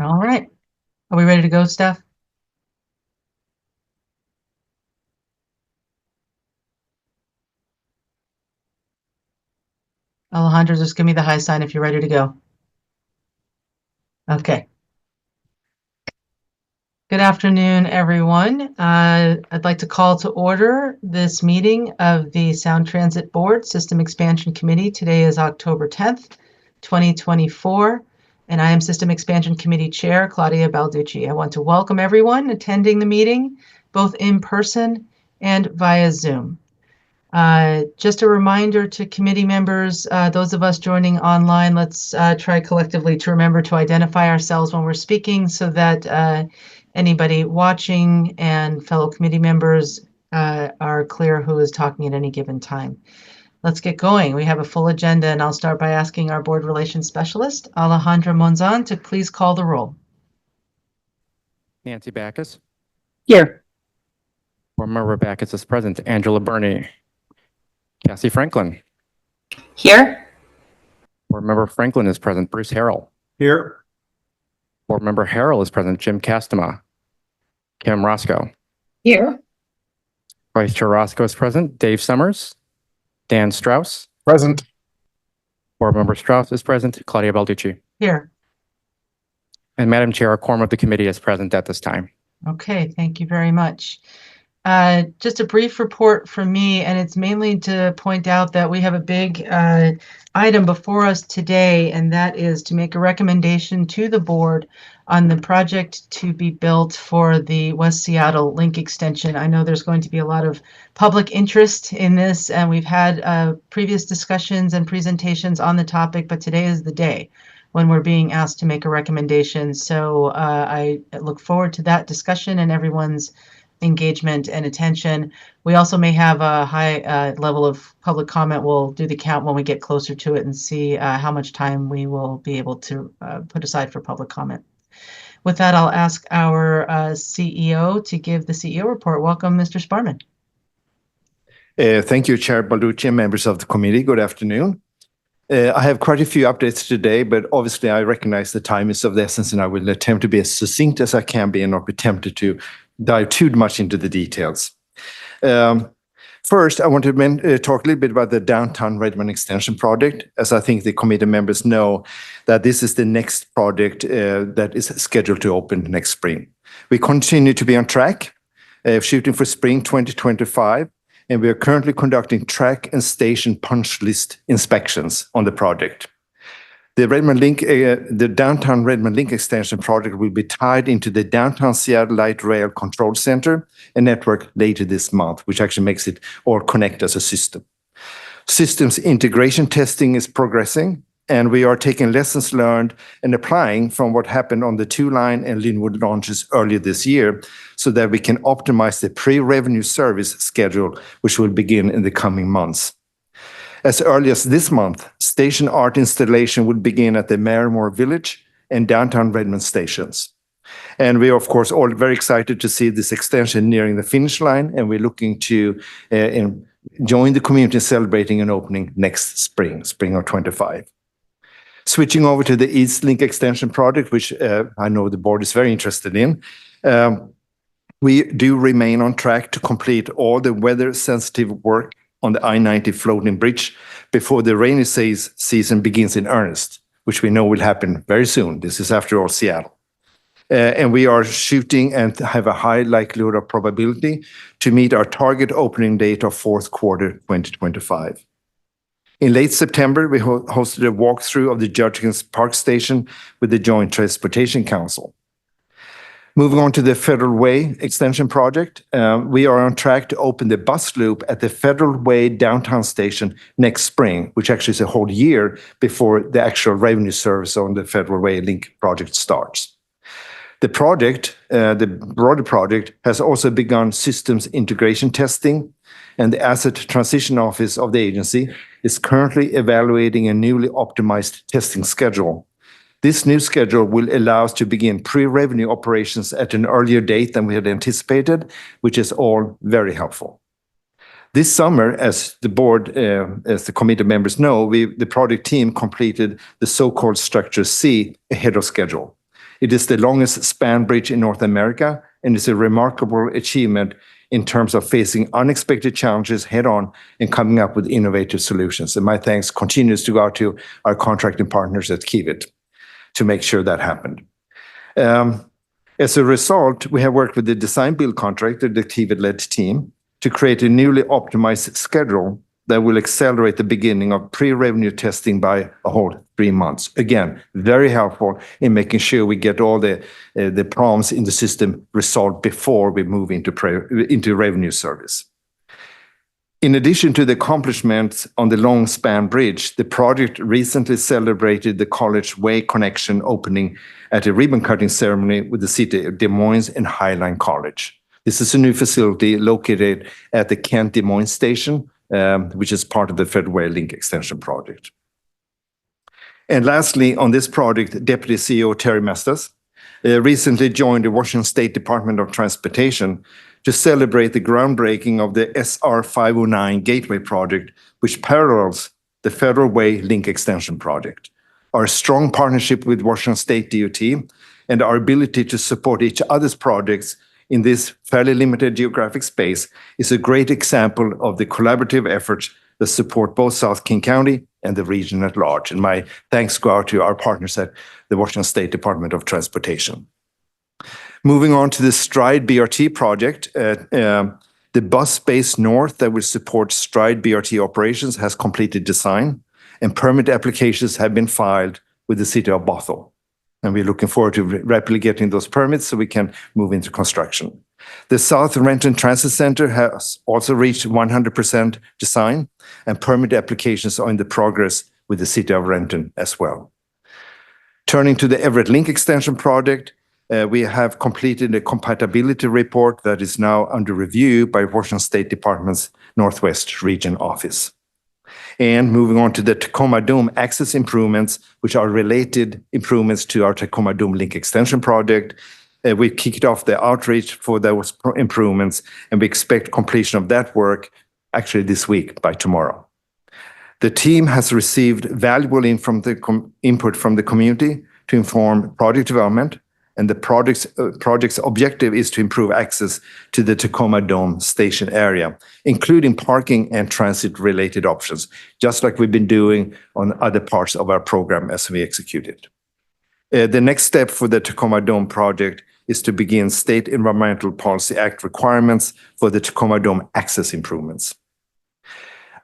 All right. Are we ready to go, Steph? Alejandro, just give me the high sign if you're ready to go. Okay. Good afternoon, everyone. I'd like to call to order this meeting of the Sound Transit Board System Expansion Committee. Today is October 10th, 2024, and I am System Expansion Committee Chair, Claudia Balducci. I want to welcome everyone attending the meeting, both in person and via Zoom. Just a reminder to committee members, those of us joining online, let's try collectively to remember to identify ourselves when we're speaking so that anybody watching and fellow committee members are clear who is talking at any given time. Let's get going. We have a full agenda, and I'll start by asking our board relations specialist, Alejandra Monzon, to please call the roll. Nancy Backus. Here. Board Member Backus is present. Angela Burney. Cassie Franklin. Here. Board Member Franklin is present. Bruce Harrell. Here. Board Member Harrell is present. Jim Castema. Kim Roscoe. Here. Vice Chair Roscoe is present. Dave Summers. Dan Strauss. Present. Board Member Strauss is present. Claudia Balducci. Here. And Madam Chair, a quorum of the committee is present at this time. Okay, thank you very much. Just a brief report from me, and it's mainly to point out that we have a big item before us today, and that is to make a recommendation to the board on the project to be built for the West Seattle Link extension. I know there's going to be a lot of public interest in this, and we've had previous discussions and presentations on the topic, but today is the day when we're being asked to make a recommendation. So I look forward to that discussion and everyone's engagement and attention. We also may have a high level of public comment. We'll do the count when we get closer to it and see how much time we will be able to put aside for public comment. With that, I'll ask our CEO to give the CEO report. Welcome, Mr. Sparman. Thank you, Chair Balducci and members of the committee. Good afternoon. I have quite a few updates today, but obviously I recognize the time is of the essence, and I will attempt to be as succinct as I can be and not be tempted to dive too much into the details. First, I want to talk a little bit about the Downtown Redmond Extension project, as I think the committee members know that this is the next project that is scheduled to open next spring. We continue to be on track, shooting for spring 2025, and we are currently conducting track and station punch list inspections on the project. The Downtown Redmond Link Extension project will be tied into the Downtown Seattle Light Rail Control Center and network later this month, which actually makes it all connect as a system. Systems integration testing is progressing, and we are taking lessons learned and applying from what happened on the 2-line and Linwood launches earlier this year so that we can optimize the pre-revenue service schedule, which will begin in the coming months. As early as this month, station art installation will begin at the Marimore Village and Downtown Redmond stations. And we are, of course, all very excited to see this extension nearing the finish line, and we're looking to join the community in celebrating an opening next spring of 25. Switching over to the East Link Extension project, which I know the board is very interested in. We do remain on track to complete all the weather-sensitive work on the I-90 floating bridge before the rainy season begins in earnest, which we know will happen very soon. This is, after all, Seattle. And we are shooting and have a high likelihood of probability to meet our target opening date of fourth quarter 2025. In late September, we hosted a walkthrough of the Judkins Park Station with the Joint Transportation Council. Moving on to the Federal Way Extension project, we are on track to open the bus loop at the Federal Way downtown station next spring, which actually is a whole year before the actual revenue service on the Federal Way Link project starts. The project, the broader project, has also begun systems integration testing, and the Asset Transition Office of the agency is currently evaluating a newly optimized testing schedule. This new schedule will allow us to begin pre-revenue operations at an earlier date than we had anticipated, which is all very helpful. This summer, as the board, as the committee members know, the project team completed the so-called Structure C ahead of schedule. It is the longest span bridge in North America, and it's a remarkable achievement in terms of facing unexpected challenges head-on and coming up with innovative solutions. And my thanks continues to go out to our contracting partners at Kivit to make sure that happened. As a result, we have worked with the design build contractor, the Kivit-led team, to create a newly optimized schedule that will accelerate the beginning of pre-revenue testing by a whole 3 months. Again, very helpful in making sure we get all the problems in the system resolved before we move into revenue service. In addition to the accomplishments on the long span bridge, the project recently celebrated the College Way connection opening at a ribbon cutting ceremony with the city of Des Moines and Highline College. This is a new facility located at the Kent Des Moines station, which is part of the Federal Way Link Extension project. And lastly, on this project, Deputy CEO Terry Mestas recently joined the Washington State Department of Transportation to celebrate the groundbreaking of the SR 509 Gateway project, which parallels the Federal Way Link Extension project. Our strong partnership with Washington State DOT and our ability to support each other's projects in this fairly limited geographic space is a great example of the collaborative efforts that support both South King County and the region at large. And my thanks go out to our partners at the Washington State Department of Transportation. Moving on to the STRIDE BRT project, the bus base north that will support STRIDE BRT operations has completed design, and permit applications have been filed with the city of Bothell. And we're looking forward to rapidly getting those permits so we can move into construction. The South Renton Transit Center has also reached 100% design, and permit applications are in the progress with the city of Renton as well. Turning to the Everett Link Extension project, we have completed a compatibility report that is now under review by Washington State Department's Northwest Region Office. And moving on to the Tacoma Dome access improvements, which are related improvements to our Tacoma Dome Link Extension project. We kicked off the outreach for those improvements, and we expect completion of that work actually this week by tomorrow. The team has received valuable input from the community to inform project development, and the project's objective is to improve access to the Tacoma Dome station area, including parking and transit-related options, just like we've been doing on other parts of our program as we execute it. The next step for the Tacoma Dome project is to begin State Environmental Policy Act requirements for the Tacoma Dome access improvements.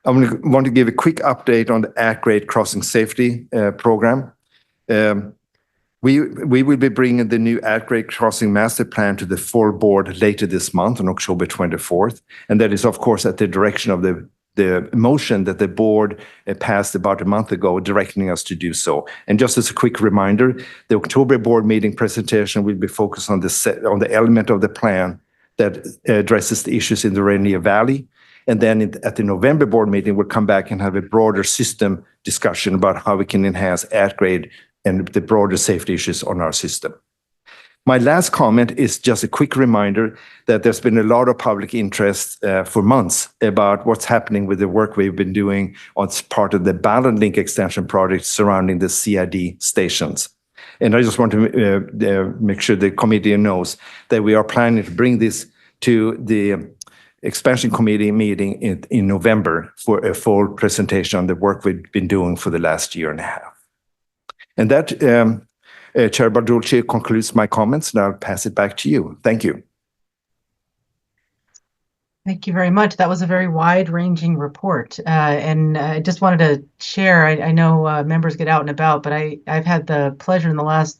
I want to give a quick update on the at-grade crossing safety program. We will be bringing the new at-grade crossing master plan to the full board later this month on October 24th. And that is, of course, at the direction of the motion that the board passed about a month ago, directing us to do so. And just as a quick reminder, the October board meeting presentation will be focused on the element of the plan that addresses the issues in the Rainier Valley. And then at the November board meeting, we'll come back and have a broader system discussion about how we can enhance at-grade and the broader safety issues on our system. My last comment is just a quick reminder that there's been a lot of public interest for months about what's happening with the work we've been doing on part of the Ballard Link Extension project surrounding the CID stations. And I just want to make sure the committee knows that we are planning to bring this to the expansion committee meeting in November for a full presentation on the work we've been doing for the last year and a half. And that, Chair Baldulci, concludes my comments, and I'll pass it back to you. Thank you. Thank you very much. That was a very wide-ranging report. And I just wanted to share, I know members get out and about, but I've had the pleasure in the last,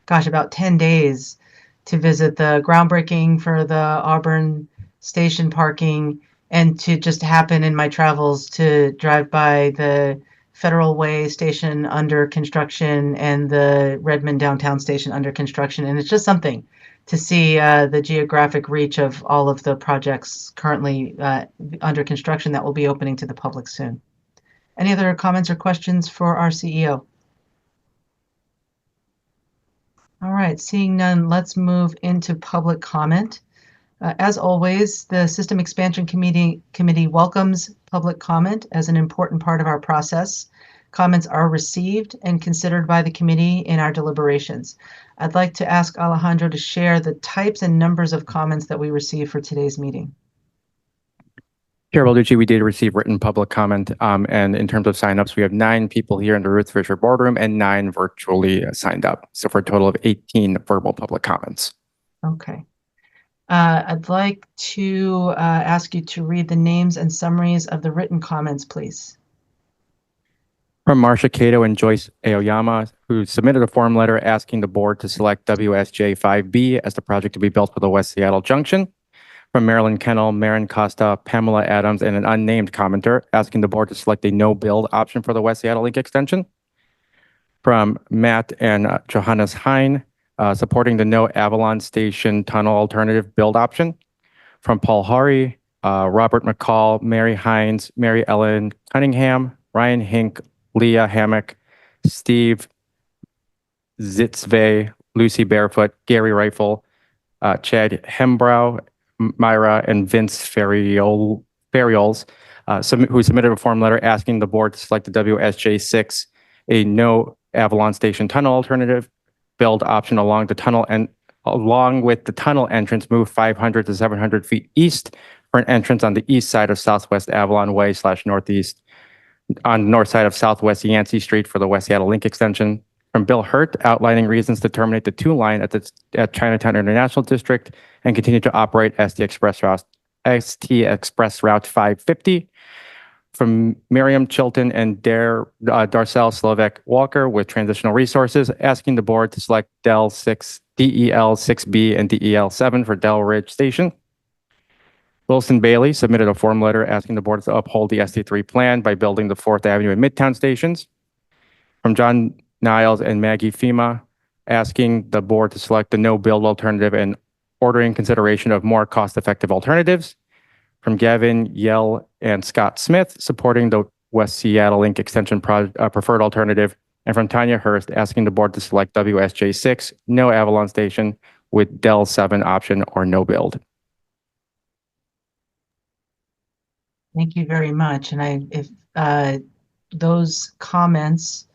about 10 days to visit the groundbreaking for the Auburn station parking, and to just happen in my travels to drive by the Federal Way station under construction and the Redmond downtown station under construction. And it's just something to see the geographic reach of all of the projects currently under construction that will be opening to the public soon. Any other comments or questions for our CEO? All right, seeing none, let's move into public comment. As always, the System Expansion Committee welcomes public comment as an important part of our process. Comments are received and considered by the committee in our deliberations. I'd like to ask Alejandro to share the types and numbers of comments that we received for today's meeting. Chair Balducci, we did receive written public comment, and in terms of signups, we have 9 people here in the Ruth Fisher boardroom and 9 virtually signed up. So for a total of 18 verbal public comments. Okay. I'd like to ask you to read the names and summaries of the written comments, please. From Marcia Cato and Joyce Aoyama, who submitted a form letter asking the board to select WSJ 5B as the project to be built for the West Seattle Junction. From Marilyn Kennel, Maren Costa, Pamela Adams, and an unnamed commenter asking the board to select a no-build option for the West Seattle Link extension. From Matt and Johannes Hein, supporting the no Avalon Station tunnel alternative build option. From Paul Hari, Robert McCall, Mary Hines, Mary Ellen Cunningham, Ryan Hink, Leah Hammock, Steve Zitzve, Lucy Barefoot, Gary Rifle, Chad Hembrow, Myra, and Vince Ferriols, who submitted a form letter asking the board to select the WSJ6, a no Avalon Station tunnel alternative build option along the tunnel and along with the tunnel entrance, move 500 to 700 feet east for an entrance on the east side of Southwest Avalon Way / northeast on the north side of Southwest Yancey Street for the West Seattle Link extension. From Bill Hurt, outlining reasons to terminate the 2 line at Chinatown International District and continue to operate ST Express Route 550. From Miriam Chilton and Darcel Slovak Walker with Transitional Resources, asking the board to select DEL 6B and DEL 7 for Del Ridge Station. Wilson Bailey submitted a form letter asking the board to uphold the ST3 plan by building the 4th Avenue and Midtown stations. From John Niles and Maggie Fema, asking the board to select the no-build alternative and ordering consideration of more cost-effective alternatives. From Gavin Yell and Scott Smith, supporting the West Seattle Link extension preferred alternative. And from Tanya Hurst, asking the board to select WSJ6, no Avalon Station, with Del 7 option or no build. Thank you very much. And if those comments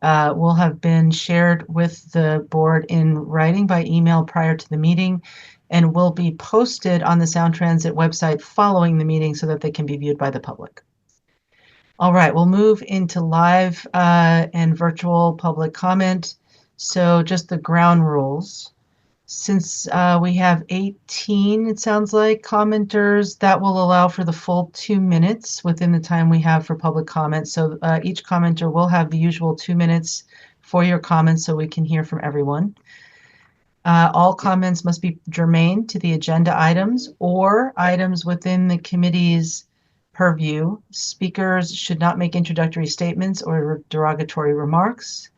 will have been shared with the board in writing by email prior to the meeting and will be posted on the Sound Transit website following the meeting so that they can be viewed by the public. All right, we'll move into live and virtual public comment. So just the ground rules. Since we have 18, it sounds like, commenters, that will allow for the full 2 minutes within the time we have for public comment. So each commenter will have the usual 2 minutes for your comments so we can hear from everyone. All comments must be germane to the agenda items or items within the committee's purview. Speakers should not make introductory statements or derogatory remarks.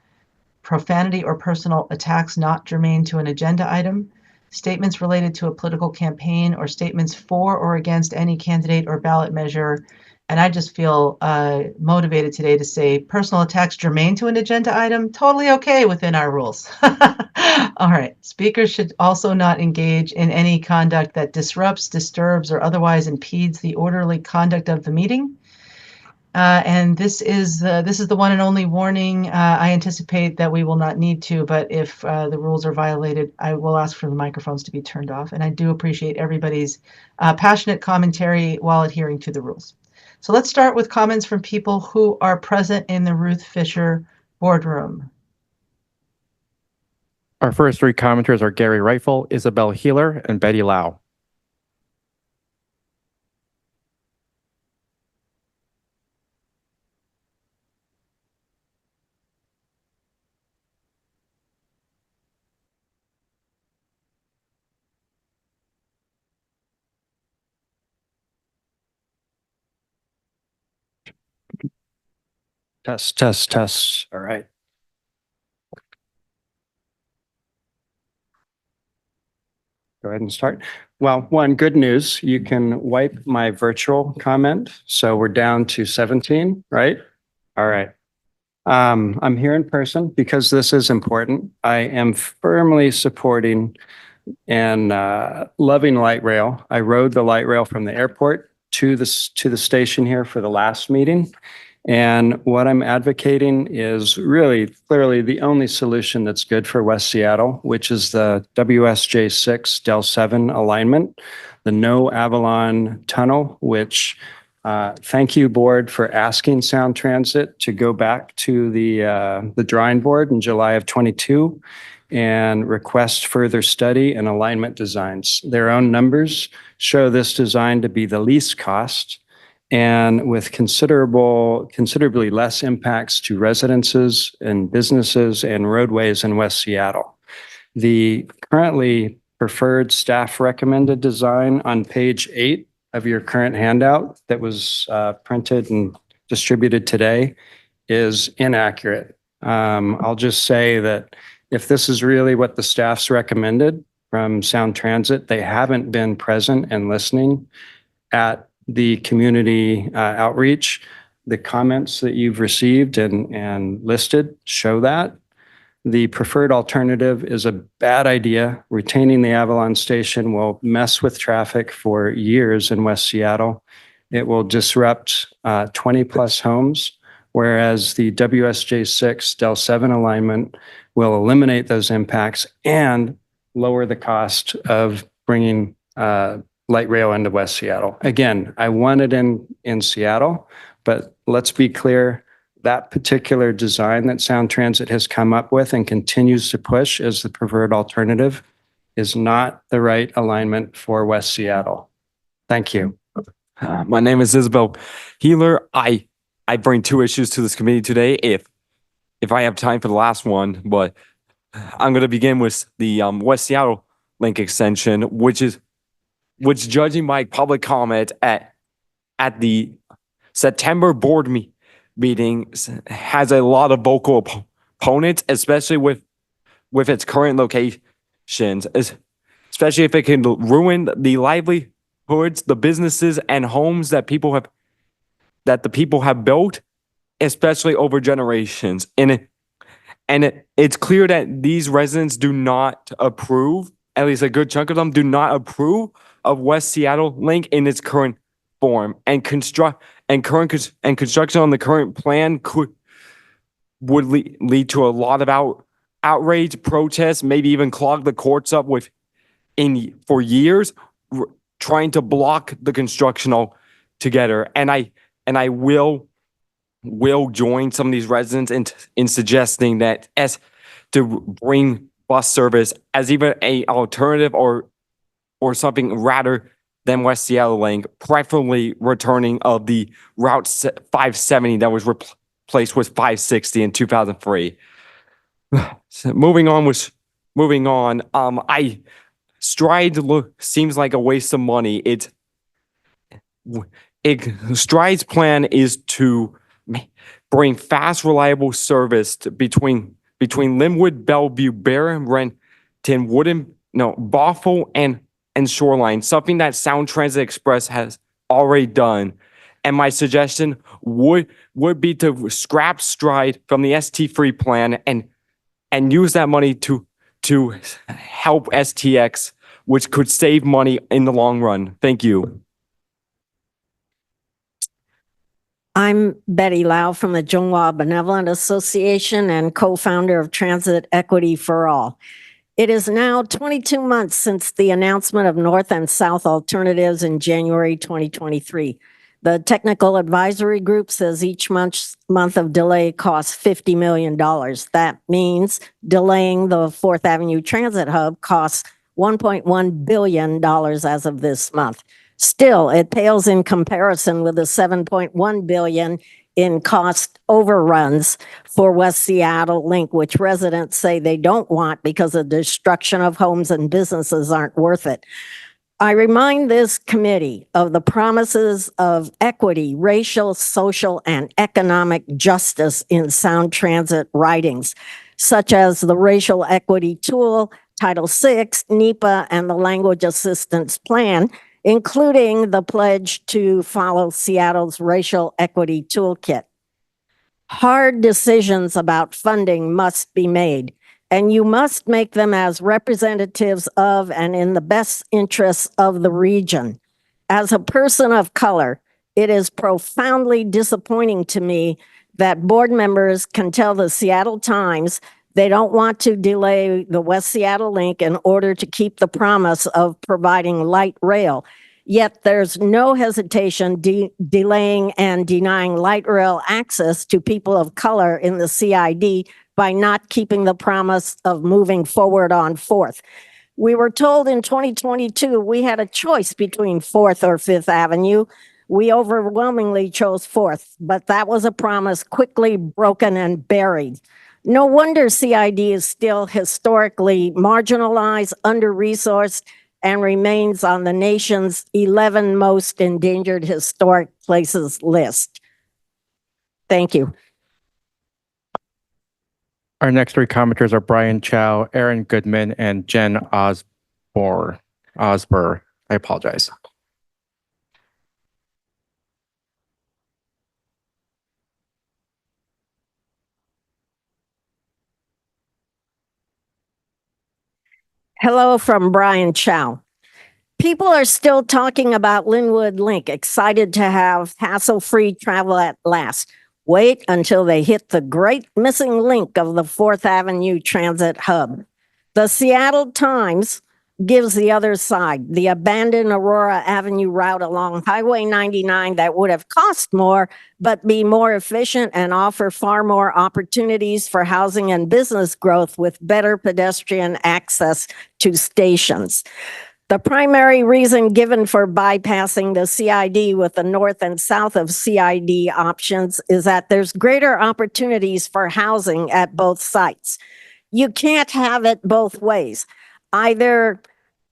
Profanity or personal attacks not germane to an agenda item, statements related to a political campaign or statements for or against any candidate or ballot measure. And I just feel motivated today to say personal attacks germane to an agenda item, totally okay within our rules. All right, speakers should also not engage in any conduct that disrupts, disturbs, or otherwise impedes the orderly conduct of the meeting. And this is the one and only warning. I anticipate that we will not need to, but if the rules are violated, I will ask for the microphones to be turned off. And I do appreciate everybody's passionate commentary while adhering to the rules. So let's start with comments from people who are present in the Ruth Fisher boardroom. Our first 3 commenters are Gary Rifle, Isabel Healer, and Betty Lau. Test, test, test. All right. Go ahead and start. Well, one, good news. You can wipe my virtual comment. So we're down to 17, right? All right. I'm here in person because this is important. I am firmly supporting and loving light rail. I rode the light rail from the airport to the station here for the last meeting. And what I'm advocating is really clearly the only solution that's good for West Seattle, which is the WSJ 6 Del 7 alignment, the No Avalon Tunnel, which thank you, board, for asking Sound Transit to go back to the drawing board in July of 22 and request further study and alignment designs. Their own numbers show this design to be the least cost and with considerably less impacts to residences and businesses and roadways in West Seattle. The currently preferred staff recommended design on page 8 of your current handout that was printed and distributed today is inaccurate. I'll just say that if this is really what the staff's recommended from Sound Transit, they haven't been present and listening at the community outreach. The comments that you've received and listed show that. The preferred alternative is a bad idea. Retaining the Avalon station will mess with traffic for years in West Seattle. It will disrupt 20 plus homes, whereas the WSJ 6 Del 7 alignment will eliminate those impacts and lower the cost of bringing light rail into West Seattle. Again, I want it in Seattle, but let's be clear, that particular design that Sound Transit has come up with and continues to push as the preferred alternative is not the right alignment for West Seattle. Thank you. My name is Isabel Healer. I bring 2 issues to this committee today if I have time for the last one, but I'm going to begin with the West Seattle link extension, which judging by public comment at the September board meeting has a lot of vocal opponents, especially with its current locations, especially if it can ruin the livelihoods, the businesses and homes that the people have built, especially over generations. It's clear that these residents do not approve, at least a good chunk of them do not approve of West Seattle Link in its current form, and construction on the current plan would lead to a lot of outrage, protests, maybe even clog the courts up for years, trying to block the construction altogether. And I will join some of these residents in suggesting that to bring bus service as even a alternative or something rather than West Seattle Link, preferably returning of the Route 570 that was replaced with 560 in 2003. So moving on, Stride seems like a waste of money. Stride's plan is to bring fast, reliable service between Linwood, Bellevue, Barron, Renton, Bothell, and Shoreline, something that Sound Transit Express has already done. And my suggestion would be to scrap Stride from the ST3 plan and use that money to help STX, which could save money in the long run. Thank you. I'm Betty Lau from the Zhonghua Benevolent Association and co-founder of Transit Equity for All. It is now 22 months since the announcement of North and South alternatives in January 2023. The technical advisory group says each month of delay costs $50 million. That means delaying the 4th Avenue Transit Hub costs $1.1 billion as of this month. Still, it pales in comparison with the $7.1 billion in cost overruns for West Seattle Link, which residents say they don't want because the destruction of homes and businesses aren't worth it. I remind this committee of the promises of equity, racial, social, and economic justice in Sound Transit writings, such as the Racial Equity Tool, Title VI, NEPA, and the Language Assistance Plan, including the pledge to follow Seattle's Racial Equity Toolkit. Hard decisions about funding must be made, and you must make them as representatives of and in the best interests of the region. As a person of color, It is profoundly disappointing to me that board members can tell the Seattle Times they don't want to delay the West Seattle Link in order to keep the promise of providing light rail. Yet there's no hesitation delaying and denying light rail access to people of color in the CID by not keeping the promise of moving forward on 4th. We were told in 2022 we had a choice between 4th or 5th Avenue. We overwhelmingly chose 4th, but that was a promise quickly broken and buried. No wonder CID is still historically marginalized, under-resourced, and remains on the nation's 11 most endangered historic places list. Thank you. Our next three commenters are Brian Chow, Aaron Goodman, and Jen Osborne. I apologize. Hello from Brian Chow. People are still talking about Linwood Link, excited to have hassle-free travel at last. Wait until they hit the great missing link of the 4th Avenue Transit Hub. The Seattle Times gives the other side, the abandoned Aurora Avenue route along Highway 99 that would have cost more, but be more efficient and offer far more opportunities for housing and business growth with better pedestrian access to stations. The primary reason given for bypassing the CID with the north and south of CID options is that there's greater opportunities for housing at both sites. You can't have it both ways. Either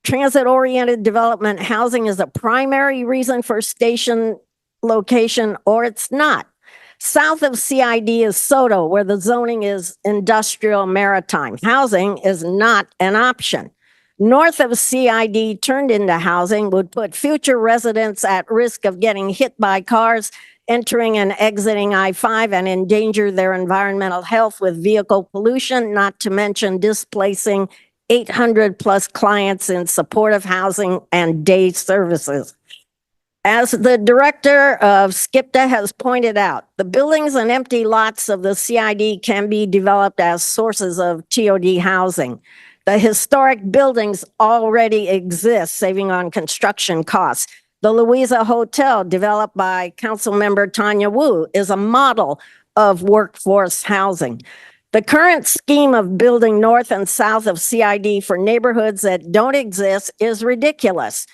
transit-oriented development housing is a primary reason for station location, or it's not. South of CID is SoDo, where the zoning is industrial maritime. Housing is not an option. North of CID turned into housing would put future residents at risk of getting hit by cars entering and exiting I-5 and endanger their environmental health with vehicle pollution, not to mention displacing 800 plus clients in supportive housing and day services. As the director of SCIPTA has pointed out, the buildings and empty lots of the CID can be developed as sources of TOD housing. The historic buildings already exist, saving on construction costs. The Louisa Hotel, developed by Councilmember Tanya Wu, is a model of workforce housing. The current scheme of building north and south of CID for neighborhoods that don't exist is ridiculous.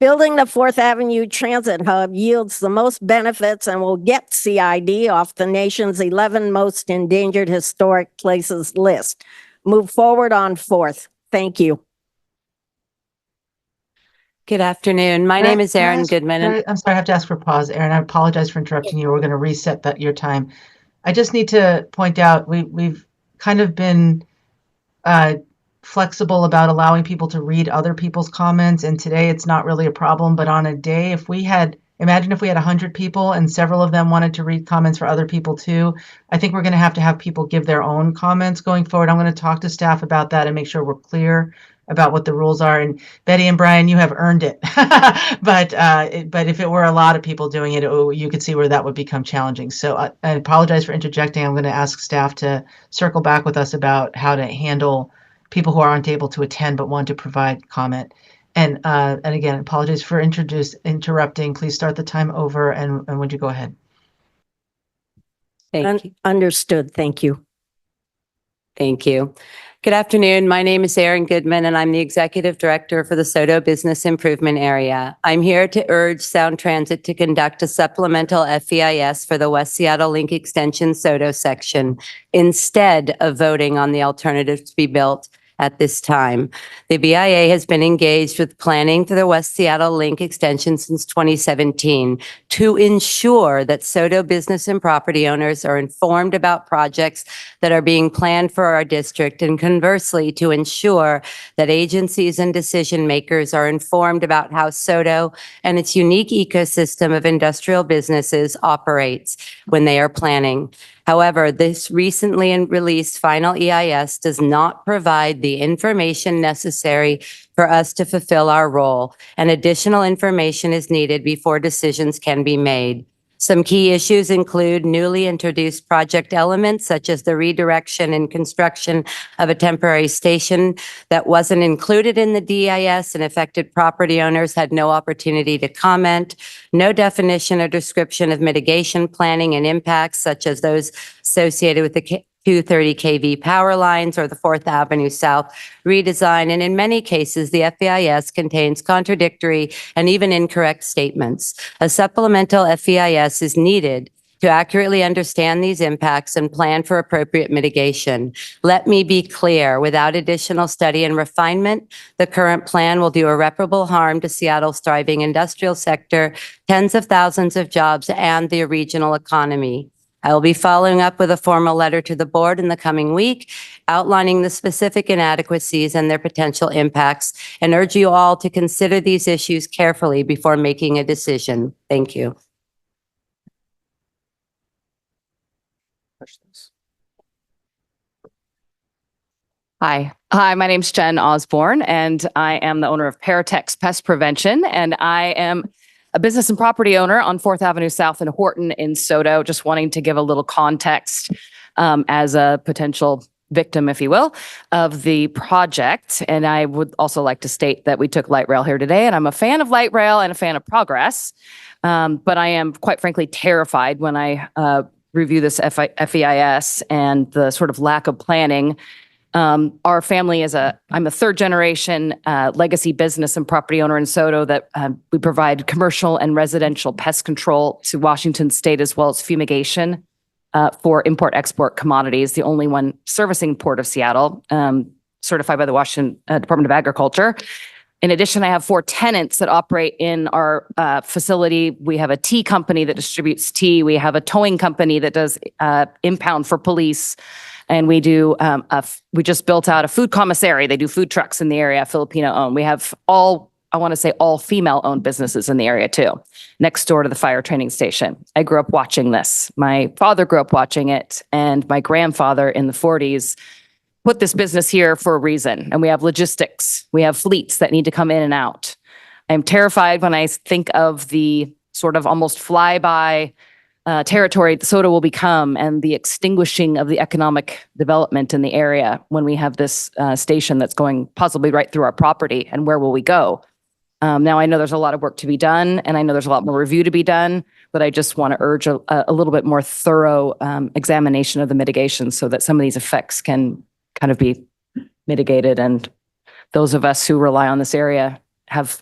Building the 4th Avenue Transit Hub yields the most benefits and will get CID off the nation's 11 most endangered historic places list. Move forward on 4th. Thank you. Good afternoon. My name is Erin Goodman. I'm sorry, I have to ask for pause, Erin. I apologize for interrupting you. We're going to reset your time. I just need to point out we've kind of been flexible about allowing people to read other people's comments, and today it's not really a problem. But on a day, imagine if we had 100 people and several of them wanted to read comments for other people too. I think we're going to have people give their own comments going forward. I'm going to talk to staff about that and make sure we're clear about what the rules are. And Betty and Brian, you have earned it. but if it were a lot of people doing it, you could see where that would become challenging. So I apologize for interjecting. I'm going to ask staff to circle back with us about how to handle people who aren't able to attend but want to provide comment. And again, apologies for interrupting. Please start the time over, and would you go ahead? Thank you. Understood. Thank you. Thank you. Good afternoon. My name is Erin Goodman, and I'm the Executive Director for the SoDo Business Improvement Area. I'm here to urge Sound Transit to conduct a supplemental FEIS for the West Seattle Link Extension SoDo section instead of voting on the alternative to be built at this time. The BIA has been engaged with planning for the West Seattle Link extension since 2017 to ensure that SoDo business and property owners are informed about projects that are being planned for our district, and conversely to ensure that agencies and decision makers are informed about how SoDo and its unique ecosystem of industrial businesses operates when they are planning. However, this recently released final EIS does not provide the information necessary for us to fulfill our role, and additional information is needed before decisions can be made. Some key issues include newly introduced project elements such as the redirection and construction of a temporary station that wasn't included in the DIS, and affected property owners had no opportunity to comment. No definition or description of mitigation planning and impacts such as those associated with the 230 kV power lines or the 4th Avenue South redesign. And in many cases, the FEIS contains contradictory and even incorrect statements. A supplemental FEIS is needed to accurately understand these impacts and plan for appropriate mitigation. Let me be clear, without additional study and refinement, the current plan will do irreparable harm to Seattle's thriving industrial sector, tens of thousands of jobs, and the regional economy. I will be following up with a formal letter to the board in the coming week, outlining the specific inadequacies and their potential impacts, and urge you all to consider these issues carefully before making a decision. Thank you. Hi, my name's Jen Osborne, and I am the owner of Paratex Pest Prevention, and I am a business and property owner on 4th Avenue South in Horton in SoDo, just wanting to give a little context as a potential victim, if you will, of the project. And I would also like to state that we took light rail here today, and I'm a fan of light rail and a fan of progress. But I am quite frankly terrified when I review this FEIS and the sort of lack of planning. Our family I'm a third generation legacy business and property owner in SoDo that we provide commercial and residential pest control to Washington State, as well as fumigation for import-export commodities, the only one servicing Port of Seattle, certified by the Washington Department of Agriculture. In addition, I have 4 tenants that operate in our facility. We have a tea company that distributes tea. We have a towing company that does impound for police. And we do, we just built out a food commissary. They do food trucks in the area, Filipino owned. We have all female owned businesses in the area too, next door to the fire training station. I grew up watching this. My father grew up watching it, and my grandfather in the 40s put this business here for a reason. And we have logistics. We have fleets that need to come in and out. I'm terrified when I think of the sort of almost flyby territory that SoDo will become, and the extinguishing of the economic development in the area when we have this station that's going possibly right through our property. And where will we go? Now, I know there's a lot of work to be done, and I know there's a lot more review to be done, but I just want to urge a little bit more thorough examination of the mitigation so that some of these effects can kind of be mitigated, and those of us who rely on this area have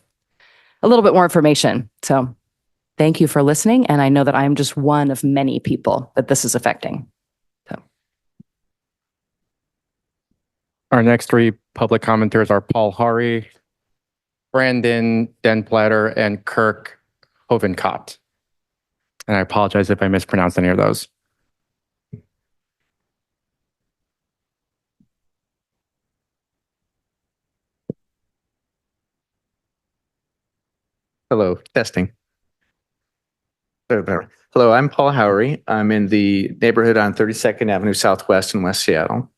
a little bit more information. So thank you for listening, and I know that I am just one of many people that this is affecting. So. Our next 3 public commenters are Paul Hari, Brandon Denplatter, and Kirk Hovenkott. And I apologize if I mispronounced any of those. Hello, testing. Hello, I'm Paul Howery. I'm in the neighborhood on 32nd Avenue Southwest in West Seattle.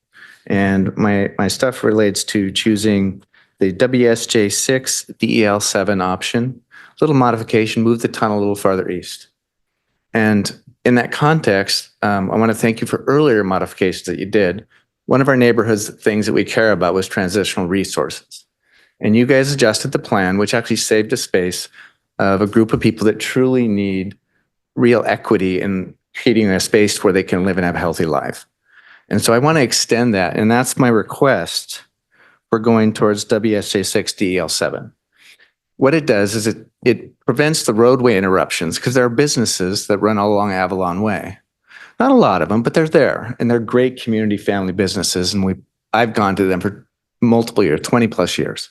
And my stuff relates to choosing the WSJ6 DEL7 option. Little modification, move the tunnel a little farther east. And in that context, I want to thank you for earlier modifications that you did. One of our neighborhood's things that we care about was transitional resources. And you guys adjusted the plan, which actually saved a space of a group of people that truly need real equity in creating a space where they can live and have a healthy life. And so I want to extend that. And that's my request for going towards WSJ6 DEL7. What it does is it prevents the roadway interruptions, because there are businesses that run all along Avalon Way. Not a lot of them, but they're there, and they're great community family businesses. And I've gone to them for multiple years, 20 plus years.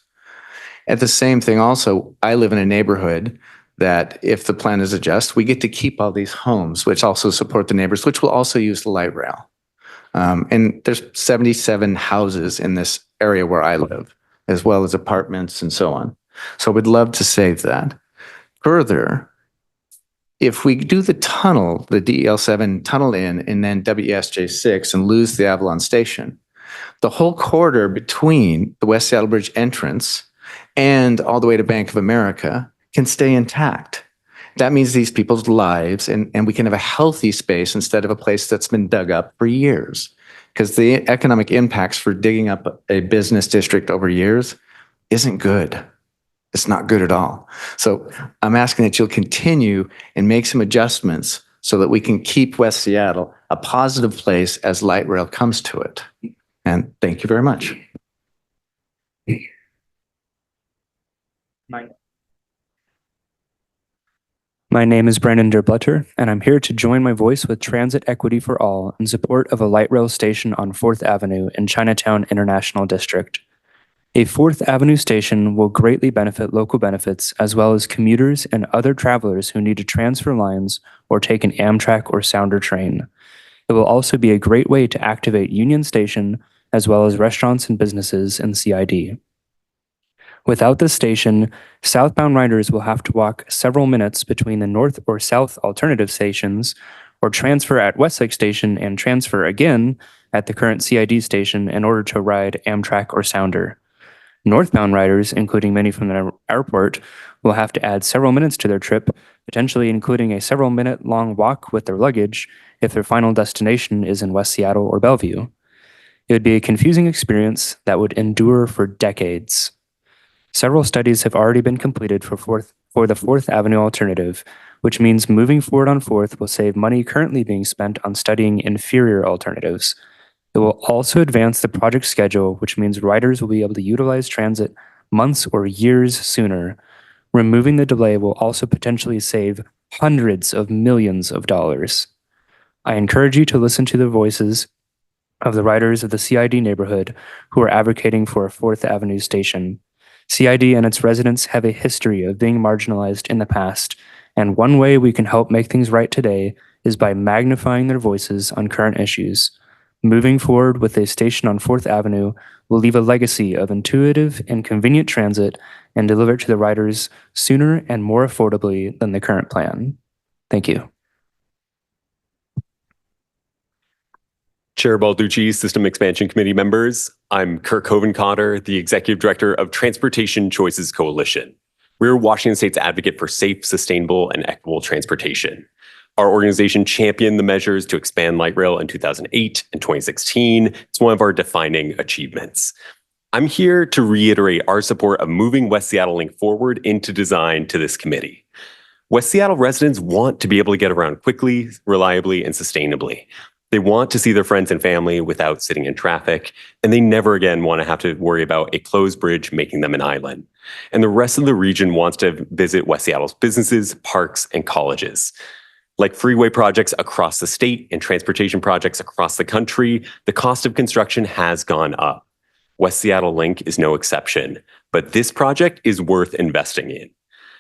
At the same thing also, I live in a neighborhood that if the plan is adjusted, we get to keep all these homes, which also support the neighbors, which will also use the light rail. And there's 77 houses in this area where I live, as well as apartments and so on. So we'd love to save that. Further, If we do the tunnel, the DEL7 tunnel in, and then WSJ6 and lose the Avalon station, the whole corridor between the West Seattle Bridge entrance and all the way to Bank of America can stay intact. That means these people's lives, and we can have a healthy space instead of a place that's been dug up for years. Because the economic impacts for digging up a business district over years isn't good. It's not good at all. So I'm asking that you'll continue and make some adjustments so that we can keep West Seattle a positive place as light rail comes to it. And thank you very much. My name is Brandon Derbletter, and I'm here to join my voice with Transit Equity for All in support of a light rail station on 4th Avenue in Chinatown International District. A 4th Avenue station will greatly benefit local benefits as well as commuters and other travelers who need to transfer lines or take an Amtrak or Sounder train. It will also be a great way to activate Union Station as well as restaurants and businesses in CID. Without this station, southbound riders will have to walk several minutes between the north or south alternative stations, or transfer at Westlake Station and transfer again at the current CID station in order to ride Amtrak or Sounder. Northbound riders, including many from the airport, will have to add several minutes to their trip, potentially including a several-minute-long walk with their luggage if their final destination is in West Seattle or Bellevue. It would be a confusing experience that would endure for decades. Several studies have already been completed for the 4th Avenue alternative, which means moving forward on 4th will save money currently being spent on studying inferior alternatives. It will also advance the project schedule, which means riders will be able to utilize transit months or years sooner. Removing the delay will also potentially save hundreds of millions of dollars. I encourage you to listen to the voices of the riders of the CID neighborhood who are advocating for a 4th Avenue station. CID and its residents have a history of being marginalized in the past, and one way we can help make things right today is by magnifying their voices on current issues. Moving forward with a station on 4th Avenue will leave a legacy of intuitive and convenient transit and deliver it to the riders sooner and more affordably than the current plan. Thank you. Chair Balducci, System Expansion Committee members, I'm Kirk Hovenkotter, the Executive Director of Transportation Choices Coalition. We're Washington State's advocate for safe, sustainable, and equitable transportation. Our organization championed the measures to expand light rail in 2008 and 2016. It's one of our defining achievements. I'm here to reiterate our support of moving West Seattle Link forward into design to this committee. West Seattle residents want to be able to get around quickly, reliably, and sustainably. They want to see their friends and family without sitting in traffic, and they never again want to have to worry about a closed bridge making them an island. And the rest of the region wants to visit West Seattle's businesses, parks, and colleges. Like freeway projects across the state and transportation projects across the country, the cost of construction has gone up. West Seattle Link is no exception, but this project is worth investing in.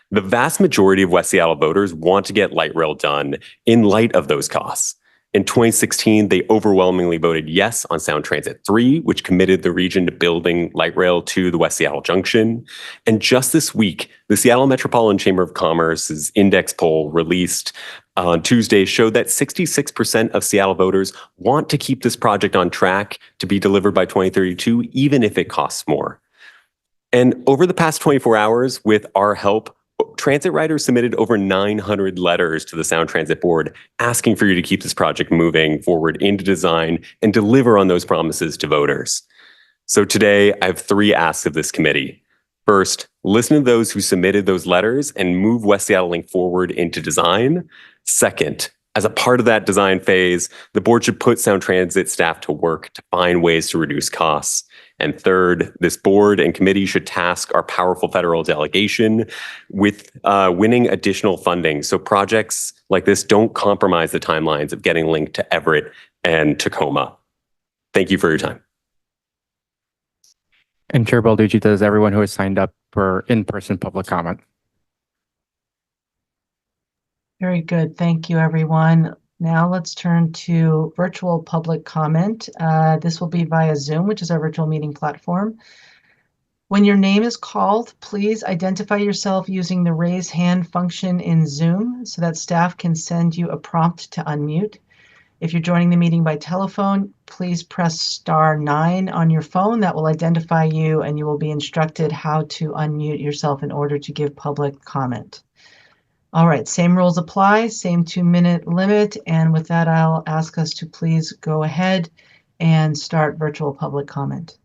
The vast majority of West Seattle voters want to get light rail done in light of those costs. In 2016, they overwhelmingly voted yes on Sound Transit 3, which committed the region to building light rail to the West Seattle Junction. And just this week, the Seattle Metropolitan Chamber of Commerce's index poll released on Tuesday showed that 66% of Seattle voters want to keep this project on track to be delivered by 2032, even if it costs more. And over the past 24 hours, with our help, transit riders submitted over 900 letters to the Sound Transit Board asking for you to keep this project moving forward into design and deliver on those promises to voters. So today, I have 3 asks of this committee. First, listen to those who submitted those letters and move West Seattle Link forward into design. Second, as a part of that design phase, the board should put Sound Transit staff to work to find ways to reduce costs. And third, this board and committee should task our powerful federal delegation with winning additional funding so projects like this don't compromise the timelines of getting linked to Everett and Tacoma. Thank you for your time. And Chair Balducci, does everyone who has signed up for in-person public comment? Very good. Thank you, everyone. Now let's turn to virtual public comment. This will be via Zoom, which is our virtual meeting platform. When your name is called, please identify yourself using the raise hand function in Zoom so that staff can send you a prompt to unmute. If you're joining the meeting by telephone, please press *9 on your phone. That will identify you and you will be instructed how to unmute yourself in order to give public comment. All right, same rules apply, same 2-minute limit. And with that, I'll ask us to please go ahead and start virtual public comment.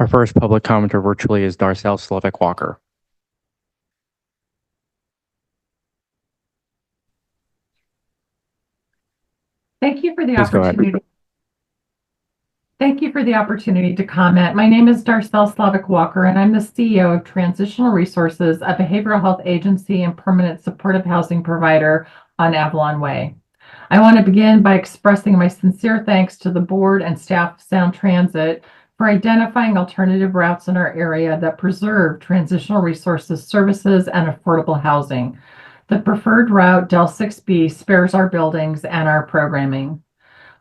Our first public commenter virtually is Darcel Slovak Walker. Thank you for the Please go ahead. opportunity. Thank you for the opportunity to comment. My name is Darcel Slovak Walker, and I'm the CEO of Transitional Resources, a behavioral health agency and permanent supportive housing provider on Avalon Way. I want to begin by expressing my sincere thanks to the board and staff of Sound Transit for identifying alternative routes in our area that preserve Transitional Resources services and affordable housing. The preferred route, Del 6B, spares our buildings and our programming.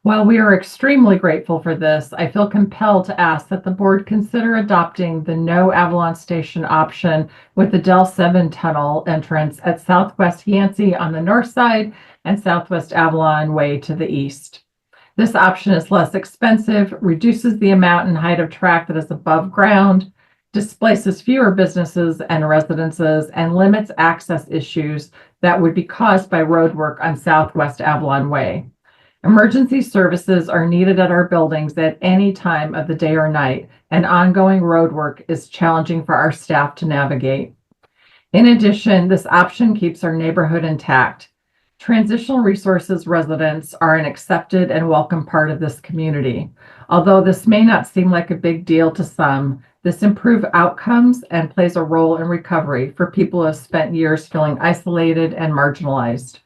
While we are extremely grateful for this, I feel compelled to ask that the board consider adopting the no Avalon Station option with the Del 7 tunnel entrance at Southwest Yancey on the north side and Southwest Avalon Way to the east. This option is less expensive, reduces the amount and height of track that is above ground, displaces fewer businesses and residences, and limits access issues that would be caused by road work on Southwest Avalon Way. Emergency services are needed at our buildings at any time of the day or night, and ongoing road work is challenging for our staff to navigate. In addition, this option keeps our neighborhood intact. Transitional Resources residents are an accepted and welcome part of this community. Although this may not seem like a big deal to some, this improves outcomes and plays a role in recovery for people who have spent years feeling isolated and marginalized.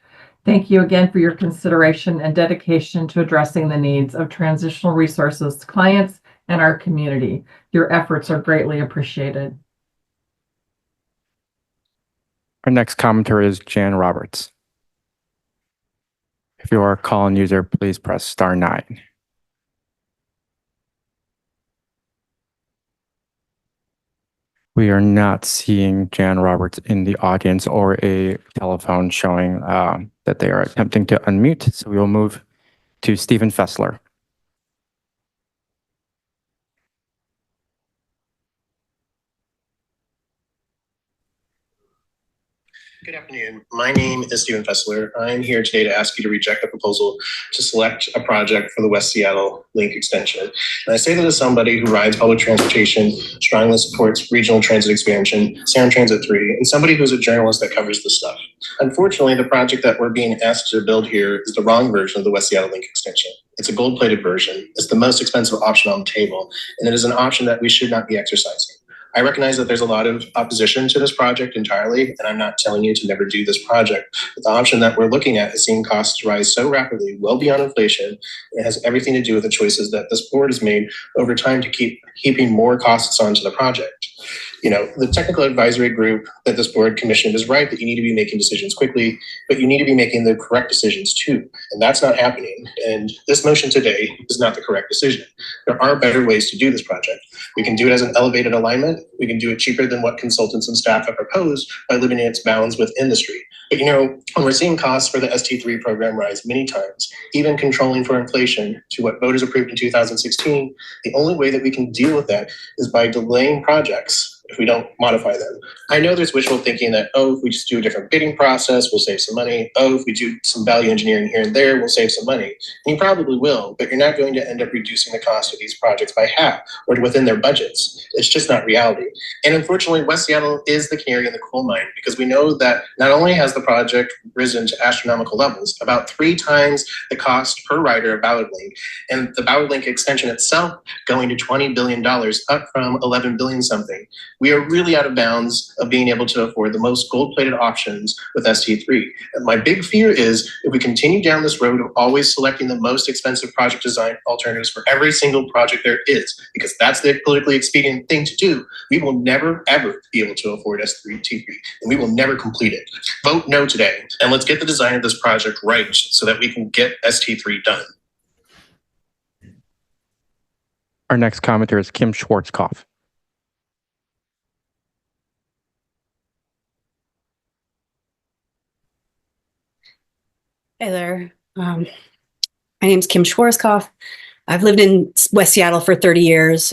Thank you again for your consideration and dedication to addressing the needs of Transitional Resources clients and our community. Your efforts are greatly appreciated. Our next commenter is Jan Roberts. If you are a call-in user, please press *9. We are not seeing Jan Roberts in the audience or a telephone showing that they are attempting to unmute. So we will move to Stephen Fessler. Good afternoon. My name is Stephen Fessler. I'm here today to ask you to reject the proposal to select a project for the West Seattle Link extension. And I say that as somebody who rides public transportation, strongly supports regional transit expansion, Sound Transit 3, and somebody who's a journalist that covers this stuff. Unfortunately, the project that we're being asked to build here is the wrong version of the West Seattle Link extension. It's a gold-plated version. It's the most expensive option on the table, and it is an option that we should not be exercising. I recognize that there's a lot of opposition to this project entirely, and I'm not telling you to never do this project. But the option that we're looking at is seeing costs rise so rapidly, well beyond inflation. It has everything to do with the choices that this board has made over time to keep heaping more costs onto the project. You know, the technical advisory group that this board commissioned is right that you need to be making decisions quickly, but you need to be making the correct decisions too. And that's not happening. And this motion today is not the correct decision. There are better ways to do this project. We can do it as an elevated alignment. We can do it cheaper than what consultants and staff have proposed by limiting its bounds with industry. But you know, when we're seeing costs for the ST3 program rise many times, even controlling for inflation to what voters approved in 2016, the only way that we can deal with that is by delaying projects if we don't modify them. I know there's wishful thinking that, oh, if we just do a different bidding process, we'll save some money. Oh, if we do some value engineering here and there, we'll save some money. And you probably will, but you're not going to end up reducing the cost of these projects by half or within their budgets. It's just not reality. And unfortunately, West Seattle is the canary in the coal mine because we know that not only has the project risen to astronomical levels, about 3 times the cost per rider of Ballard Link, and the Ballard Link extension itself going to $20 billion, up from 11 billion something. We are really out of bounds of being able to afford the most gold-plated options with ST3. And my big fear is if we continue down this road of always selecting the most expensive project design alternatives for every single project there is, because that's the politically expedient thing to do, we will never, ever be able to afford ST3, and we will never complete it. Vote no today, and let's get the design of this project right so that we can get ST3 done. Our next commenter is Kim Schwarzkopf. Hey there. My name's Kim Schwarzkopf. I've lived in West Seattle for 30 years.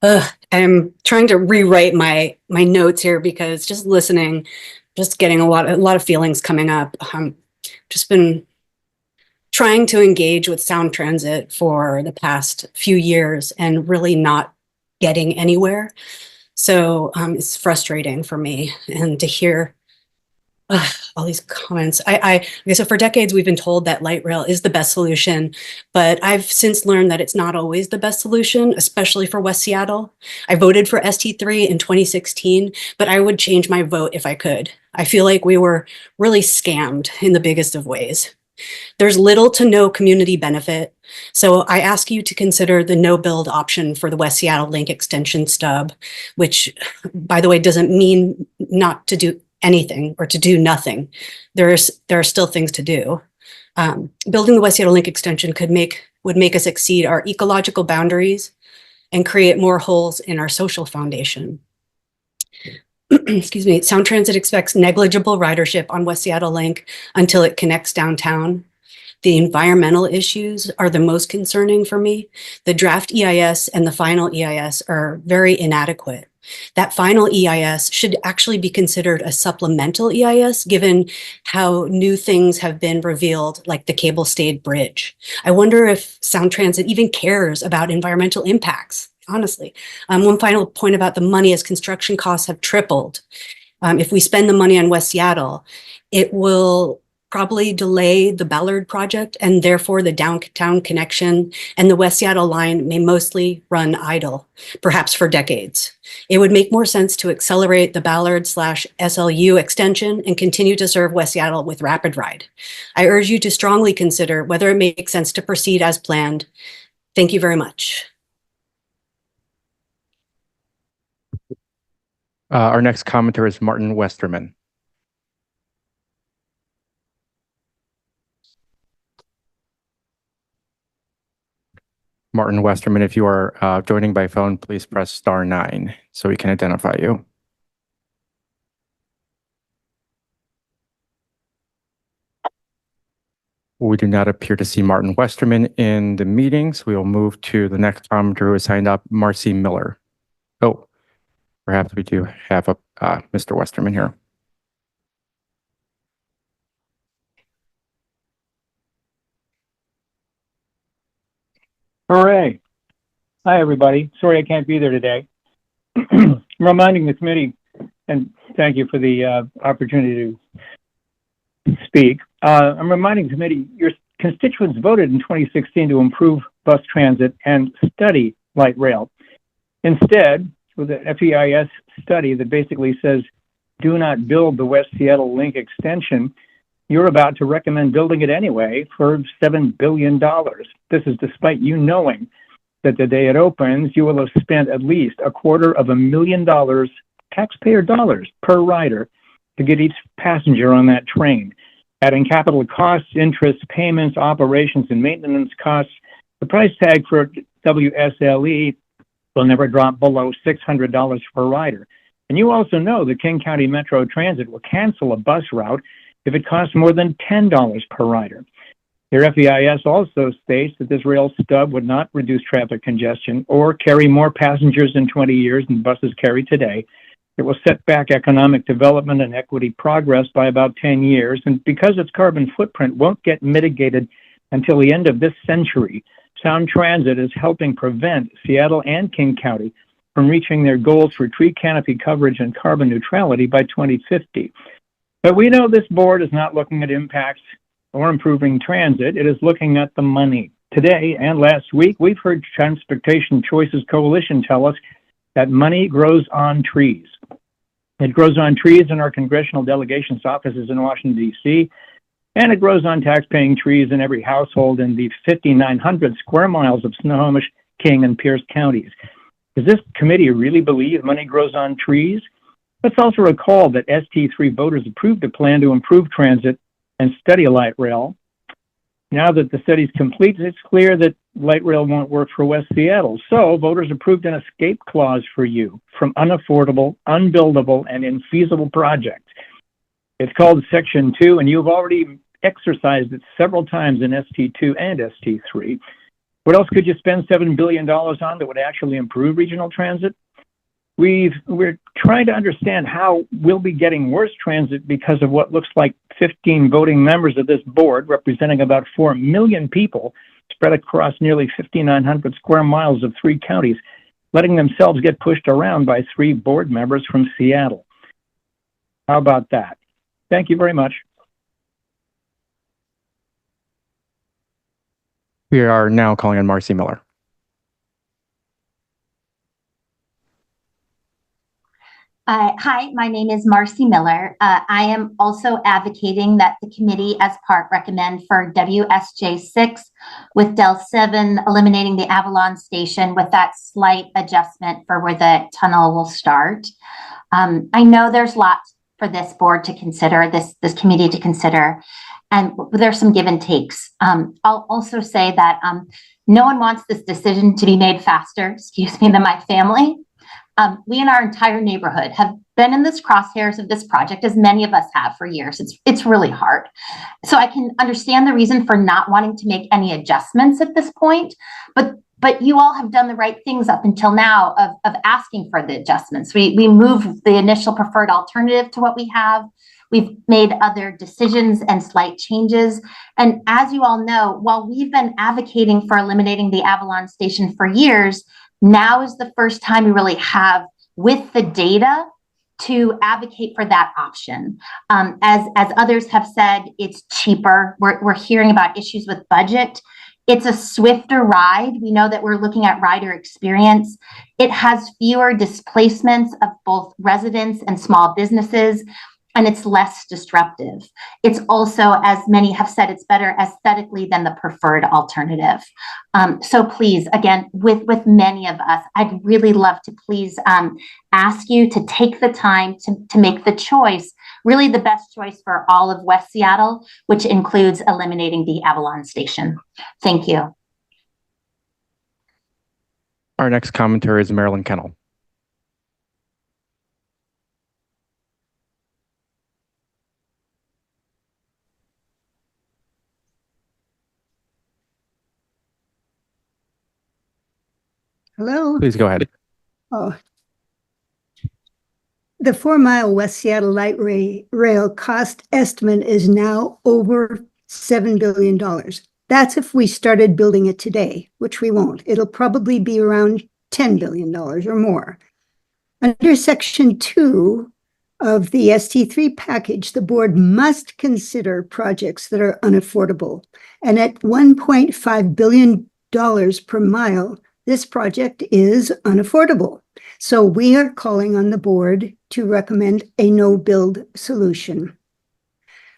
I'm trying to rewrite my notes here because just listening, just getting a lot of feelings coming up. Just been trying to engage with Sound Transit for the past few years and really not getting anywhere. So it's frustrating for me, and to hear all these comments. Okay, so for decades, we've been told that light rail is the best solution, but I've since learned that it's not always the best solution, especially for West Seattle. I voted for ST3 in 2016, but I would change my vote if I could. I feel like we were really scammed in the biggest of ways. There's little to no community benefit, so I ask you to consider the no-build option for the West Seattle Link Extension stub, which, by the way, doesn't mean not to do anything or to do nothing. There are still things to do. Building the West Seattle Link Extension would make us exceed our ecological boundaries and create more holes in our social foundation. Excuse me. Sound Transit expects negligible ridership on West Seattle Link until it connects downtown. The environmental issues are the most concerning for me. The draft EIS and the final EIS are very inadequate. That final EIS should actually be considered a supplemental EIS, given how new things have been revealed, like the cable-stayed bridge. I wonder if Sound Transit even cares about environmental impacts, honestly. One final point about the money, as construction costs have tripled. If we spend the money on West Seattle, it will probably delay the Ballard project and therefore the downtown connection, and the West Seattle line may mostly run idle, perhaps for decades. It would make more sense to accelerate the Ballard/SLU extension and continue to serve West Seattle with Rapid Ride. I urge you to strongly consider whether it makes sense to proceed as planned. Thank you very much. Our next commenter is Martin Westerman. Martin Westerman, if you are joining by phone, please press *9 so we can identify you. We do not appear to see Martin Westerman in the meeting, so we will move to the next commenter who is signed up, Marcy Miller. Oh, perhaps we do have a Mr. Westerman here. Hooray. Hi, everybody. Sorry I can't be there today. I'm reminding the committee, and thank you for the opportunity to speak. I'm reminding the committee, your constituents voted in 2016 to improve bus transit and study light rail. Instead, with the FEIS study that basically says, do not build the West Seattle Link extension, you're about to recommend building it anyway for $7 billion. This is despite you knowing that the day it opens, you will have spent at least $250,000 taxpayer dollars per rider to get each passenger on that train. Adding capital costs, interest payments, operations, and maintenance costs, the price tag for WSLE will never drop below $600 per rider. And you also know that King County Metro Transit will cancel a bus route if it costs more than $10 per rider. Your FEIS also states that this rail stub would not reduce traffic congestion or carry more passengers in 20 years than buses carry today. It will set back economic development and equity progress by about 10 years. And because its carbon footprint won't get mitigated until the end of this century, Sound Transit is helping prevent Seattle and King County from reaching their goals for tree canopy coverage and carbon neutrality by 2050. But we know this board is not looking at impacts or improving transit. It is looking at the money. Today and last week, we've heard Transportation Choices Coalition tell us that money grows on trees. It grows on trees in our congressional delegations offices in Washington, D.C., and it grows on tax-paying trees in every household in the 5,900 square miles of Snohomish, King, and Pierce counties. Does this committee really believe money grows on trees? Let's also recall that ST3 voters approved a plan to improve transit and study light rail. Now that the study is complete, it's clear that light rail won't work for West Seattle. So voters approved an escape clause for you from unaffordable, unbuildable, and infeasible projects. It's called Section 2, and you've already exercised it several times in ST2 and ST3. What else could you spend $7 billion on that would actually improve regional transit? We're trying to understand how we'll be getting worse transit because of what looks like 15 voting members of this board, representing about 4 million people spread across nearly 5,900 square miles of 3 counties, letting themselves get pushed around by 3 board members from Seattle. How about that? Thank you very much. We are now calling on Marcy Miller. Hi, my name is Marcy Miller. I am also advocating that the committee as part recommend for WSJ6 with Del 7 eliminating the Avalon station with that slight adjustment for where the tunnel will start. I know there's lots for this board to consider, this committee to consider, and there's some give and takes. I'll also say that no one wants this decision to be made faster, than my family. We in our entire neighborhood have been in this crosshairs of this project, as many of us have for years. It's really hard. So I can understand the reason for not wanting to make any adjustments at this point, but you all have done the right things up until now of asking for the adjustments. We moved the initial preferred alternative to what we have. We've made other decisions and slight changes. And as you all know, while we've been advocating for eliminating the Avalon station for years, now is the first time we really have, with the data, to advocate for that option. As others have said, it's cheaper. We're hearing about issues with budget. It's a swifter ride. We know that we're looking at rider experience. It has fewer displacements of both residents and small businesses, and it's less disruptive. It's also, as many have said, it's better aesthetically than the preferred alternative. So please, again, with many of us, I'd really love to please ask you to take the time to make the choice, really the best choice for all of West Seattle, which includes eliminating the Avalon station. Thank you. Our next commenter is Marilyn Kennel. Hello? Please go ahead. Oh. The 4-mile West Seattle light rail cost estimate is now over $7 billion. That's if we started building it today, which we won't. It'll probably be around $10 billion or more. Under Section 2 of the ST3 package, the board must consider projects that are unaffordable. And at $1.5 billion per mile, this project is unaffordable. So we are calling on the board to recommend a no-build solution.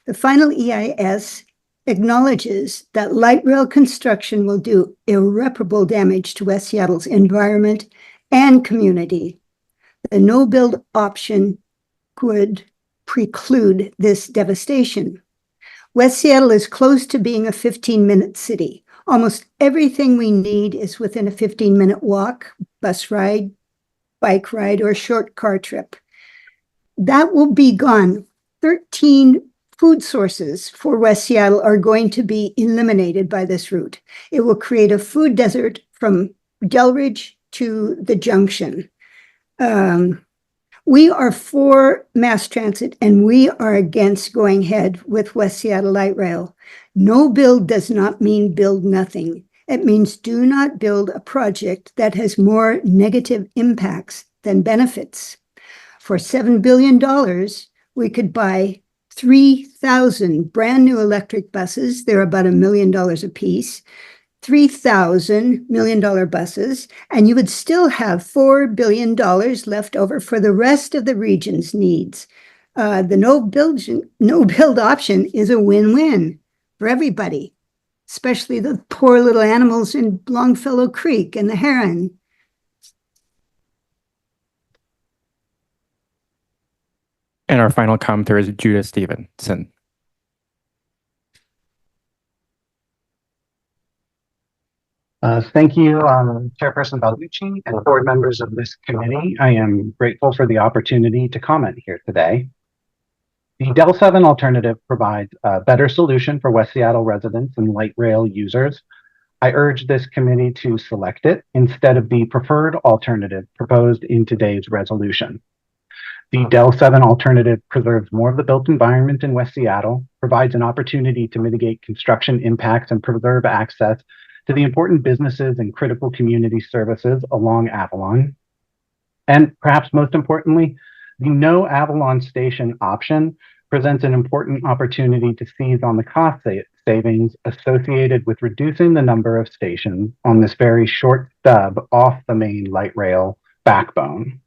The final EIS acknowledges that light rail construction will do irreparable damage to West Seattle's environment and community. The no-build option could preclude this devastation. West Seattle is close to being a 15-minute city. Almost everything we need is within a 15-minute walk, bus ride, bike ride, or short car trip. That will be gone. 13 food sources for West Seattle are going to be eliminated by this route. It will create a food desert from Delridge to the junction. We are for mass transit, and we are against going ahead with West Seattle Light Rail. No build does not mean build nothing. It means do not build a project that has more negative impacts than benefits. For $7 billion, we could buy 3,000 brand new electric buses. They're about $1 million a piece. 3,000 $1 million buses, and you would still have $4 billion left over for the rest of the region's needs. The no build option is a win-win for everybody, especially the poor little animals in Longfellow Creek and the heron. And our final commenter is Judith Stevenson. Thank you, Chairperson Balducci and board members of this committee. I am grateful for the opportunity to comment here today. The Del 7 alternative provides a better solution for West Seattle residents and light rail users. I urge this committee to select it instead of the preferred alternative proposed in today's resolution. The Del 7 alternative preserves more of the built environment in West Seattle, provides an opportunity to mitigate construction impacts and preserve access to the important businesses and critical community services along Avalon. And perhaps most importantly, the no Avalon station option presents an important opportunity to seize on the cost savings associated with reducing the number of stations on this very short stub off the main light rail backbone.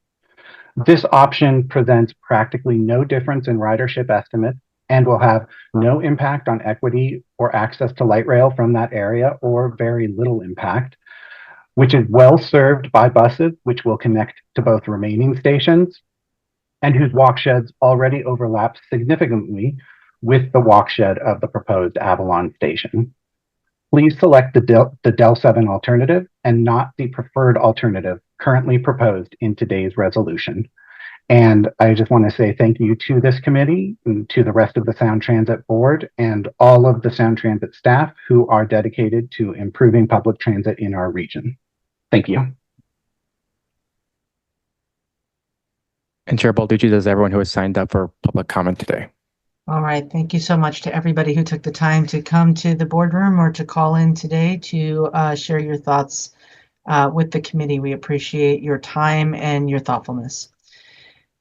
This option presents practically no difference in ridership estimates and will have no impact on equity or access to light rail from that area, or very little impact, which is well served by buses, which will connect to both remaining stations and whose walksheds already overlap significantly with the walkshed of the proposed Avalon station. Please select the Del 7 alternative and not the preferred alternative currently proposed in today's resolution. And I just want to say thank you to this committee and to the rest of the Sound Transit Board and all of the Sound Transit staff who are dedicated to improving public transit in our region. Thank you. And Chair Balducci, does everyone who has signed up for public comment today? All right. Thank you so much to everybody who took the time to come to the boardroom or to call in today to share your thoughts with the committee. We appreciate your time and your thoughtfulness.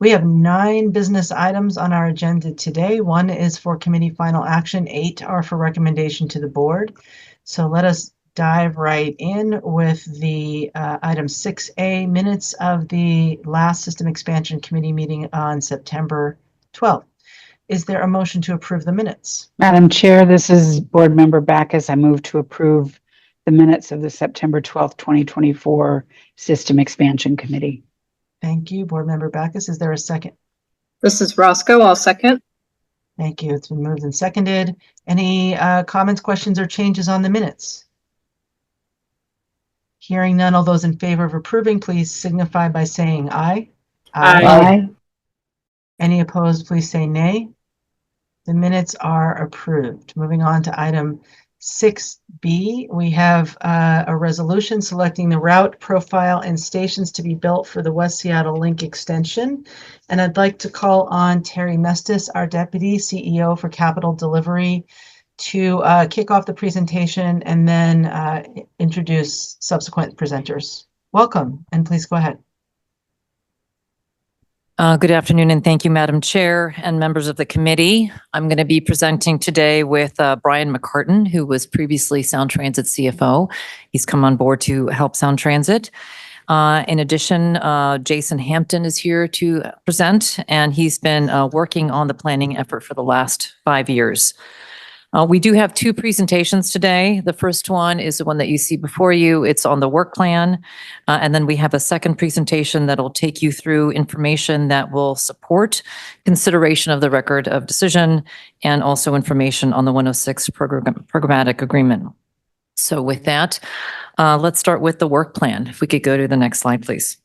We have 9 business items on our agenda today. 1 is for committee final action. 8 are for recommendation to the board. So let us dive right in with the item 6A, minutes of the last System Expansion Committee meeting on September 12th. Is there a motion to approve the minutes? Madam Chair, this is Board Member Backus. I move to approve the minutes of the September 12th, 2024 System Expansion Committee. Thank you, Board Member Backus. Is there a second? This is Roscoe. I'll second. Thank you. It's been moved and seconded. Any comments, questions, or changes on the minutes? Hearing none, all those in favor of approving, please signify by saying aye. Aye. Any opposed, please say nay. The minutes are approved. Moving on to item 6B, we have a resolution selecting the route, profile, and stations to be built for the West Seattle Link extension. And I'd like to call on Terry Mestis, our Deputy CEO for Capital Delivery, to kick off the presentation and then introduce subsequent presenters. Welcome, and please go ahead. Good afternoon, and thank you, Madam Chair and members of the committee. I'm going to be presenting today with Brian McCartan, who was previously Sound Transit CFO. He's come on board to help Sound Transit. In addition, Jason Hampton is here to present, and he's been working on the planning effort for the last 5 years. We do have 2 presentations today. The first one is the one that you see before you. It's on the work plan. And then we have a second presentation that'll take you through information that will support consideration of the record of decision and also information on the 106 programmatic agreement. So with that, let's start with the work plan. If we could go to the next slide, please.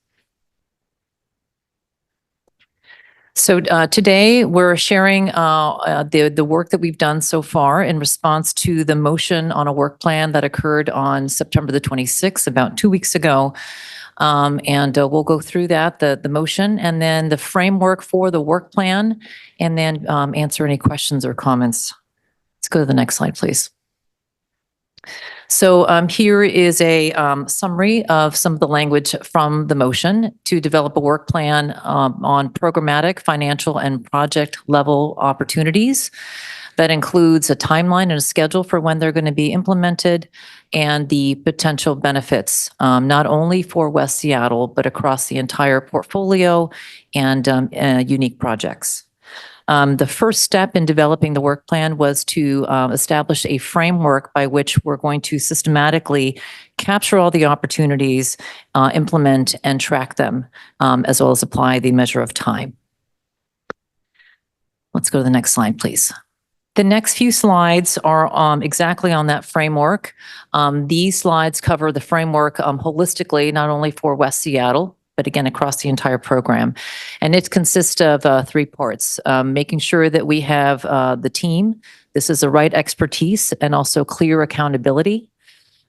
So today we're sharing the work that we've done so far in response to the motion on a work plan that occurred on September the 26th, about 2 weeks ago. And we'll go through that, the motion, and then the framework for the work plan, and then answer any questions or comments. Let's go to the next slide, please. So here is a summary of some of the language from the motion to develop a work plan on programmatic, financial, and project level opportunities. That includes a timeline and a schedule for when they're going to be implemented and the potential benefits, not only for West Seattle, but across the entire portfolio and unique projects. The first step in developing the work plan was to establish a framework by which we're going to systematically capture all the opportunities, implement and track them, as well as apply the measure of time. Let's go to the next slide, please. The next few slides are exactly on that framework. These slides cover the framework holistically, not only for West Seattle, but again, across the entire program. And it consists of 3 parts, making sure that we have the team. This is the right expertise and also clear accountability.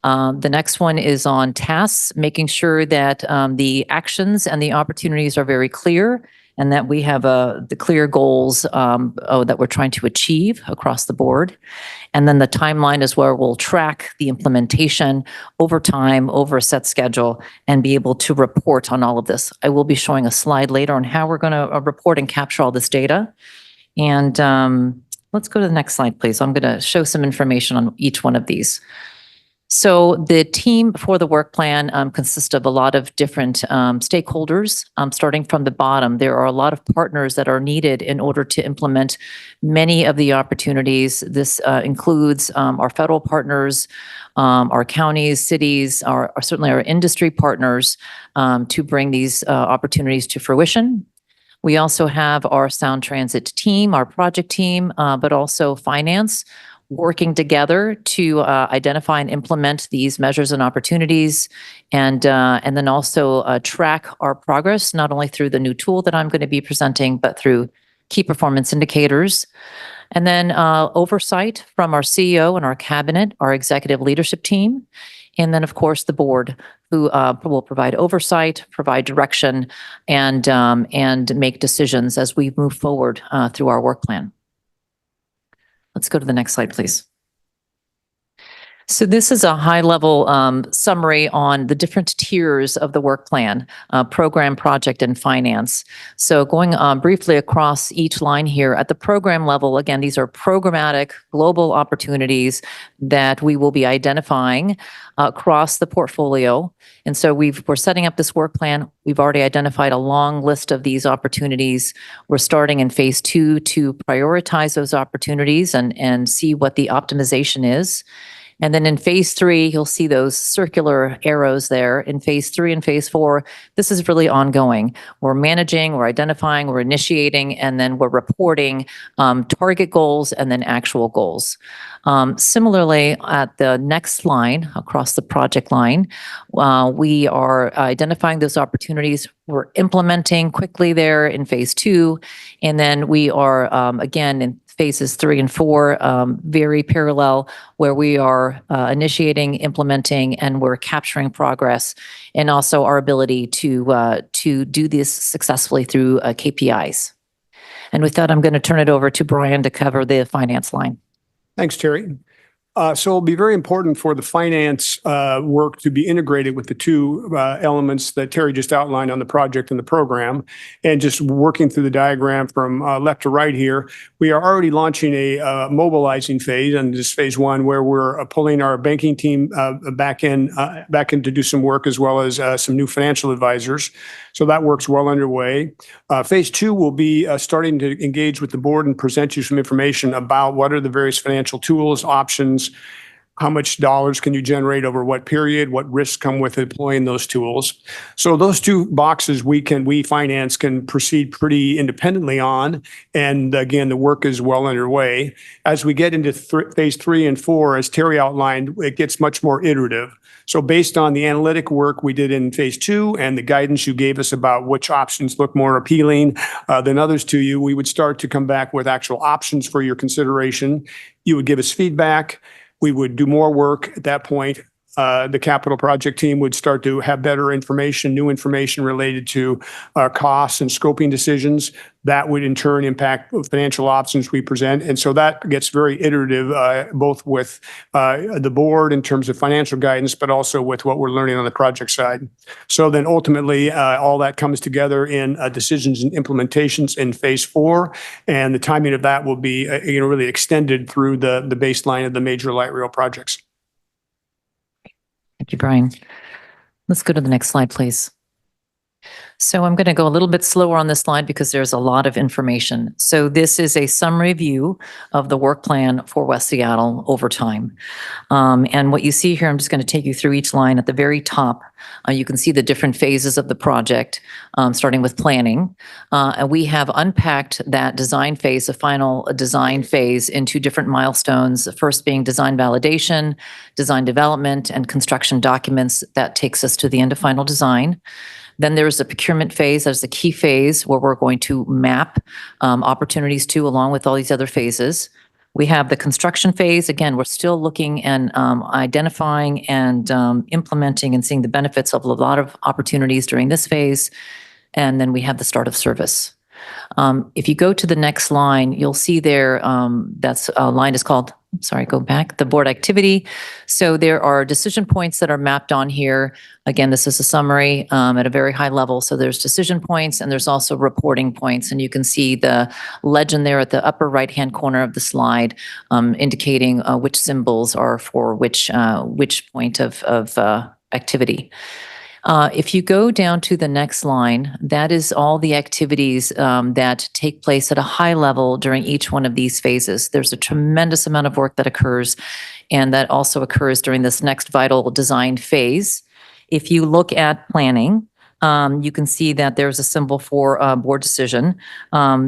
The next one is on tasks, making sure that the actions and the opportunities are very clear and that we have the clear goals that we're trying to achieve across the board. And then the timeline is where we'll track the implementation over time, over a set schedule, and be able to report on all of this. I will be showing a slide later on how we're going to report and capture all this data. And let's go to the next slide, please. I'm going to show some information on each one of these. So the team for the work plan consists of a lot of different stakeholders. Starting from the bottom, there are a lot of partners that are needed in order to implement many of the opportunities. This includes our federal partners, our counties, cities, certainly our industry partners to bring these opportunities to fruition. We also have our Sound Transit team, our project team, but also finance, working together to identify and implement these measures and opportunities, and then also track our progress, not only through the new tool that I'm going to be presenting, but through key performance indicators. And then oversight from our CEO and our cabinet, our executive leadership team, and then, of course, the board, who will provide oversight, provide direction, and make decisions as we move forward through our work plan. Let's go to the next slide, please. So this is a high-level summary on the different tiers of the work plan, program, project, and finance. So going briefly across each line here, at the program level, again, these are programmatic global opportunities that we will be identifying across the portfolio. And so we're setting up this work plan. We've already identified a long list of these opportunities. We're starting in phase 2 to prioritize those opportunities and see what the optimization is. And then in phase 3, you'll see those circular arrows there. In phase 3 and phase 4, this is really ongoing. We're managing, we're identifying, we're initiating, and then we're reporting target goals and then actual goals. Similarly, at the next line, across the project line, we are identifying those opportunities. We're implementing quickly there in phase 2, and then we are, again, in phases 3 and 4, very parallel, where we are initiating, implementing, and we're capturing progress, and also our ability to do this successfully through KPIs. And with that, I'm going to turn it over to Brian to cover the finance line. Thanks, Terry. So it'll be very important for the finance work to be integrated with the two elements that Terry just outlined on the project and the program. And just working through the diagram from left to right here, we are already launching a mobilizing phase, and this phase 1, where we're pulling our banking team back in to do some work, as well as some new financial advisors. So that work's well underway. Phase 2 will be starting to engage with the board and present you some information about what are the various financial tools, options, how much dollars can you generate over what period, what risks come with deploying those tools. So those two boxes we finance can proceed pretty independently on. And again, the work is well underway. As we get into phase 3 and 4, as Terry outlined, it gets much more iterative. So based on the analytic work we did in phase 2 and the guidance you gave us about which options look more appealing than others to you, we would start to come back with actual options for your consideration. You would give us feedback. We would do more work at that point. The capital project team would start to have better information, new information related to costs and scoping decisions. That would in turn impact financial options we present. And so that gets very iterative, both with the board in terms of financial guidance, but also with what we're learning on the project side. So then ultimately, all that comes together in decisions and implementations in phase 4. And the timing of that will be really extended through the baseline of the major light rail projects. Thank you, Brian. Let's go to the next slide, please. So I'm going to go a little bit slower on this slide because there's a lot of information. So this is a summary view of the work plan for West Seattle over time. And what you see here, I'm just going to take you through each line. At the very top, you can see the different phases of the project, starting with planning. And we have unpacked that design phase, the final design phase, into different milestones, the first being design validation, design development, and construction documents. That takes us to the end of final design. Then there's the procurement phase. That's the key phase where we're going to map opportunities to along with all these other phases. We have the construction phase. Again, we're still looking and identifying and implementing and seeing the benefits of a lot of opportunities during this phase. And then we have the start of service. If you go to the next line, you'll see there that's line is called, sorry, go back, the board activity. So there are decision points that are mapped on here. Again, this is a summary at a very high level. So there's decision points and there's also reporting points. And you can see the legend there at the upper right-hand corner of the slide indicating which symbols are for which point of activity. If you go down to the next line, that is all the activities that take place at a high level during each one of these phases. There's a tremendous amount of work that occurs, and that also occurs during this next vital design phase. If you look at planning, you can see that there's a symbol for board decision.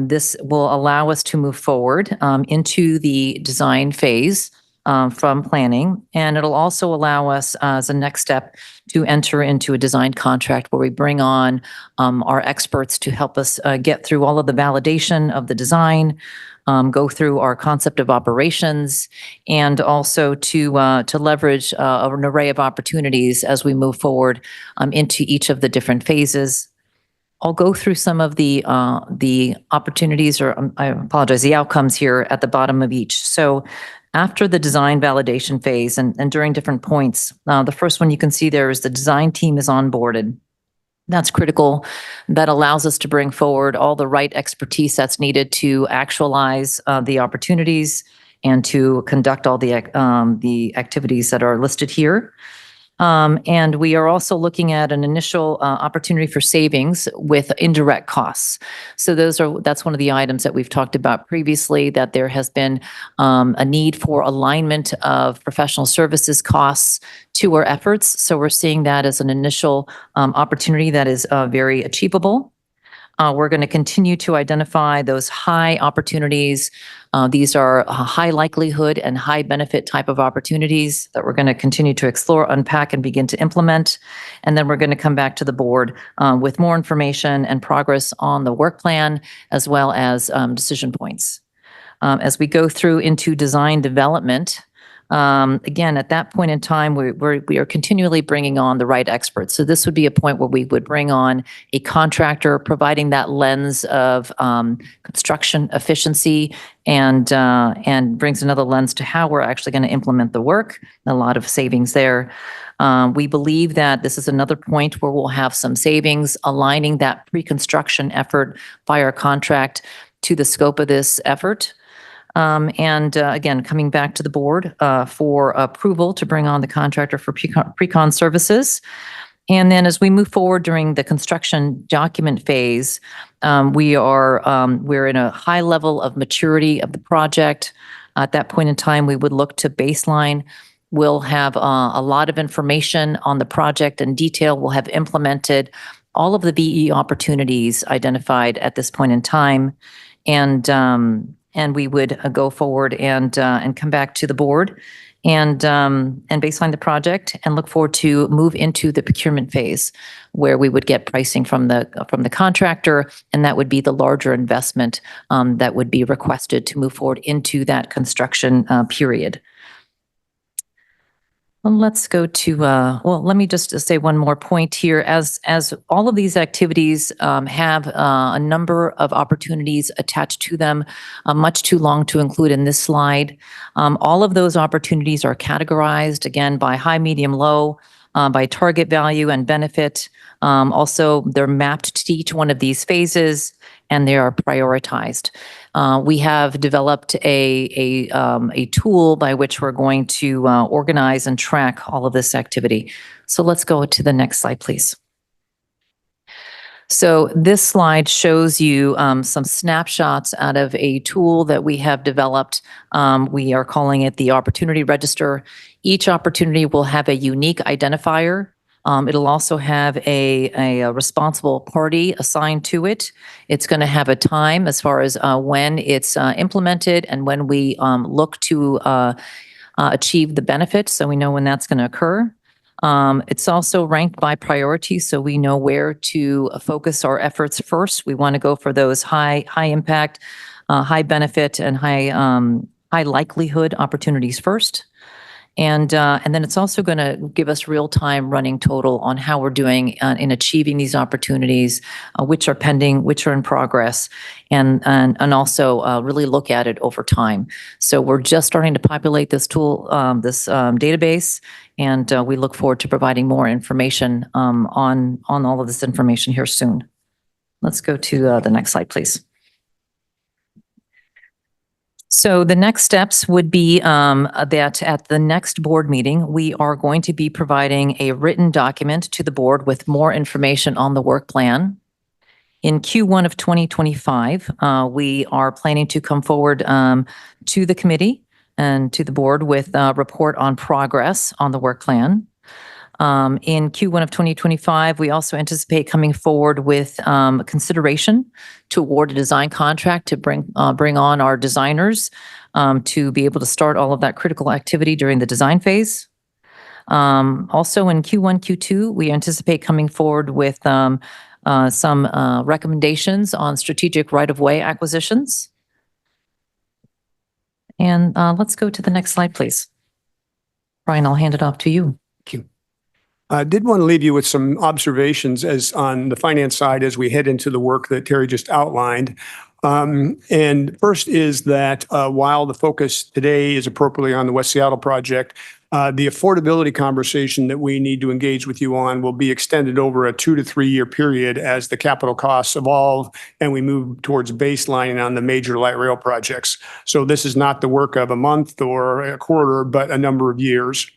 This will allow us to move forward into the design phase from planning, and it'll also allow us as a next step to enter into a design contract where we bring on our experts to help us get through all of the validation of the design, go through our concept of operations, and also to leverage an array of opportunities as we move forward into each of the different phases. I'll go through some of the opportunities, or I apologize, the outcomes here at the bottom of each. So after the design validation phase and during different points, the first one you can see there is the design team is onboarded. That's critical. That allows us to bring forward all the right expertise that's needed to actualize the opportunities and to conduct all the activities that are listed here. And we are also looking at an initial opportunity for savings with indirect costs. So that's one of the items that we've talked about previously, that there has been a need for alignment of professional services costs to our efforts. So we're seeing that as an initial opportunity that is very achievable. We're going to continue to identify those high opportunities. These are high likelihood and high benefit type of opportunities that we're going to continue to explore, unpack, and begin to implement. And then we're going to come back to the board with more information and progress on the work plan, as well as decision points. As we go through into design development, again, at that point in time, we are continually bringing on the right experts. So this would be a point where we would bring on a contractor, providing that lens of construction efficiency and brings another lens to how we're actually going to implement the work. A lot of savings there. We believe that this is another point where we'll have some savings, aligning that pre-construction effort by our contract to the scope of this effort. Again, coming back to the board for approval to bring on the contractor for pre-con services. And then as we move forward during the construction document phase, we're in a high level of maturity of the project. At that point in time, we would look to baseline. We'll have a lot of information on the project and detail. We'll have implemented all of the BE opportunities identified at this point in time. And we would go forward and come back to the board and baseline the project and look forward to move into the procurement phase, where we would get pricing from the contractor, and that would be the larger investment that would be requested to move forward into that construction period. Let's go to, let me just say one more point here. As all of these activities have a number of opportunities attached to them, much too long to include in this slide. All of those opportunities are categorized, again, by high, medium, low, by target value and benefit. Also, they're mapped to each one of these phases, and they are prioritized. We have developed a tool by which we're going to organize and track all of this activity. So let's go to the next slide, please. So this slide shows you some snapshots out of a tool that we have developed. We are calling it the Opportunity Register. Each opportunity will have a unique identifier. It'll also have a responsible party assigned to it. It's going to have a time as far as when it's implemented and when we look to achieve the benefit, so we know when that's going to occur. It's also ranked by priority, so we know where to focus our efforts first. We want to go for those high impact, high benefit, and high likelihood opportunities first. And then it's also going to give us real-time running total on how we're doing in achieving these opportunities, which are pending, which are in progress, and also really look at it over time. So we're just starting to populate this tool, this database, and we look forward to providing more information on all of this information here soon. Let's go to the next slide, please. So the next steps would be that at the next board meeting, we are going to be providing a written document to the board with more information on the work plan. In Q1 of 2025, we are planning to come forward to the committee and to the board with a report on progress on the work plan. In Q1 of 2025, we also anticipate coming forward with consideration to award a design contract to bring on our designers to be able to start all of that critical activity during the design phase. Also in Q1, Q2, we anticipate coming forward with some recommendations on strategic right-of-way acquisitions. And let's go to the next slide, please. Brian, I'll hand it off to you. I did want to leave you with some observations as on the finance side as we head into the work that Terry just outlined. And first is that while the focus today is appropriately on the West Seattle project, the affordability conversation that we need to engage with you on will be extended over a 2 to 3 year period as the capital costs evolve and we move towards baselining on the major light rail projects. So this is not the work of a month or a quarter, but a number of years.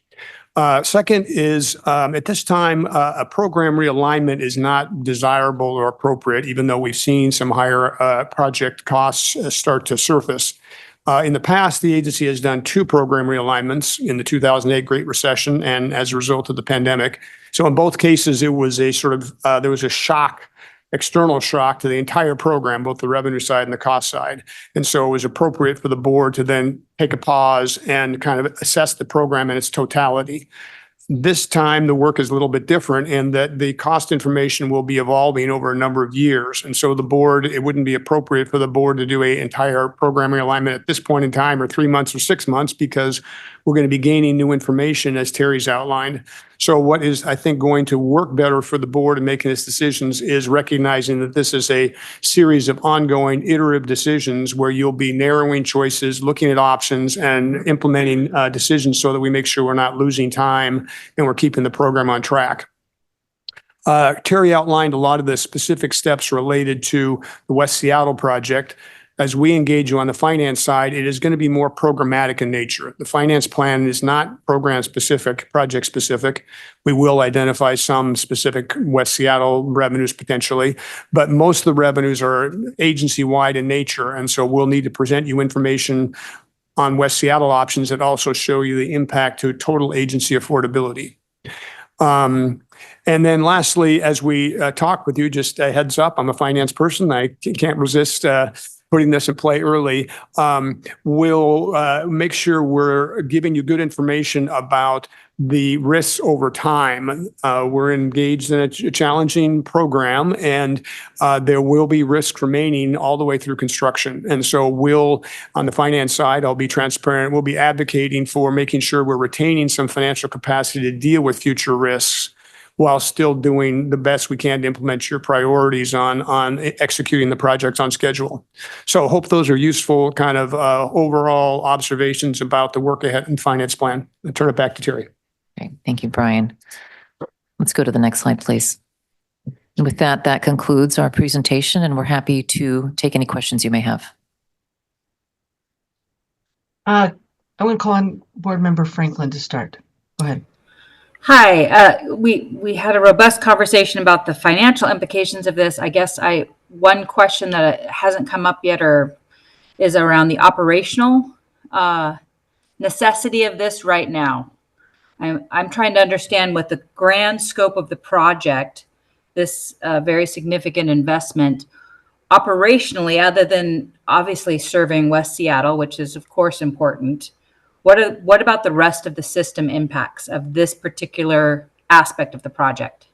Second is, at this time, a program realignment is not desirable or appropriate, even though we've seen some higher project costs start to surface. In the past, the agency has done 2 program realignments in the 2008 Great Recession and as a result of the pandemic. So in both cases, it was a sort of, there was a shock, external shock to the entire program, both the revenue side and the cost side. And so it was appropriate for the board to then take a pause and kind of assess the program in its totality. This time, the work is a little bit different in that the cost information will be evolving over a number of years. And so the board, it wouldn't be appropriate for the board to do an entire program realignment at this point in time or 3 months or 6 months because we're going to be gaining new information as Terry's outlined. So what is, I think, going to work better for the board in making its decisions is recognizing that this is a series of ongoing iterative decisions where you'll be narrowing choices, looking at options, and implementing decisions so that we make sure we're not losing time and we're keeping the program on track. Terry outlined a lot of the specific steps related to the West Seattle project. As we engage you on the finance side, it is going to be more programmatic in nature. The finance plan is not program specific, project specific. We will identify some specific West Seattle revenues potentially, but most of the revenues are agency-wide in nature. And so we'll need to present you information on West Seattle options that also show you the impact to total agency affordability. And then lastly, as we talk with you, just a heads up, I'm a finance person. I can't resist putting this in play early. We'll make sure we're giving you good information about the risks over time. We're engaged in a challenging program and there will be risk remaining all the way through construction. And so we'll, on the finance side, I'll be transparent. We'll be advocating for making sure we're retaining some financial capacity to deal with future risks while still doing the best we can to implement your priorities on executing the projects on schedule. So I hope those are useful kind of overall observations about the work ahead and finance plan. I'll turn it back to Terry. Okay, thank you, Brian. Let's go to the next slide, please. And with that, that concludes our presentation, and we're happy to take any questions you may have. I want to call on Board Member Franklin to start. Go ahead. Hi, we had a robust conversation about the financial implications of this. I guess one question that hasn't come up yet is around the operational necessity of this right now. I'm trying to understand what the grand scope of the project, this very significant investment, operationally, other than obviously serving West Seattle, which is of course important. What about the rest of the system impacts of this particular aspect of the project?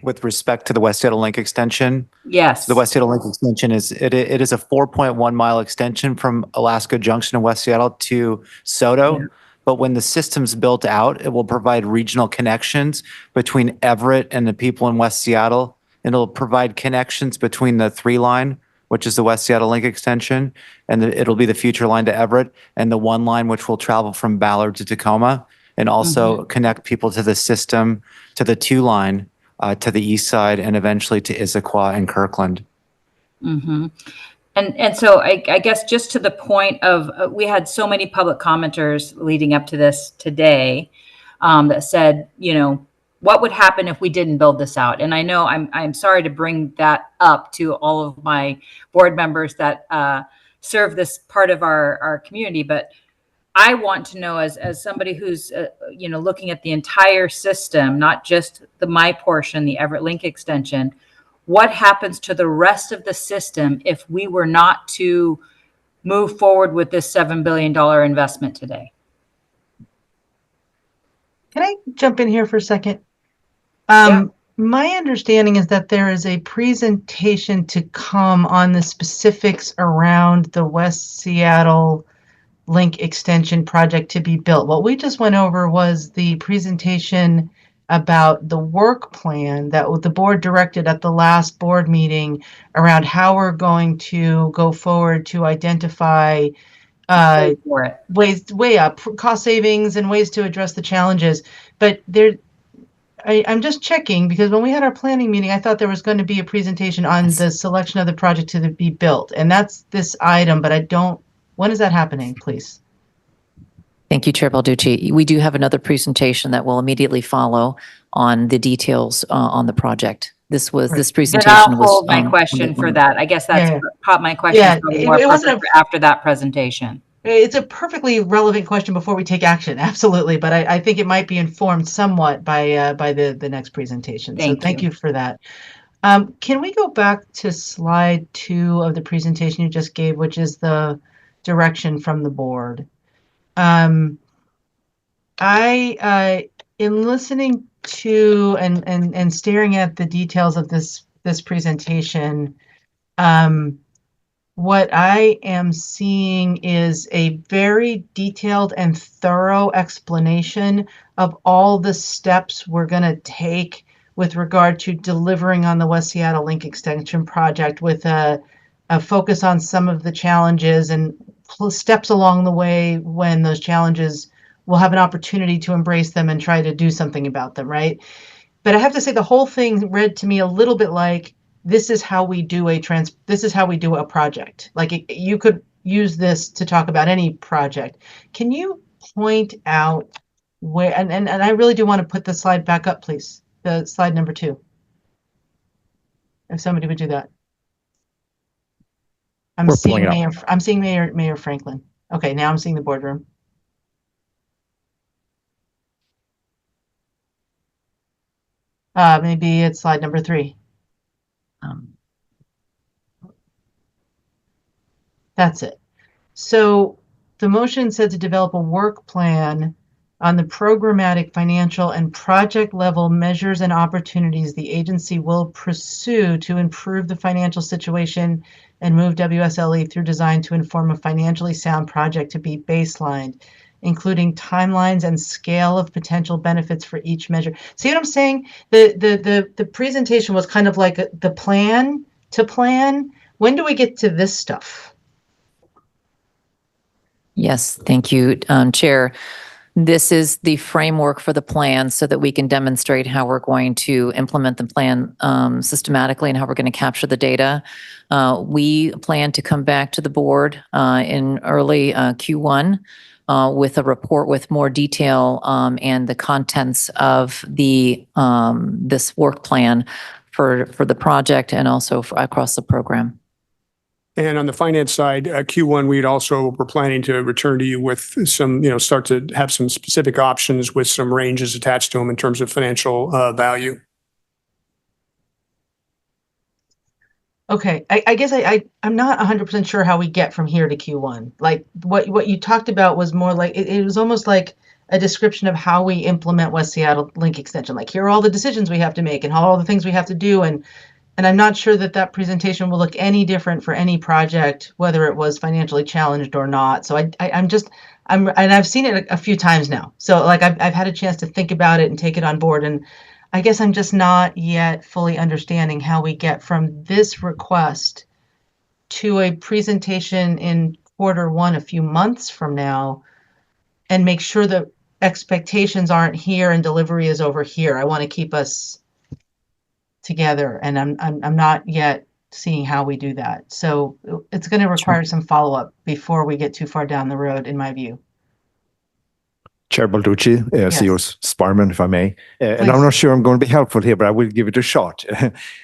With respect to the West Seattle Link extension, Yes. the West Seattle Link extension it is a 4.1 mile extension from Alaska Junction in West Seattle to Soto. Yeah. But when the system's built out, it will provide regional connections between Everett and the people in West Seattle. It'll provide connections between the 3 line, which is the West Seattle Link extension, and it'll be the future line to Everett, and the 1 line, which will travel from Ballard to Tacoma, and also connect people to the system, to the 2 line, to the east side, and eventually to Issaquah and Kirkland. Mm-hmm. And so I guess just to the point of, we had so many public commenters leading up to this today that said, you know, what would happen if we didn't build this out? And I know I'm sorry to bring that up to all of my board members that serve this part of our community, but I want to know, as somebody who's you know, looking at the entire system, not just my portion, the Everett Link extension, what happens to the rest of the system if we were not to move forward with this $7 billion investment today? Can I jump in here for a second? My understanding is that there is a presentation to come on the specifics around the West Seattle Link extension project to be built. What we just went over was the presentation about the work plan that the board directed at the last board meeting around how we're going to go forward to identify ways way up cost savings and ways to address the challenges. But I'm just checking, because when we had our planning meeting, I thought there was going to be a presentation on the selection of the project to be built, and that's this item, but I don't. When is that happening, please? Thank you, Chair Balducci. We do have another presentation that will immediately follow on the details on the project. This presentation Then I'll was. hold my question for that. I guess that's my question. Yeah, It wasn't after that presentation. It's a perfectly relevant question before we take action, absolutely. But I think it might be informed somewhat by the next presentation. So thank you for that. Can we go back to slide 2 of the presentation you just gave, which is the direction from the board? In listening to and staring at the details of this presentation, what I am seeing is a very detailed and thorough explanation of all the steps we're going to take with regard to delivering on the West Seattle Link Extension project, with a focus on some of the challenges and steps along the way when those challenges will have an opportunity to embrace them and try to do something about them, right? But I have to say, the whole thing read to me a little bit like, this is how we do a project. Like, you could use this to talk about any project. Can you point out where, and I really do want to put the slide back up, please. The slide number 2. If somebody would do that. I'm seeing Mayor Franklin. Okay, now I'm seeing the boardroom. Maybe it's slide number 3. That's it. So the motion said to develop a work plan on the programmatic, financial, and project level measures and opportunities the agency will pursue to improve the financial situation and move WSLE through design to inform a financially sound project to be baselined, including timelines and scale of potential benefits for each measure. See what I'm saying? The presentation was kind of like the plan to plan. When do we get to this stuff? Yes, thank you, Chair. This is the framework for the plan so that we can demonstrate how we're going to implement the plan systematically and how we're going to capture the data. We plan to come back to the board in early Q1 with a report with more detail and the contents of this work plan for the project and also across the program. And on the finance side, Q1, we're planning to return to you with some, start to have some specific options with some ranges attached to them in terms of financial value. Okay, I guess I'm not 100% sure how we get from here to Q1. Like what you talked about was more like it was almost like a description of how we implement West Seattle Link Extension. Like here are all the decisions we have to make and all the things we have to do, and I'm not sure that that presentation will look any different for any project, whether it was financially challenged or not. So and I've seen it a few times now. So like I've had a chance to think about it and take it on board, and I guess I'm just not yet fully understanding how we get from this request to a presentation in Q1 a few months from now and make sure that expectations aren't here and delivery is over here. I want to keep us together, and I'm not yet seeing how we do that. So it's going to require some follow-up before we get too far down the road, in my view. Chair Balducci, CEO Sparman, if I may. And I'm Please. not sure I'm going to be helpful here, but I will give it a shot.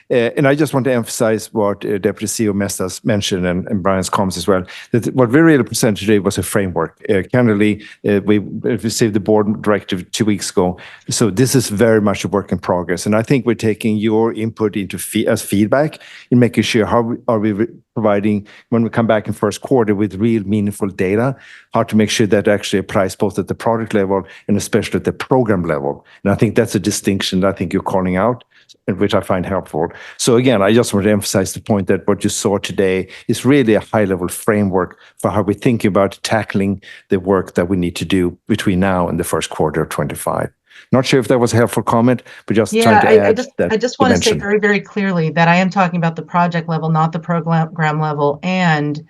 And I just want to emphasize what Deputy CEO Mestas mentioned and Brian's comments as well, that what we really presented today was a framework. Candidly, we received the board directive 2 weeks ago. So this is very much a work in progress. And I think we're taking your input into as feedback in making sure how are we providing, when we come back in first quarter with real meaningful data, how to make sure that actually applies both at the product level and especially at the program level. And I think that's a distinction that I think you're calling out, and which I find helpful. So again, I just want to emphasize the point that what you saw today is really a high-level framework for how we think about tackling the work that we need to do between now and the first quarter of 25. Not sure if that was a helpful comment, but just trying to add that I just want to say dimension. very, very clearly that I am talking about the project level, not the program level. And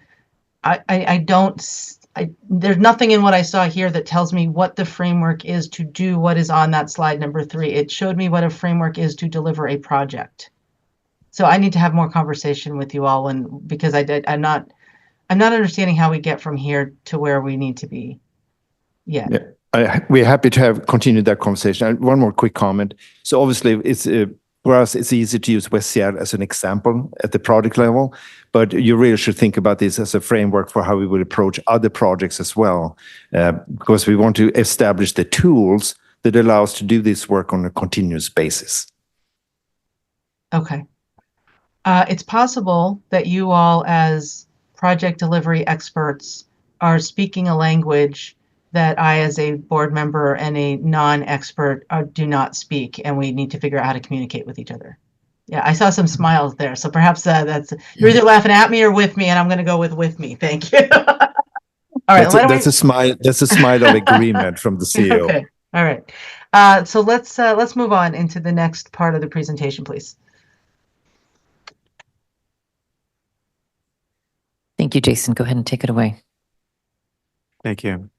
there's nothing in what I saw here that tells me what the framework is to do what is on that slide number 3. It showed me what a framework is to deliver a project. So I need to have more conversation with you all, because I'm not understanding how we get from here to where we need to be yet. Yeah. We're happy to continue that conversation. And one more quick comment. So obviously, it's for us, it's easy to use West Seattle as an example at the project level, but you really should think about this as a framework for how we would approach other projects as well, because we want to establish the tools that allow us to do this work on a continuous basis. Okay. It's possible that you all, as project delivery experts, are speaking a language that I, as a board member and a non-expert, do not speak, and we need to figure out how to communicate with each other. Yeah, I saw some smiles there, so perhaps that's you're either laughing at me or with me, and I'm going to go with me. Thank you. All right, that's a smile. That's a smile of agreement from the CEO. Okay. All right. So let's move on into the next part of the presentation, please. Thank you, Jason. Go ahead and take it away. Thank you.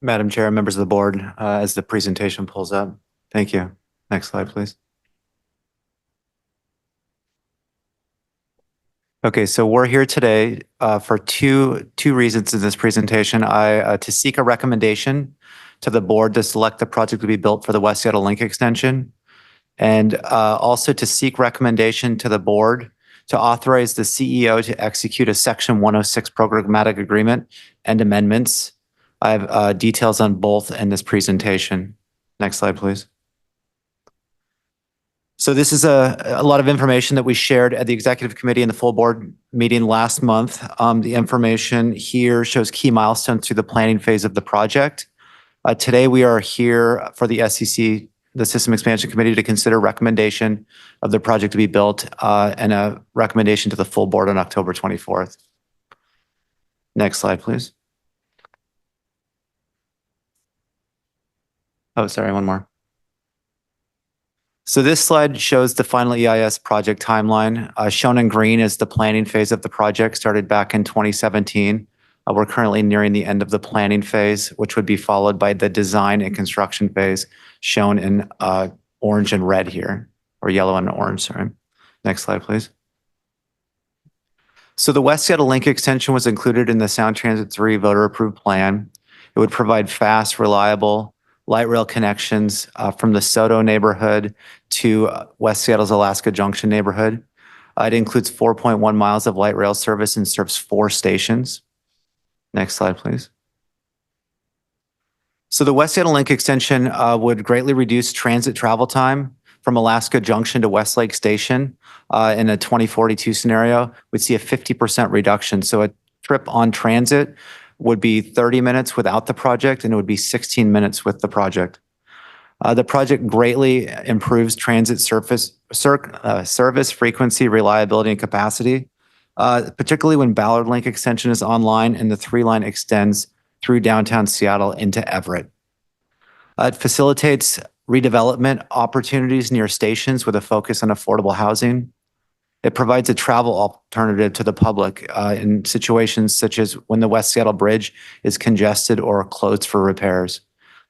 Madam Chair, members of the board, as the presentation pulls up. Thank you. Next slide, please. Okay, so we're here today for two reasons in this presentation. To seek a recommendation to the board to select the project to be built for the West Seattle Link Extension, and also to seek recommendation to the board to authorize the CEO to execute a Section 106 programmatic agreement and amendments. I have details on both in this presentation. Next slide, please. So this is a lot of information that we shared at the executive committee and the full board meeting last month. The information here shows key milestones through the planning phase of the project. Today, we are here for the SEC, the System Expansion Committee, to consider recommendation of the project to be built and a recommendation to the full board on October 24th. Next slide, please. Oh, sorry, one more. So this slide shows the final EIS project timeline. Shown in green is the planning phase of the project, started back in 2017. We're currently nearing the end of the planning phase, which would be followed by the design and construction phase, shown in orange and red here, or yellow and orange, sorry. Next slide, please. So the West Seattle Link Extension was included in the Sound Transit 3 voter-approved plan. It would provide fast, reliable light rail connections from the Soto neighborhood to West Seattle's Alaska Junction neighborhood. It includes 4.1 miles of light rail service and serves 4 stations. Next slide, please. So the West Seattle Link Extension would greatly reduce transit travel time from Alaska Junction to Westlake Station in a 2042 scenario, we'd see a 50% reduction. So a trip on transit would be 30 minutes without the project, and it would be 16 minutes with the project. The project greatly improves transit service frequency, reliability, and capacity, particularly when Ballard Link Extension is online and the 3-line extends through downtown Seattle into Everett. It facilitates redevelopment opportunities near stations with a focus on affordable housing. It provides a travel alternative to the public in situations such as when the West Seattle Bridge is congested or closed for repairs.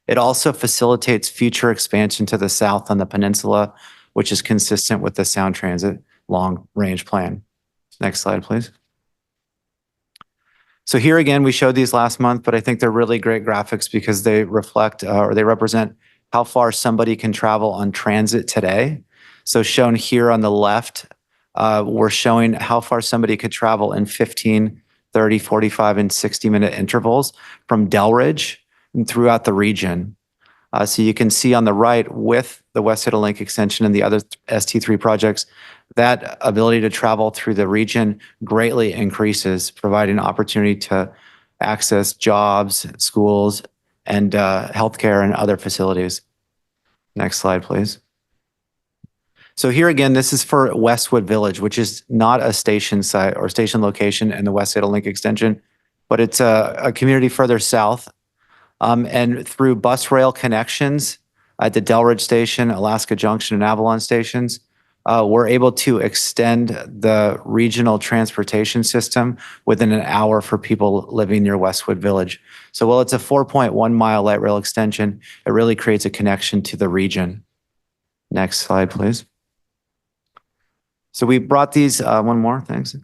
It also facilitates future expansion to the south on the peninsula, which is consistent with the Sound Transit long-range plan. Next slide, please. So here again, we showed these last month, but I think they're really great graphics because they reflect or they represent how far somebody can travel on transit today. So shown here on the left, we're showing how far somebody could travel in 15, 30, 45, and 60-minute intervals from Delridge and throughout the region. So you can see on the right with the West Seattle Link Extension and the other ST3 projects, that ability to travel through the region greatly increases, providing opportunity to access jobs, schools, and healthcare and other facilities. Next slide, please. So here again, this is for Westwood Village, which is not a station site or station location in the West Seattle Link Extension, but it's a community further south. And through bus rail connections at the Delridge Station, Alaska Junction, and Avalon stations, we're able to extend the regional transportation system within an hour for people living near Westwood Village. So while it's a 4.1 mile light rail extension, it really creates a connection to the region. Next slide, please. So we brought these, one more, thanks.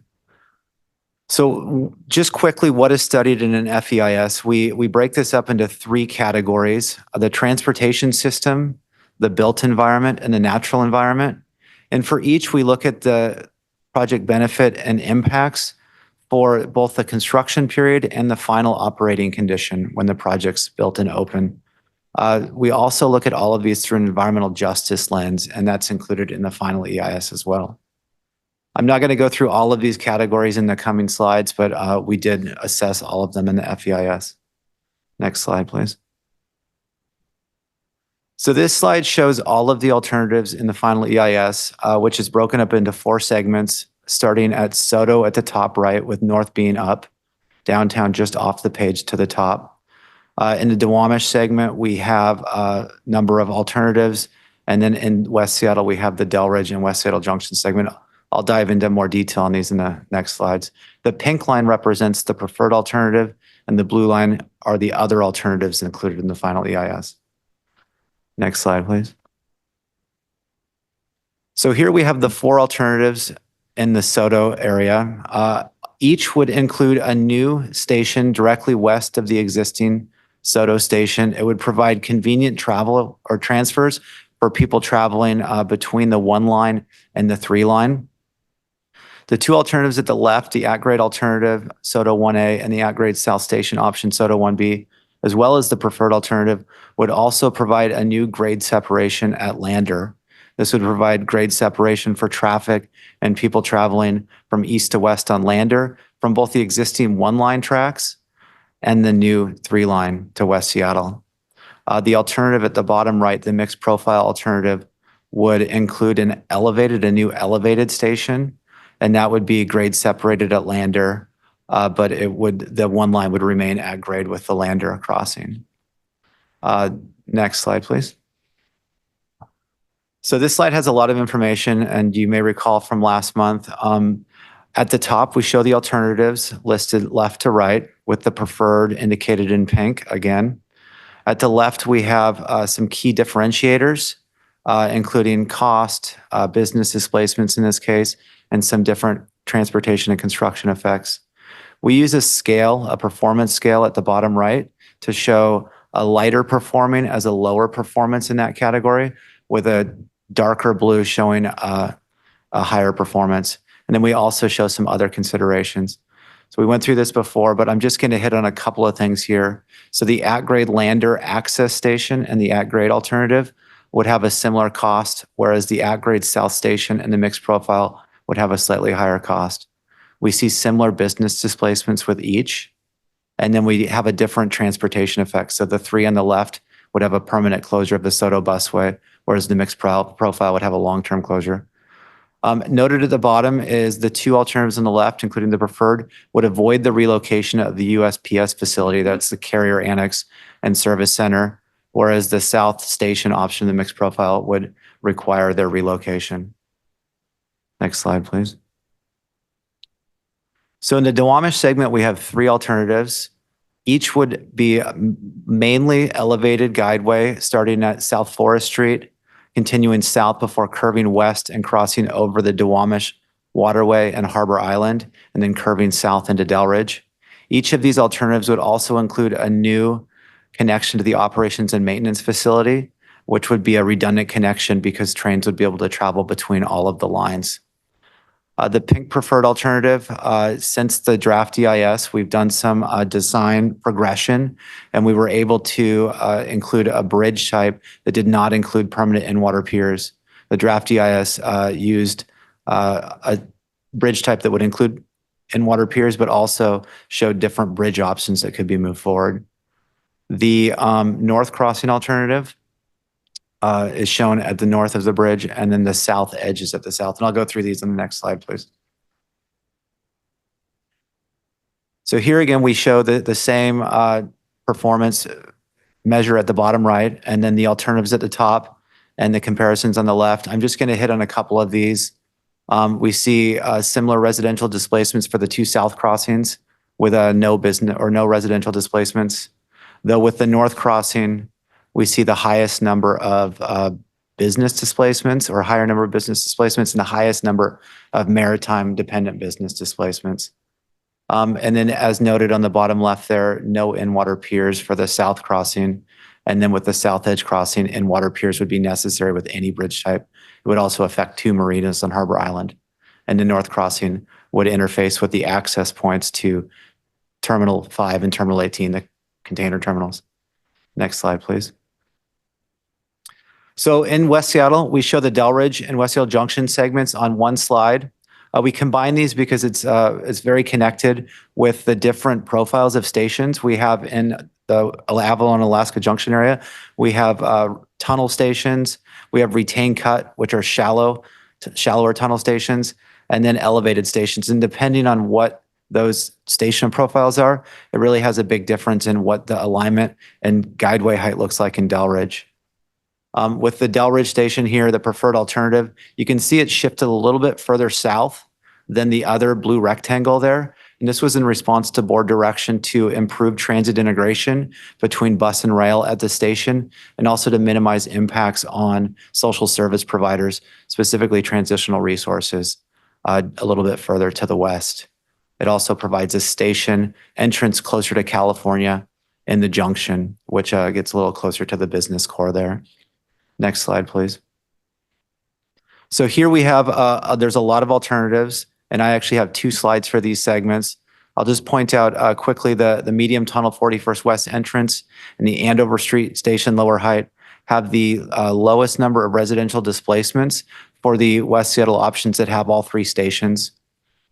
So just quickly, what is studied in an FEIS? We break this up into 3 categories: the transportation system, the built environment, and the natural environment. And for each, we look at the project benefit and impacts for both the construction period and the final operating condition when the project's built and open. We also look at all of these through an environmental justice lens, and that's included in the final EIS as well. I'm not going to go through all of these categories in the coming slides, but we did assess all of them in the FEIS. Next slide, please. So this slide shows all of the alternatives in the final EIS, which is broken up into 4 segments, starting at SoDo at the top right, with north being up, downtown just off the page to the top. In the Duwamish segment, we have a number of alternatives. And then in West Seattle, we have the Delridge and West Seattle Junction segment. I'll dive into more detail on these in the next slides. The pink line represents the preferred alternative, and the blue line are the other alternatives included in the final EIS. Next slide, please. So here we have the 4 alternatives in the SoDo area. Each would include a new station directly west of the existing SoDo station. It would provide convenient travel or transfers for people traveling between the 1 line and the 3 line. The 2 alternatives at the left, the at-grade alternative, SoDo 1A, and the at-grade South Station option, SoDo 1B, as well as the preferred alternative, would also provide a new grade separation at Lander. This would provide grade separation for traffic and people traveling from east to west on Lander from both the existing 1-line tracks and the new 3-line to West Seattle. The alternative at the bottom right, the mixed profile alternative, would include a new elevated station, and that would be grade separated at Lander, but the 1 line would remain at grade with the Lander crossing. Next slide, please. So this slide has a lot of information, and you may recall from last month. At the top, we show the alternatives listed left to right with the preferred indicated in pink again. At the left, we have some key differentiators, including cost, business displacements in this case, and some different transportation and construction effects. We use a scale, a performance scale at the bottom right, to show a lighter performing as a lower performance in that category, with a darker blue showing a higher performance. And then we also show some other considerations. So we went through this before, but I'm just going to hit on a couple of things here. So the at-grade Lander access station and the at-grade alternative would have a similar cost, whereas the at-grade South Station and the mixed profile would have a slightly higher cost. We see similar business displacements with each, and then we have a different transportation effect. So the 3 on the left would have a permanent closure of the Soto busway, whereas the mixed profile would have a long-term closure. Noted at the bottom is the 2 alternatives on the left, including the preferred, would avoid the relocation of the USPS facility. That's the Carrier Annex and Service Center, whereas the South Station option, the mixed profile, would require their relocation. Next slide, please. So in the Duwamish segment, we have 3 alternatives. Each would be mainly elevated guideway starting at South Forest Street, continuing south before curving west and crossing over the Duwamish Waterway and Harbor Island, and then curving south into Delridge. Each of these alternatives would also include a new connection to the operations and maintenance facility, which would be a redundant connection because trains would be able to travel between all of the lines. The pink preferred alternative, since the draft EIS, we've done some design progression, and we were able to include a bridge type that did not include permanent in-water piers. The draft EIS used a bridge type that would include in-water piers, but also showed different bridge options that could be moved forward. The north crossing alternative is shown at the north of the bridge, and then the south edge is at the south. And I'll go through these on the next slide, please. So here again, we show the same performance measure at the bottom right, and then the alternatives at the top and the comparisons on the left. I'm just going to hit on a couple of these. We see similar residential displacements for the 2 south crossings with no business or no residential displacements. Though with the north crossing, we see the highest number of business displacements or higher number of business displacements and the highest number of maritime dependent business displacements. And then as noted on the bottom left there, no in-water piers for the south crossing. And then with the south edge crossing, in-water piers would be necessary with any bridge type. It would also affect 2 marinas on Harbor Island. And the north crossing would interface with the access points to Terminal 5 and Terminal 18, the container terminals. Next slide, please. So in West Seattle, we show the Delridge and West Seattle Junction segments on one slide. We combine these because it's very connected with the different profiles of stations we have in the Avalon, Alaska Junction area. We have tunnel stations. We have retained cut, which are shallower tunnel stations, and then elevated stations. And depending on what those station profiles are, it really has a big difference in what the alignment and guideway height looks like in Delridge. With the Delridge station here, the preferred alternative, you can see it shifted a little bit further south than the other blue rectangle there. And this was in response to board direction to improve transit integration between bus and rail at the station, and also to minimize impacts on social service providers, specifically transitional resources, a little bit further to the west. It also provides a station entrance closer to California in the junction, which gets a little closer to the business core there. Next slide, please. So here we have, there's a lot of alternatives, and I actually have 2 slides for these segments. I'll just point out quickly the medium tunnel 41st West entrance and the Andover Street Station lower height have the lowest number of residential displacements for the West Seattle options that have all 3 stations.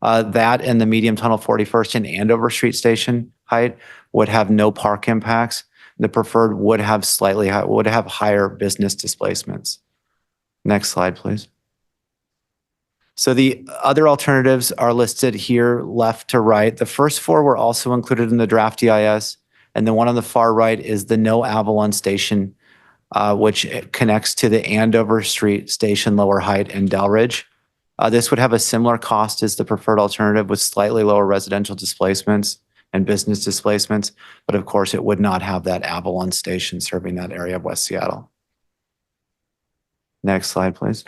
That and the medium tunnel 41st and Andover Street Station height would have no park impacts. The preferred would have higher business displacements. Next slide, please. So the other alternatives are listed here left to right. The first 4 were also included in the draft EIS, and the one on the far right is the no Avalon station, which connects to the Andover Street Station lower height in Delridge. This would have a similar cost as the preferred alternative with slightly lower residential displacements and business displacements, but of course it would not have that Avalon station serving that area of West Seattle. Next slide, please.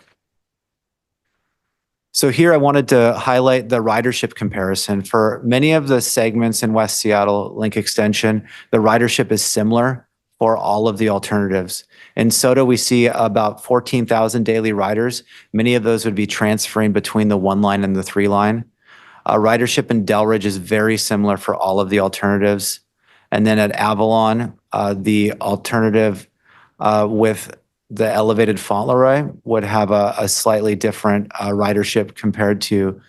So here I wanted to highlight the ridership comparison. For many of the segments in West Seattle Link Extension, the ridership is similar for all of the alternatives. In SOTA, we see about 14,000 daily riders. Many of those would be transferring between the 1 line and the 3 line. Ridership in Delridge is very similar for all of the alternatives. And then at Avalon, the alternative with the elevated Fauntleroy would have a slightly different ridership compared to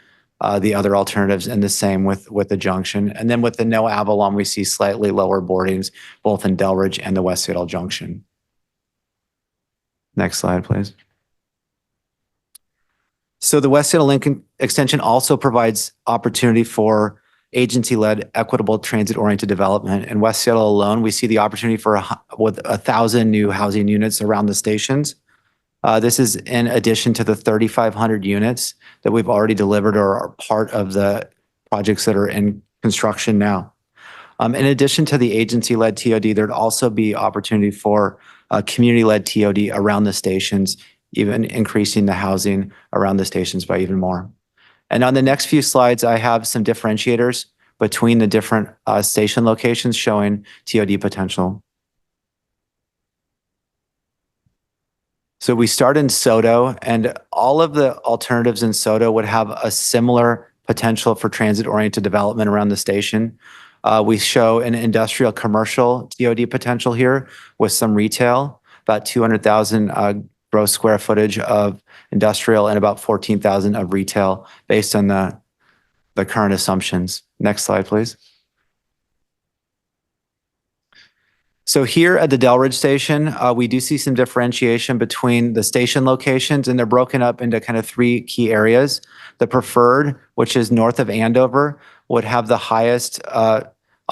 the other alternatives, and the same with the Junction. And then with the no Avalon, we see slightly lower boardings, both in Delridge and the West Seattle Junction. Next slide, please. So the West Seattle Link extension also provides opportunity for agency-led equitable transit-oriented development. In West Seattle alone, we see the opportunity for with 1,000 new housing units around the stations. This is in addition to the 3,500 units that we've already delivered or are part of the projects that are in construction now. In addition to the agency-led TOD, there'd also be opportunity for community-led TOD around the stations, even increasing the housing around the stations by even more. And on the next few slides, I have some differentiators between the different station locations showing TOD potential. So we start in SoDo, and all of the alternatives in SoDo would have a similar potential for transit-oriented development around the station. We show an industrial commercial TOD potential here with some retail, about 200,000 gross square footage of industrial and about 14,000 of retail based on the current assumptions. Next slide, please. So here at the Delridge station, we do see some differentiation between the station locations, and they're broken up into kind of three key areas. The preferred, which is north of Andover, would have the highest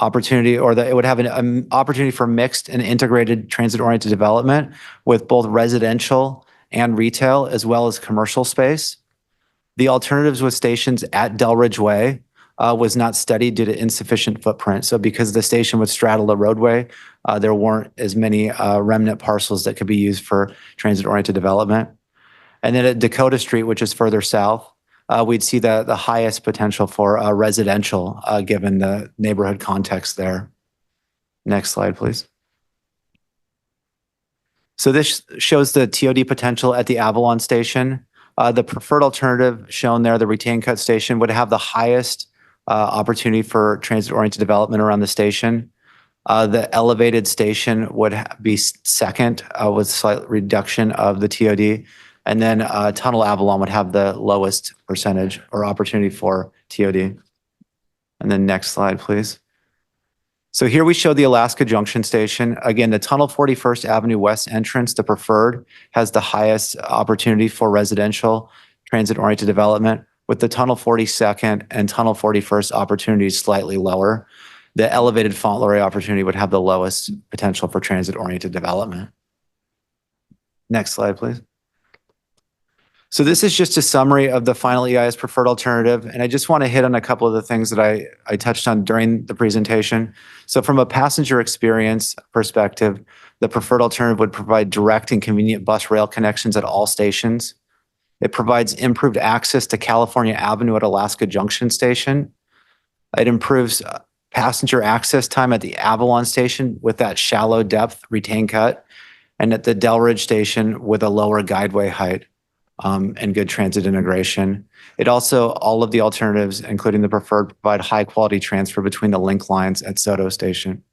opportunity, or it would have an opportunity for mixed and integrated transit-oriented development with both residential and retail, as well as commercial space. The alternatives with stations at Delridge Way was not studied due to insufficient footprint. So because the station would straddle a roadway, there weren't as many remnant parcels that could be used for transit-oriented development. And then at Dakota Street, which is further south, we'd see the highest potential for residential, given the neighborhood context there. Next slide, please. So this shows the TOD potential at the Avalon station. The preferred alternative shown there, the retain cut station, would have the highest opportunity for transit-oriented development around the station. The elevated station would be second with slight reduction of the TOD. And then Tunnel Avalon would have the lowest percentage or opportunity for TOD. And then next slide, please. So here we show the Alaska Junction station. Again, the Tunnel 41st Avenue West entrance, the preferred, has the highest opportunity for residential transit-oriented development, with the Tunnel 42nd and Tunnel 41st opportunities slightly lower. The elevated Fauntleroy opportunity would have the lowest potential for transit-oriented development. Next slide, please. So this is just a summary of the final EIS preferred alternative, and I just want to hit on a couple of the things that I touched on during the presentation. So from a passenger experience perspective, the preferred alternative would provide direct and convenient bus rail connections at all stations. It provides improved access to California Avenue at Alaska Junction Station. It improves passenger access time at the Avalon Station with that shallow depth retain cut, and at the Delridge Station with a lower guideway height. And good transit integration. It also, all of the alternatives, including the preferred, provide high quality transfer between the link lines at SoDo Station.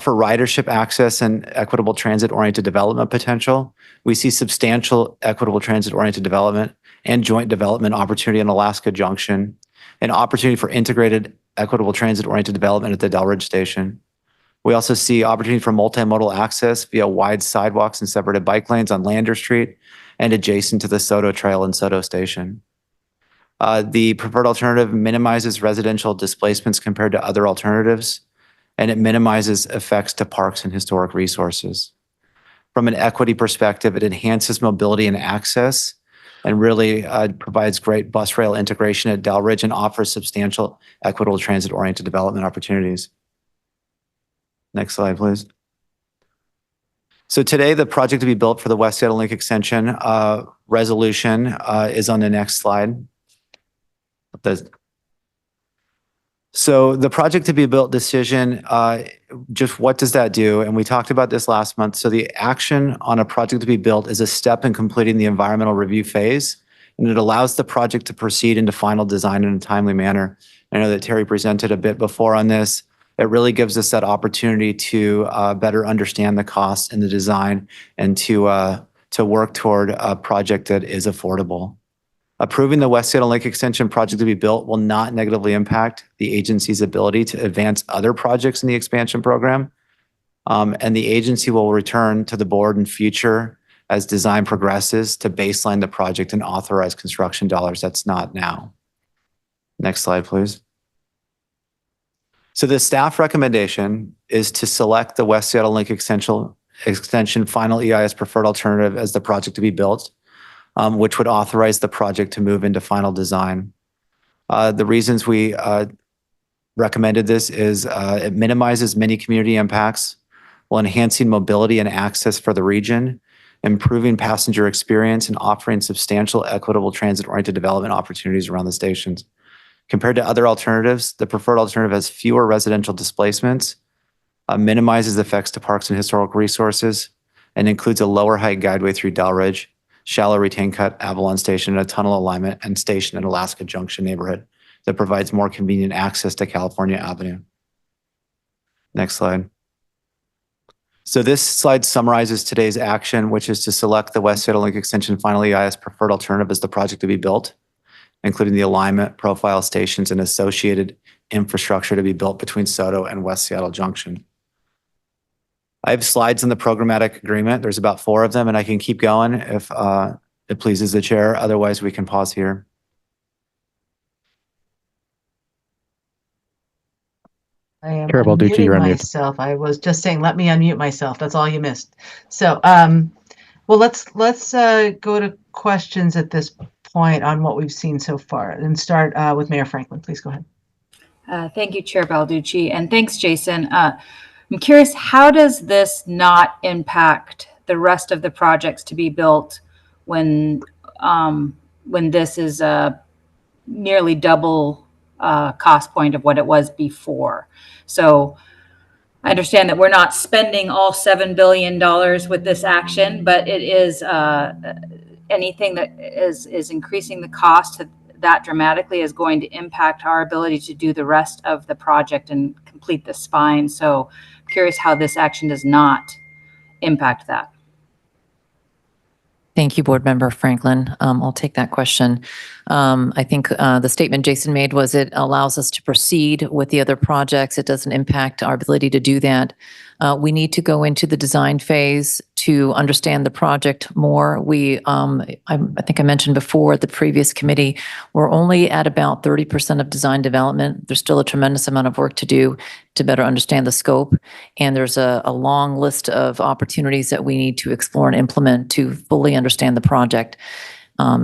For ridership access and equitable transit-oriented development potential, we see substantial equitable transit-oriented development and joint development opportunity in Alaska Junction, and opportunity for integrated equitable transit-oriented development at the Delridge Station. We also see opportunity for multimodal access via wide sidewalks and separated bike lanes on Lander Street and adjacent to the SoDo Trail and SoDo Station. The preferred alternative minimizes residential displacements compared to other alternatives, and it minimizes effects to parks and historic resources. From an equity perspective, it enhances mobility and access, and really provides great bus rail integration at Delridge and offers substantial equitable transit-oriented development opportunities. Next slide, please. So today, the project to be built for the West Seattle Link Extension resolution is on the next slide. So the project to be built decision, just what does that do? And we talked about this last month. So the action on a project to be built is a step in completing the environmental review phase, and it allows the project to proceed into final design in a timely manner. I know that Terry presented a bit before on this. It really gives us that opportunity to better understand the costs and the design and to work toward a project that is affordable. Approving the West Seattle Link Extension project to be built will not negatively impact the agency's ability to advance other projects in the expansion program. And the agency will return to the board in future as design progresses to baseline the project and authorize construction dollars. That's not now. Next slide, please. So the staff recommendation is to select the West Seattle Link Extension final EIS preferred alternative as the project to be built, which would authorize the project to move into final design. The reasons we recommended this is it minimizes many community impacts while enhancing mobility and access for the region, improving passenger experience, and offering substantial equitable transit-oriented development opportunities around the stations. Compared to other alternatives, the preferred alternative has fewer residential displacements, minimizes effects to parks and historical resources, and includes a lower height guideway through Delridge, shallow retain cut Avalon Station, and a tunnel alignment and station in Alaska Junction neighborhood that provides more convenient access to California Avenue. Next slide. So this slide summarizes today's action, which is to select the West Seattle Link Extension final EIS preferred alternative as the project to be built, including the alignment, profile stations, and associated infrastructure to be built between SoDo and West Seattle Junction. I have slides in the programmatic agreement. There's about 4 of them, and I can keep going if it pleases the chair. Otherwise, we can pause here. I am Chair Balducci, you're unmuting on mute. myself. I was just saying, let me unmute myself. That's all you missed. So, well, let's go to questions at this point on what we've seen so far, and start with Mayor Franklin. Please go ahead. Thank you, Chair Balducci, and thanks, Jason. I'm curious, how does this not impact the rest of the projects to be built when this is nearly double cost point of what it was before? So I understand that we're not spending all $7 billion with this action, but it is anything that is increasing the cost that dramatically is going to impact our ability to do the rest of the project and complete the spine. So curious how this action does not impact that. Thank you, Board Member Franklin. I'll take that question. I think the statement Jason made was it allows us to proceed with the other projects. It doesn't impact our ability to do that. We need to go into the design phase to understand the project more. I think I mentioned before at the previous committee, we're only at about 30% of design development. There's still a tremendous amount of work to do to better understand the scope. And there's a long list of opportunities that we need to explore and implement to fully understand the project.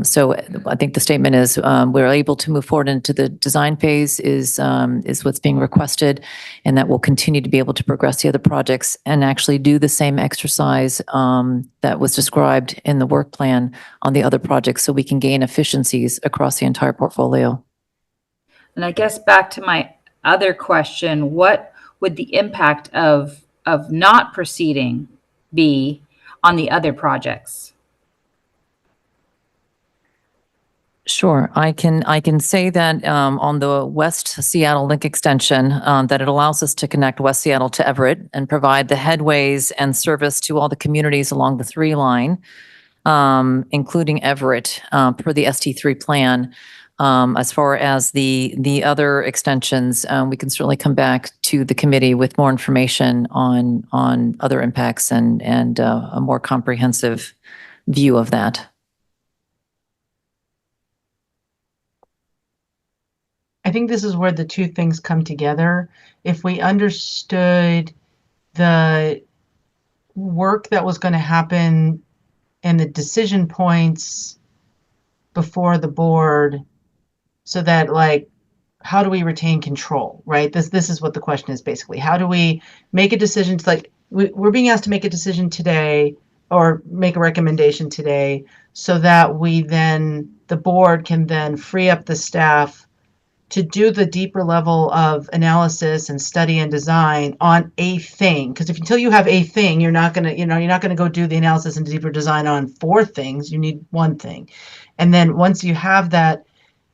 So I think the statement is we're able to move forward into the design phase is what's being requested, and that we'll continue to be able to progress the other projects and actually do the same exercise that was described in the work plan on the other projects so we can gain efficiencies across the entire portfolio. And I guess back to my other question, what would the impact of not proceeding be on the other projects? Sure. I can say that on the West Seattle Link Extension, that it allows us to connect West Seattle to Everett and provide the headways and service to all the communities along the 3 line, including Everett, per the ST3 plan. As far as the other extensions, we can certainly come back to the committee with more information on other impacts and a more comprehensive view of that. I think this is where the 2 things come together. If we understood the work that was going to happen and the decision points before the board, so that, like, how do we retain control, right? This is what the question is basically. How do we make a decision? It's like we're being asked to make a decision today or make a recommendation today so that the board can then free up the staff to do the deeper level of analysis and study and design on a thing. Because until you have a thing, you're not gonna go do the analysis and deeper design on 4 things. You need 1 thing. And then once you have that,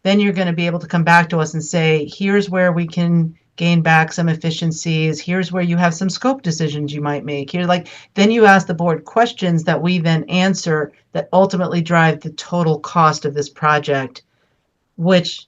then you're going to be able to come back to us and say, here's where we can gain back some efficiencies. Here's where you have some scope decisions you might make. Here, like, then you ask the board questions that we then answer that ultimately drive the total cost of this project, which,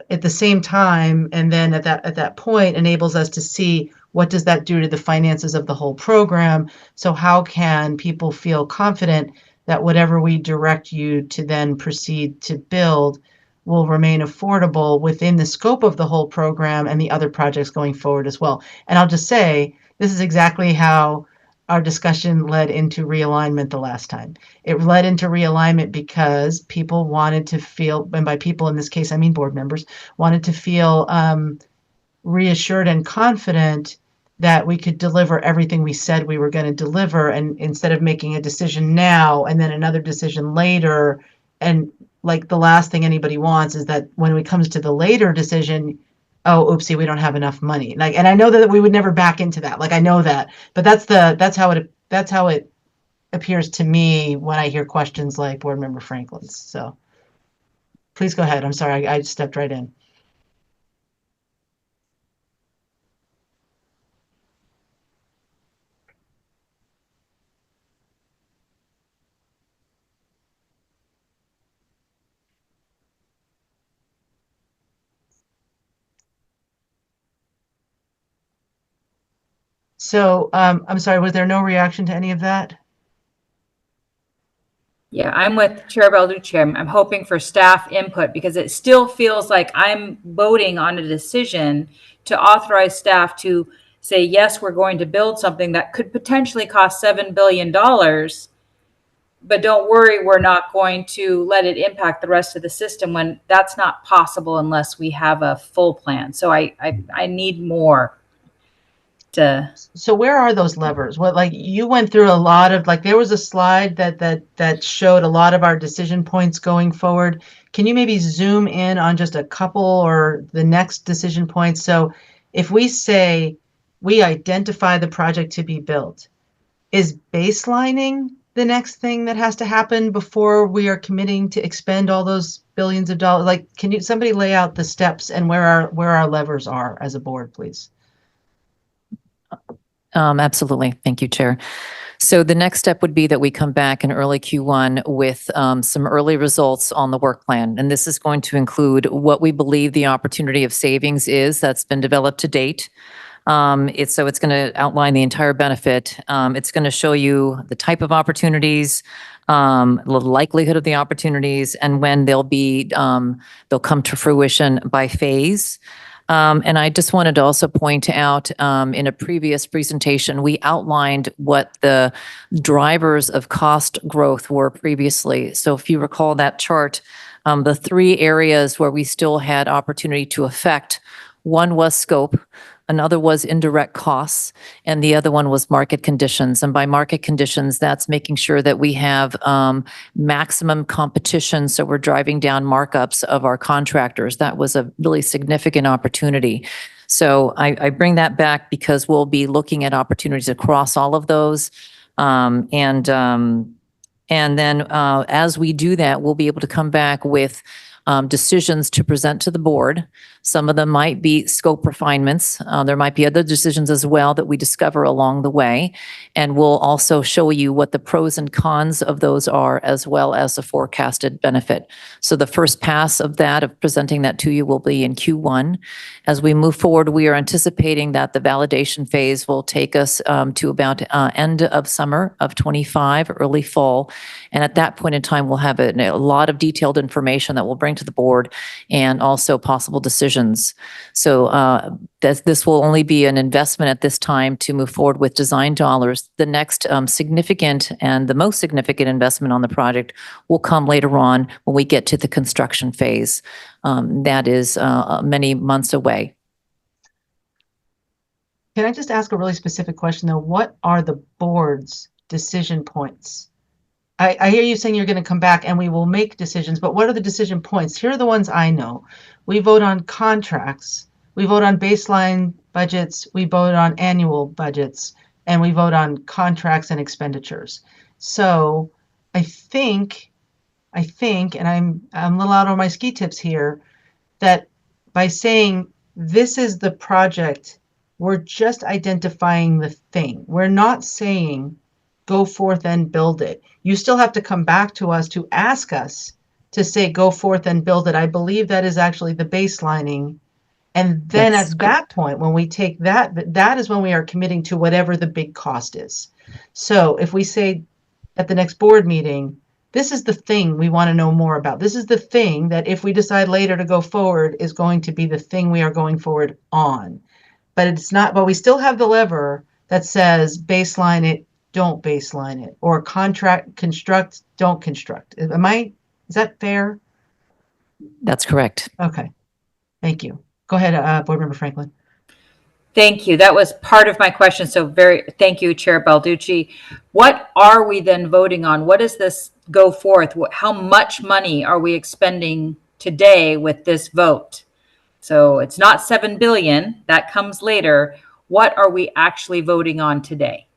at the same time, and then at that point enables us to see what does that do to the finances of the whole program. So how can people feel confident that whatever we direct you to then proceed to build will remain affordable within the scope of the whole program and the other projects going forward as well. And I'll just say, this is exactly how our discussion led into realignment the last time. It led into realignment because people wanted to feel, and by people in this case, I mean board members, wanted to feel reassured and confident that we could deliver everything we said we were going to deliver. And instead of making a decision now and then another decision later, and like the last thing anybody wants is that when it comes to the later decision, oh, oopsie, we don't have enough money. Like, and I know that we would never back into that. Like, I know that, but that's how it appears to me when I hear questions like Board Member Franklin's. So please go ahead. I'm sorry, I stepped right in. So I'm sorry, was there no reaction to any of that? Yeah, I'm with Chair Balducci. I'm hoping for staff input because it still feels like I'm voting on a decision to authorize staff to say, yes, we're going to build something that could potentially cost $7 billion, but don't worry, we're not going to let it impact the rest of the system when that's not possible unless we have a full plan. So I need more. So where are those levers? What, like, you went through a lot of, like, there was a slide that showed a lot of our decision points going forward. Can you maybe zoom in on just a couple or the next decision points? So if we say we identify the project to be built, is baselining the next thing that has to happen before we are committing to expend all those billions of dollars? Like, can somebody lay out the steps and where our levers are as a board, please? Absolutely. Thank you, Chair. So the next step would be that we come back in early Q1 with some early results on the work plan. And this is going to include what we believe the opportunity of savings is that's been developed to date. It's going to outline the entire benefit. It's going to show you the type of opportunities, the likelihood of the opportunities, and when they'll come to fruition by phase. And I just wanted to also point out, in a previous presentation, we outlined what the drivers of cost growth were previously. So if you recall that chart, the three areas where we still had opportunity to affect, one was scope, another was indirect costs, and the other one was market conditions. And by market conditions, that's making sure that we have maximum competition, so we're driving down markups of our contractors. That was a really significant opportunity. So I bring that back because we'll be looking at opportunities across all of those. And then as we do that, we'll be able to come back with decisions to present to the board. Some of them might be scope refinements. There might be other decisions as well that we discover along the way. And we'll also show you what the pros and cons of those are, as well as the forecasted benefit. So the first pass of that, of presenting that to you, will be in Q1. As we move forward, we are anticipating that the validation phase will take us to about end of summer of 25, early fall. And at that point in time, we'll have a lot of detailed information that we'll bring to the board and also possible decisions. So this will only be an investment at this time to move forward with design dollars. The next significant and the most significant investment on the project will come later on when we get to the construction phase. That is many months away. Can I just ask a really specific question though? What are the board's decision points? I hear you saying you're going to come back and we will make decisions, but what are the decision points? Here are the ones I know. We vote on contracts, we vote on baseline budgets, we vote on annual budgets, and we vote on contracts and expenditures. So I think, and I'm a little out on my ski tips here, that by saying this is the project. We're just identifying the thing. We're not saying go forth and build it. You still have to come back to us to ask us to say go forth and build it. I believe that is actually the baselining. And then at that point, when we take that, that is when we are committing to whatever the big cost is. So if we say at the next board meeting, this is the thing we want to know more about. This is the thing that if we decide later to go forward is going to be the thing we are going forward on. But it's not, but we still have the lever that says baseline it, don't baseline it, or construct, don't construct. Is that fair? That's correct. Okay. Thank you. Go ahead, Board Member Franklin. Thank you. That was part of my question. So thank you, Chair Balducci. What are we then voting on? What does this go forth? How much money are we expending today with this vote? So it's not 7 billion, that comes later. What are we actually voting on today?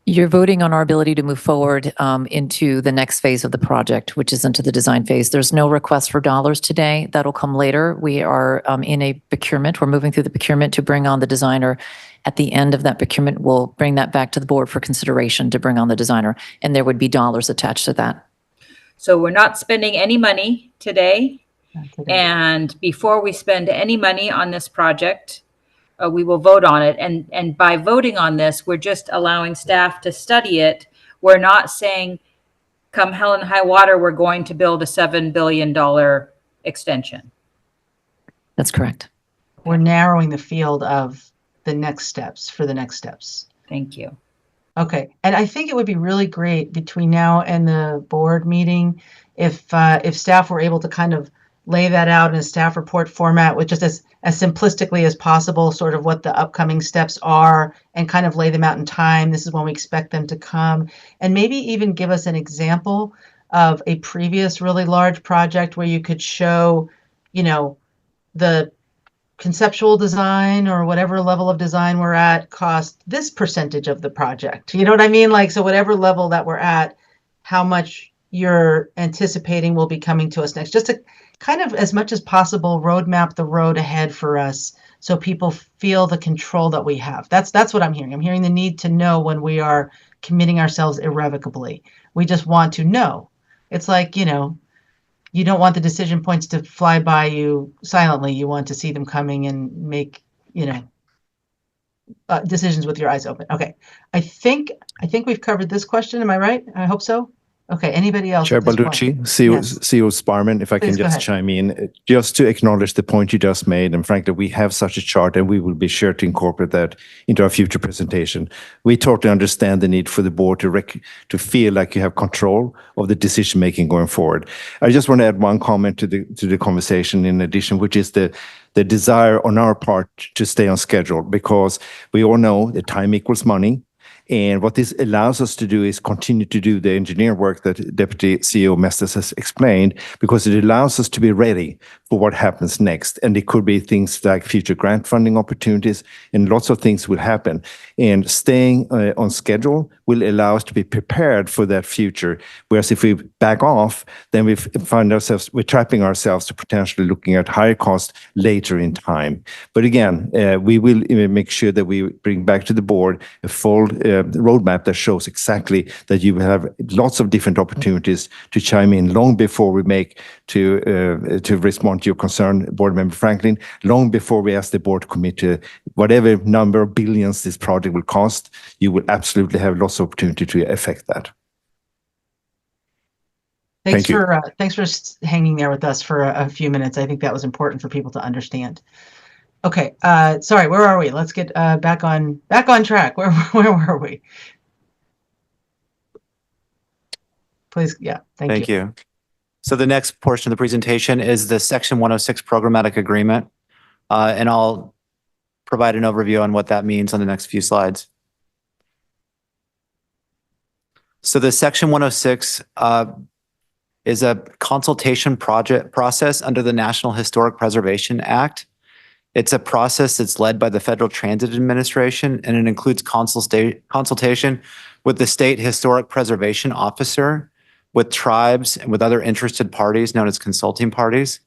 You're voting on our ability to move forward into the next phase of the project, which is into the design phase. There's no request for dollars today. That'll come later. We are in a procurement. We're moving through the procurement to bring on the designer. At the end of that procurement, we'll bring that back to the board for consideration to bring on the designer, and there would be dollars attached to that. So we're not spending any money today. And before we spend any money on this project, we will vote on it. And by voting on this, we're just allowing staff to study it. We're not saying, come hell and high water, we're going to build a $7 billion extension. That's correct. We're narrowing the field of the next steps for the next steps. Thank you. Okay. And I think it would be really great between now and the board meeting if staff were able to kind of lay that out in a staff report format with just as simplistically as possible, sort of what the upcoming steps are and kind of lay them out in time. This is when we expect them to come, and maybe even give us an example of a previous really large project where you could show, the conceptual design or whatever level of design we're at cost this percentage of the project. You know what I mean? Like, so whatever level that we're at, how much you're anticipating will be coming to us next, just to kind of, as much as possible, roadmap the road ahead for us so people feel the control that we have. That's what I'm hearing. I'm hearing the need to know when we are committing ourselves irrevocably. We just want to know. It's like, you don't want the decision points to fly by you silently. You want to see them coming and make, decisions with your eyes open. Okay. I think we've covered this question. Am I right? I hope so. Okay, anybody else? Chair Balducci, CEO Sparman, if I can just chime in, just to acknowledge the point you just made, and frankly, we have such a chart and we will be sure to incorporate that into our future presentation. We totally understand the need for the board to feel like you have control of the decision-making going forward. I just want to add one comment to the conversation in addition, which is the desire on our part to stay on schedule, because we all know that time equals money. And what this allows us to do is continue to do the engineer work that Deputy CEO Mestas has explained, because it allows us to be ready for what happens next. And it could be things like future grant funding opportunities, and lots of things will happen. And staying on schedule will allow us to be prepared for that future. Whereas if we back off, then we're trapping ourselves to potentially looking at higher cost later in time. But again, we will make sure that we bring back to the board a full roadmap that shows exactly that you will have lots of different opportunities to chime in long before we make to respond to your concern, Board Member Franklin, long before we ask the board to commit to whatever number of billions this project will cost. You will absolutely have lots of opportunity to affect that. Thanks for hanging there with us for a few minutes. I think that was important for people to understand. Okay, sorry, where are we? Let's get back on track. Where were we? Please, yeah, thank you. So the next portion of the presentation is the Section 106 programmatic agreement, and I'll provide an overview on what that means on the next few slides. So the Section 106 is a consultation process under the National Historic Preservation Act. It's a process that's led by the Federal Transit Administration, and it includes consultation with the State Historic Preservation Officer, with tribes, and with other interested parties known as consulting parties.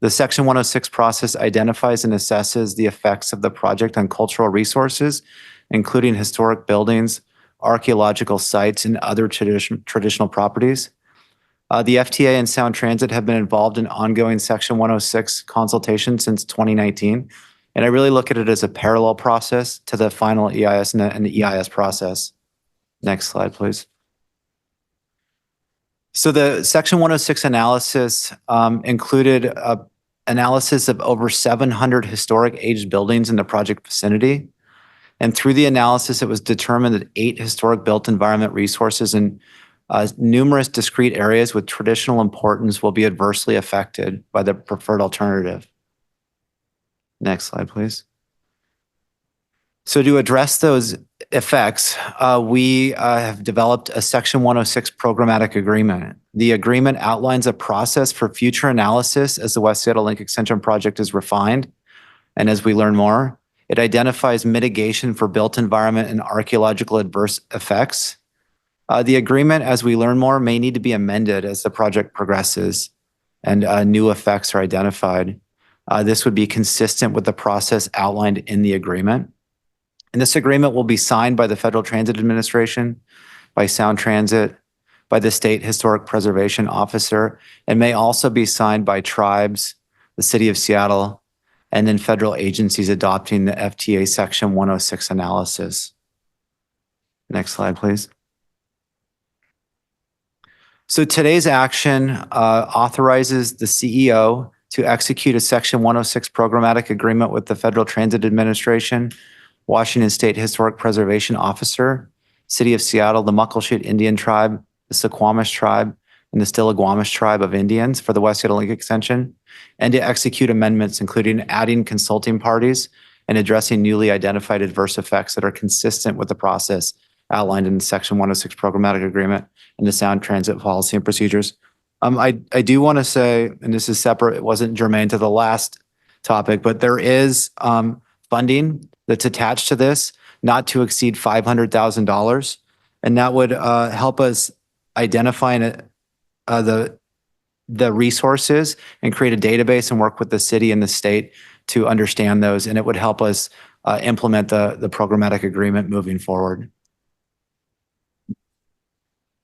The Section 106 process identifies and assesses the effects of the project on cultural resources, including historic buildings, archaeological sites, and other traditional properties. The FTA and Sound Transit have been involved in ongoing Section 106 consultation since 2019, and I really look at it as a parallel process to the final EIS and the EIS process. Next slide, please. So the Section 106 analysis included analysis of over 700 historic aged buildings in the project vicinity. And through the analysis, it was determined that 8 historic built environment resources and numerous discrete areas with traditional importance will be adversely affected by the preferred alternative. Next slide, please. So to address those effects, we have developed a Section 106 programmatic agreement. The agreement outlines a process for future analysis as the West Seattle Link Extension project is refined. And as we learn more, it identifies mitigation for built environment and archaeological adverse effects. The agreement, as we learn more, may need to be amended as the project progresses and new effects are identified. This would be consistent with the process outlined in the agreement. And this agreement will be signed by the Federal Transit Administration, by Sound Transit, by the State Historic Preservation Officer, and may also be signed by tribes, the City of Seattle, and then federal agencies adopting the FTA Section 106 analysis. Next slide, please. So today's action authorizes the CEO to execute a Section 106 programmatic agreement with the Federal Transit Administration, Washington State Historic Preservation Officer, City of Seattle, the Muckleshoot Indian Tribe, the Suquamish Tribe, and the Stillaguamish Tribe of Indians for the West Seattle Link Extension, and to execute amendments, including adding consulting parties and addressing newly identified adverse effects that are consistent with the process outlined in the Section 106 programmatic agreement and the Sound Transit policy and procedures. I do want to say, and this is separate, it wasn't germane to the last topic, but there is funding that's attached to this, not to exceed $500,000. And that would help us identify the resources and create a database and work with the city and the state to understand those. And it would help us implement the programmatic agreement moving forward.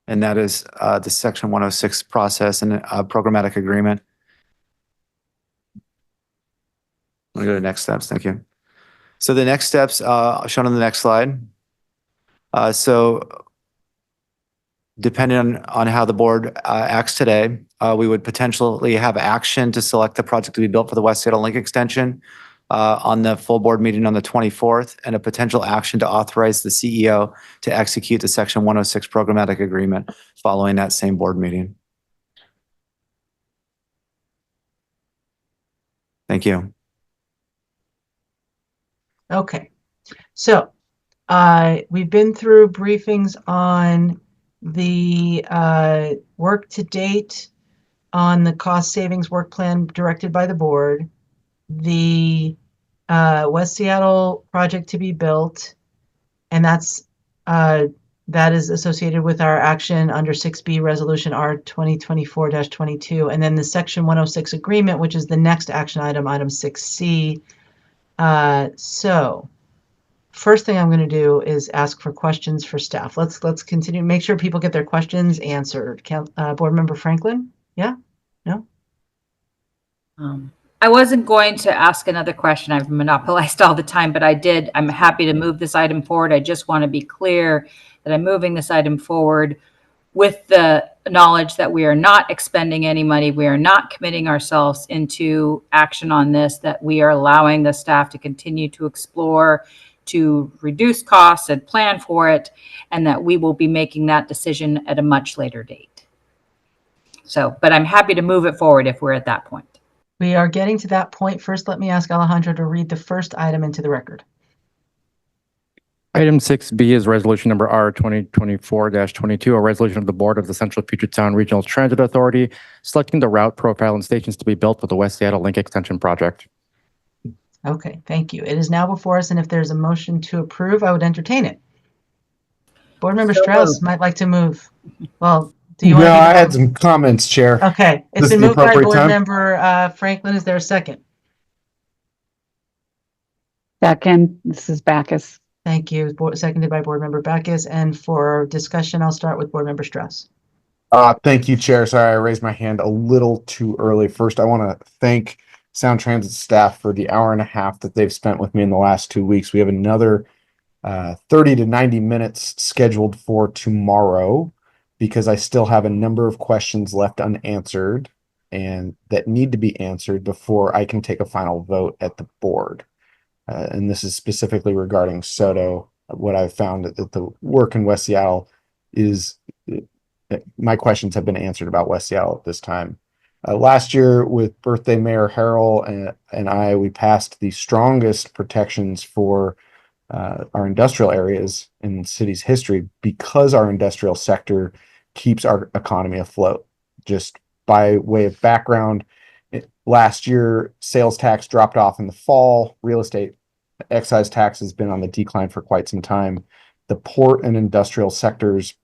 And that is the Section 106 process and programmatic agreement. I'll go to the next steps. Thank you. So the next steps shown on the next slide. So depending on how the board acts today, we would potentially have action to select the project to be built for the West Seattle Link Extension on the full board meeting on the 24th, and a potential action to authorize the CEO to execute the Section 106 programmatic agreement following that same board meeting. Thank you. Okay, so we've been through briefings on the work to date on the cost savings work plan directed by the board, the West Seattle project to be built, and that is associated with our action under 6B Resolution R 2024-22, and then the Section 106 agreement, which is the next action item, item 6C. So first thing I'm going to do is ask for questions for staff. Let's continue. Make sure people get their questions answered. Board Member Franklin? Yeah? No? I wasn't going to ask another question. I've monopolized all the time, but I'm happy to move this item forward. I just want to be clear that I'm moving this item forward with the knowledge that we are not expending any money. We are not committing ourselves into action on this, that we are allowing the staff to continue to explore, to reduce costs and plan for it, and that we will be making that decision at a much later date. So, but I'm happy to move it forward if we're at that point. We are getting to that point. First, let me ask Alejandro to read the first item into the record. Item 6B is resolution number R 2024-22, a resolution of the Board of the Central Puget Sound Regional Transit Authority selecting the route profile and stations to be built for the West Seattle Link Extension project. Okay, thank you. It is now before us, and if there's a motion to approve, I would entertain it. Board Member Strauss might like to move. Well, Do you want No, to? I had some comments, Chair. Okay, This it's been is the moved by appropriate Board time? Member Franklin. Is there a second? Second, this is Backus. Thank you. Seconded by Board Member Backus. And for discussion, I'll start with Board Member Strauss. Thank you, Chair. Sorry, I raised my hand a little too early. First, I want to thank Sound Transit staff for the hour and a half that they've spent with me in the last 2 weeks. We have another 30 to 90 minutes scheduled for tomorrow because I still have a number of questions left unanswered and that need to be answered before I can take a final vote at the board. And this is specifically regarding SOTO. What I've found that the work in West Seattle is, my questions have been answered about West Seattle at this time. Last year with birthday Mayor Harrell and I, we passed the strongest protections for our industrial areas in the city's history because our industrial sector keeps our economy afloat. Just by way of background, last year, sales tax dropped off in the fall. Real estate excise tax has been on the decline for quite some time. The port and industrial sectors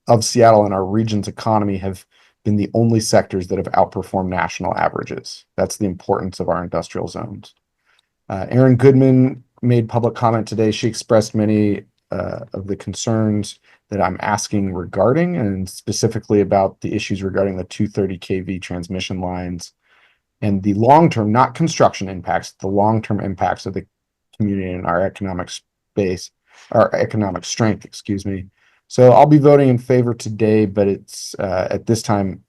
of Seattle and our region's economy have been the only sectors that have outperformed national averages. That's the importance of our industrial zones. Erin Goodman made public comment today. She expressed many of the concerns that I'm asking regarding, and specifically about the issues regarding the 230 kV transmission lines and the long-term, not construction impacts, the long-term impacts of the community and our economic space, our economic strength, excuse me. So I'll be voting in favor today, but it's at this time,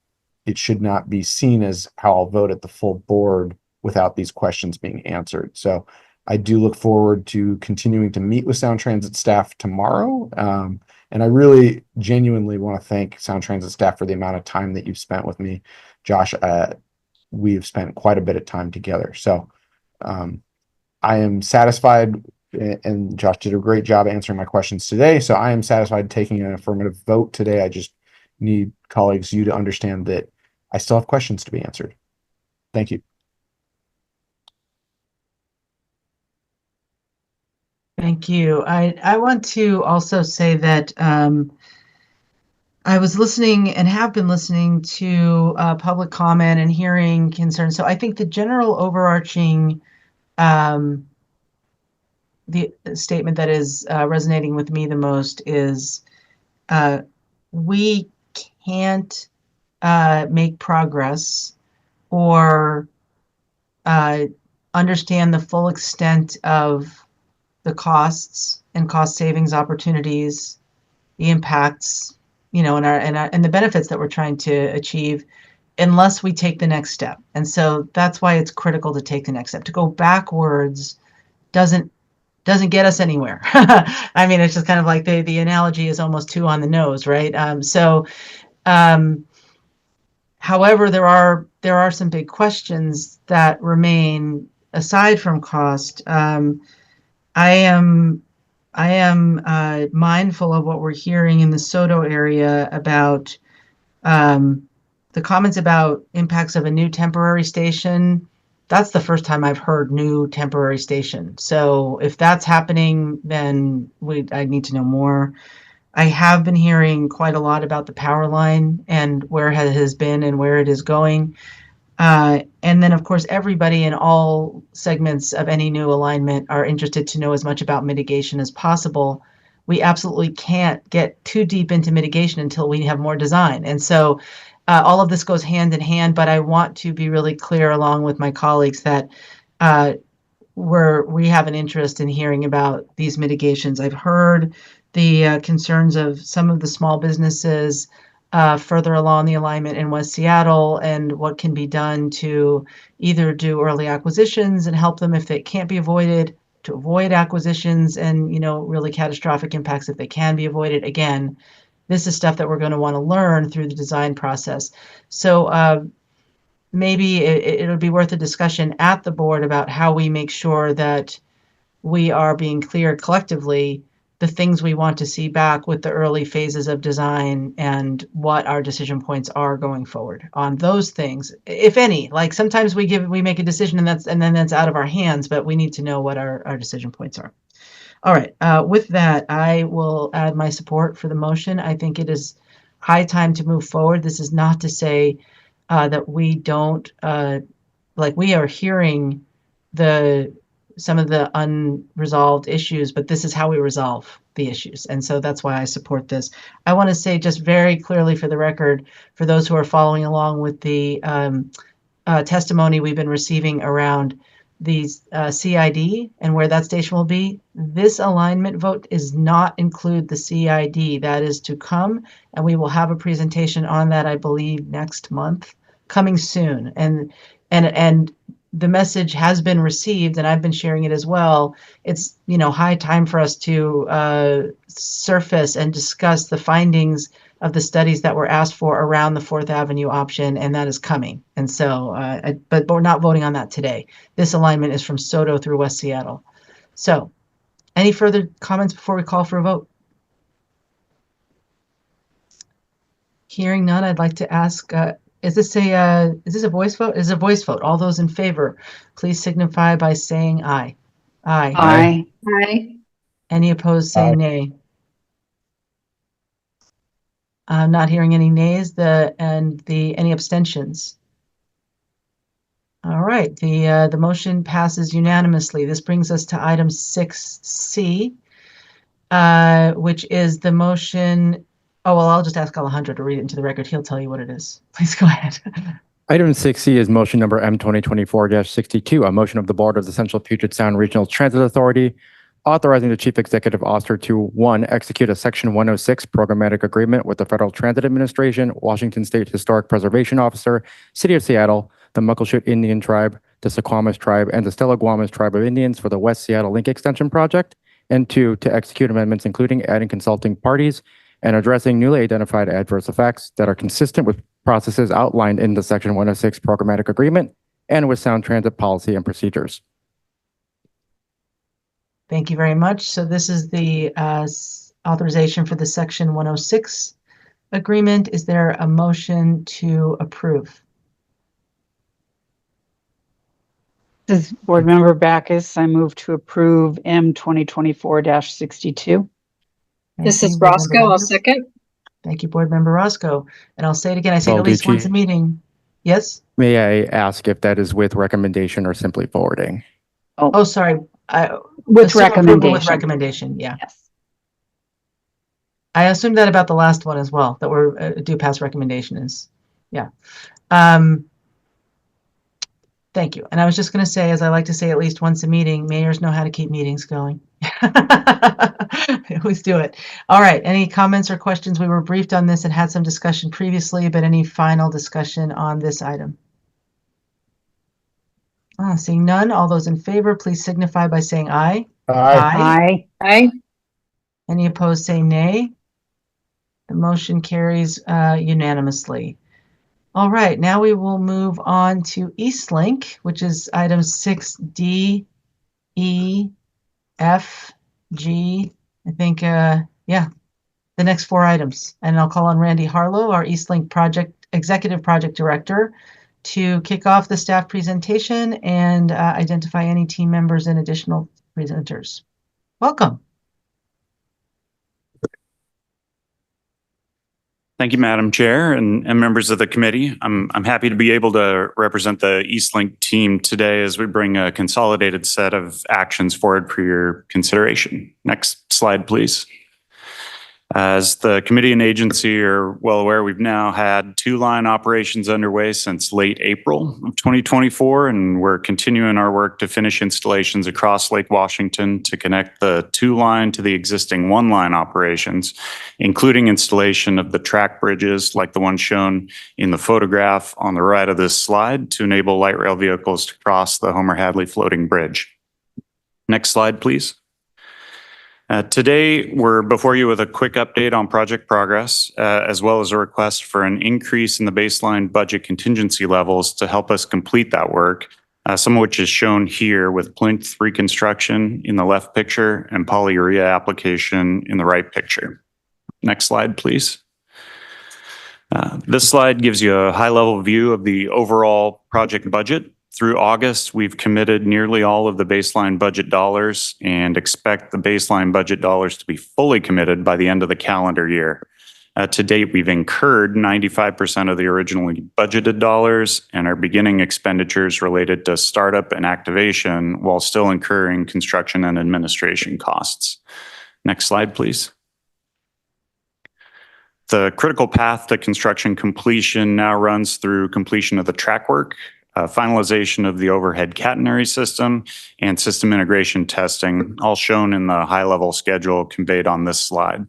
it should not be seen as how I'll vote at the full board without these questions being answered. So I do look forward to continuing to meet with Sound Transit staff tomorrow. And I really genuinely want to thank Sound Transit staff for the amount of time that you've spent with me. Josh, we have spent quite a bit of time together. So I am satisfied, and Josh did a great job answering my questions today. So I am satisfied taking an affirmative vote today. I just need colleagues, you to understand that I still have questions to be answered. Thank you. Thank you. I want to also say that I was listening and have been listening to public comment and hearing concerns. So I think the general overarching the statement that is resonating with me the most is we can't make progress or understand the full extent of the costs and cost savings opportunities, the impacts, you know, and the benefits that we're trying to achieve unless we take the next step. And so that's why it's critical to take the next step. To go backwards doesn't get us anywhere. I mean, it's just kind of like the analogy is almost too on the nose, right? However, there are some big questions that remain aside from cost. I am mindful of what we're hearing in the SOTO area about the comments about impacts of a new temporary station. That's the first time I've heard new temporary station. So if that's happening, then I need to know more. I have been hearing quite a lot about the power line and where it has been and where it is going. And then, of course, everybody in all segments of any new alignment are interested to know as much about mitigation as possible. We absolutely can't get too deep into mitigation until we have more design. And so all of this goes hand in hand, but I want to be really clear along with my colleagues that we have an interest in hearing about these mitigations. I've heard the concerns of some of the small businesses further along the alignment in West Seattle and what can be done to either do early acquisitions and help them if they can't be avoided, to avoid acquisitions and, you know, really catastrophic impacts if they can be avoided. Again, this is stuff that we're going to want to learn through the design process. So maybe it'll be worth a discussion at the board about how we make sure that we are being clear collectively the things we want to see back with the early phases of design and what our decision points are going forward on those things, if any. Like sometimes we make a decision and then that's out of our hands, but we need to know what our decision points are. All right, with that, I will add my support for the motion. I think it is high time to move forward. This is not to say that we don't, we are hearing some of the unresolved issues, but this is how we resolve the issues. And so that's why I support this. I want to say just very clearly for the record, for those who are following along with the testimony we've been receiving around these CID and where that station will be, this alignment vote does not include the CID. That is to come, and we will have a presentation on that, I believe, next month, coming soon. And the message has been received, and I've been sharing it as well. It's, high time for us to surface and discuss the findings of the studies that were asked for around the 4th Avenue option, and that is coming. And so, but we're not voting on that today. This alignment is from Soto through West Seattle. So, any further comments before we call for a vote? Hearing none, I'd like to ask, is this a voice vote? Is a voice vote. All those in favor, please signify by saying aye. Aye. Aye. Aye. Any opposed, say nay. I'm not hearing any nays. Any abstentions? All right, the motion passes unanimously. This brings us to item 6C, which is the motion. Oh, well, I'll just ask Alejandro to read it into the record. He'll tell you what it is. Please go ahead. Item 6C is motion number M 2024-62, a motion of the Board of the Central Puget Sound Regional Transit Authority authorizing the Chief Executive Officer to, 1, execute a Section 106 programmatic agreement with the Federal Transit Administration, Washington State Historic Preservation Officer, City of Seattle, the Muckleshoot Indian Tribe, the Suquamish Tribe, and the Stillaguamish Tribe of Indians for the West Seattle Link Extension Project, and 2, to execute amendments including adding consulting parties and addressing newly identified adverse effects that are consistent with processes outlined in the Section 106 programmatic agreement and with sound transit policy and procedures. Thank you very much. So this is the authorization for the Section 106 agreement. Is there a motion to approve? This is Board Member Backus. I move to approve M 2024-62. This is Roscoe. I'll second. Thank you, Board Member Roscoe. And I'll say it again. I say it at least once a meeting. Yes? May I ask if that is with recommendation or simply forwarding? Oh, sorry. With recommendation. With recommendation, yeah. Yes. I assumed that about the last one as well, that we're due past recommendation is, yeah. Thank you. And I was just going to say, as I like to say at least once a meeting, mayors know how to keep meetings going. They always do it. All right. Any comments or questions? We were briefed on this and had some discussion previously, but any final discussion on this item? Seeing none, all those in favor, please signify by saying aye. Aye. Aye. Any opposed, say nay. The motion carries unanimously. All right, now we will move on to Eastlink, which is items 6D, E, F, G. I think, the next 4 items. And I'll call on Randy Harlow, our Eastlink Executive Project Director, to kick off the staff presentation and identify any team members and additional presenters. Welcome. Thank you, Madam Chair and members of the committee. I'm happy to be able to represent the Eastlink team today as we bring a consolidated set of actions forward for your consideration. Next slide, please. As the committee and agency are well aware, we've now had 2 line operations underway since late April of 2024, and we're continuing our work to finish installations across Lake Washington to connect the 2 line to the existing 1 line operations, including installation of the track bridges like the one shown in the photograph on the right of this slide to enable light rail vehicles to cross the Homer Hadley floating bridge. Next slide, please. Today, we're before you with a quick update on project progress, as well as a request for an increase in the baseline budget contingency levels to help us complete that work, some of which is shown here with plinth reconstruction in the left picture and polyurea application in the right picture. Next slide, please. This slide gives you a high-level view of the overall project budget. Through August, we've committed nearly all of the baseline budget dollars and expect the baseline budget dollars to be fully committed by the end of the calendar year. To date, we've incurred 95% of the originally budgeted dollars and are beginning expenditures related to startup and activation while still incurring construction and administration costs. Next slide, please. The critical path to construction completion now runs through completion of the track work, finalization of the overhead catenary system, and system integration testing, all shown in the high-level schedule conveyed on this slide.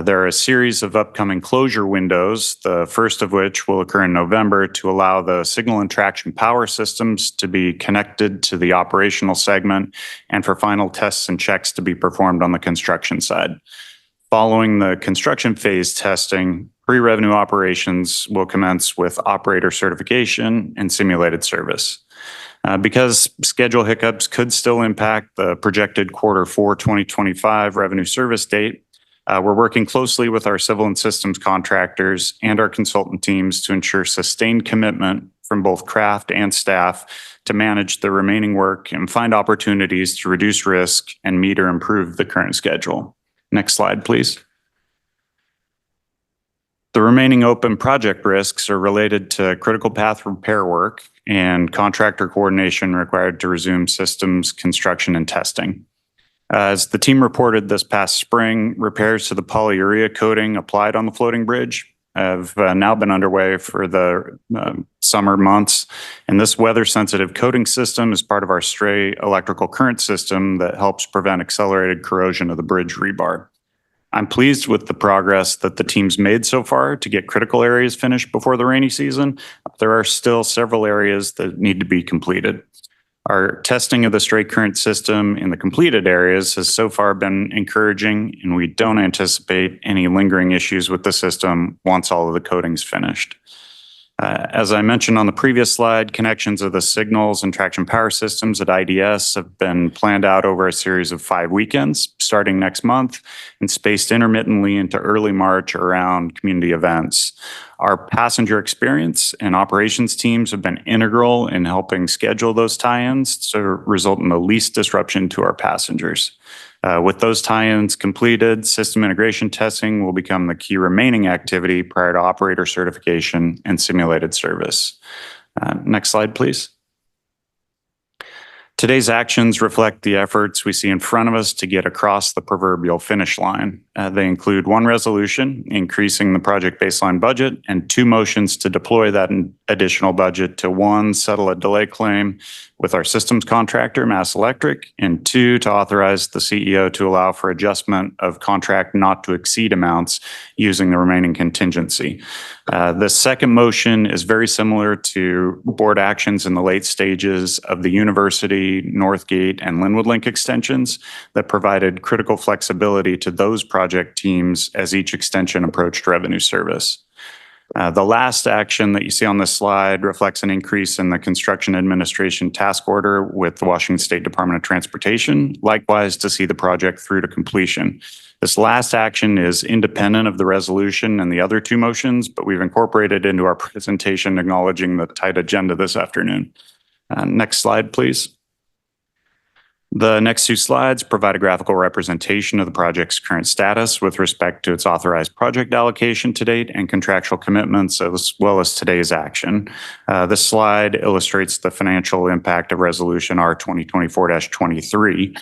There are a series of upcoming closure windows, the first of which will occur in November to allow the signal and traction power systems to be connected to the operational segment and for final tests and checks to be performed on the construction side. Following the construction phase testing, pre-revenue operations will commence with operator certification and simulated service. Because schedule hiccups could still impact the projected Q4 2025 revenue service date, we're working closely with our civil and systems contractors and our consultant teams to ensure sustained commitment from both craft and staff to manage the remaining work and find opportunities to reduce risk and meet or improve the current schedule. Next slide, please. The remaining open project risks are related to critical path repair work and contractor coordination required to resume systems construction and testing. As the team reported this past spring, repairs to the polyurea coating applied on the floating bridge have now been underway for the summer months. And this weather-sensitive coating system is part of our stray electrical current system that helps prevent accelerated corrosion of the bridge rebar. I'm pleased with the progress that the team's made so far to get critical areas finished before the rainy season. There are still several areas that need to be completed. Our testing of the straight current system in the completed areas has so far been encouraging, and we don't anticipate any lingering issues with the system once all of the coating's finished. As I mentioned on the previous slide, connections of the signals and traction power systems at IDS have been planned out over a series of 5 weekends starting next month and spaced intermittently into early March around community events. Our passenger experience and operations teams have been integral in helping schedule those tie-ins to result in the least disruption to our passengers. With those tie-ins completed, system integration testing will become the key remaining activity prior to operator certification and simulated service. Next slide, please. Today's actions reflect the efforts we see in front of us to get across the proverbial finish line. They include 1 resolution, increasing the project baseline budget, and 2 motions to deploy that additional budget to 1, settle a delay claim with our systems contractor, Mass Electric, and 2, to authorize the CEO to allow for adjustment of contract not to exceed amounts using the remaining contingency. The second motion is very similar to board actions in the late stages of the University, Northgate, and Linwood Link extensions that provided critical flexibility to those project teams as each extension approached revenue service. The last action that you see on this slide reflects an increase in the construction administration task order with the Washington State Department of Transportation, likewise to see the project through to completion. This last action is independent of the resolution and the other 2 motions, but we've incorporated into our presentation acknowledging the tight agenda this afternoon. Next slide, please. The next 2 slides provide a graphical representation of the project's current status with respect to its authorized project allocation to date and contractual commitments, as well as today's action. This slide illustrates the financial impact of Resolution R 2024-23.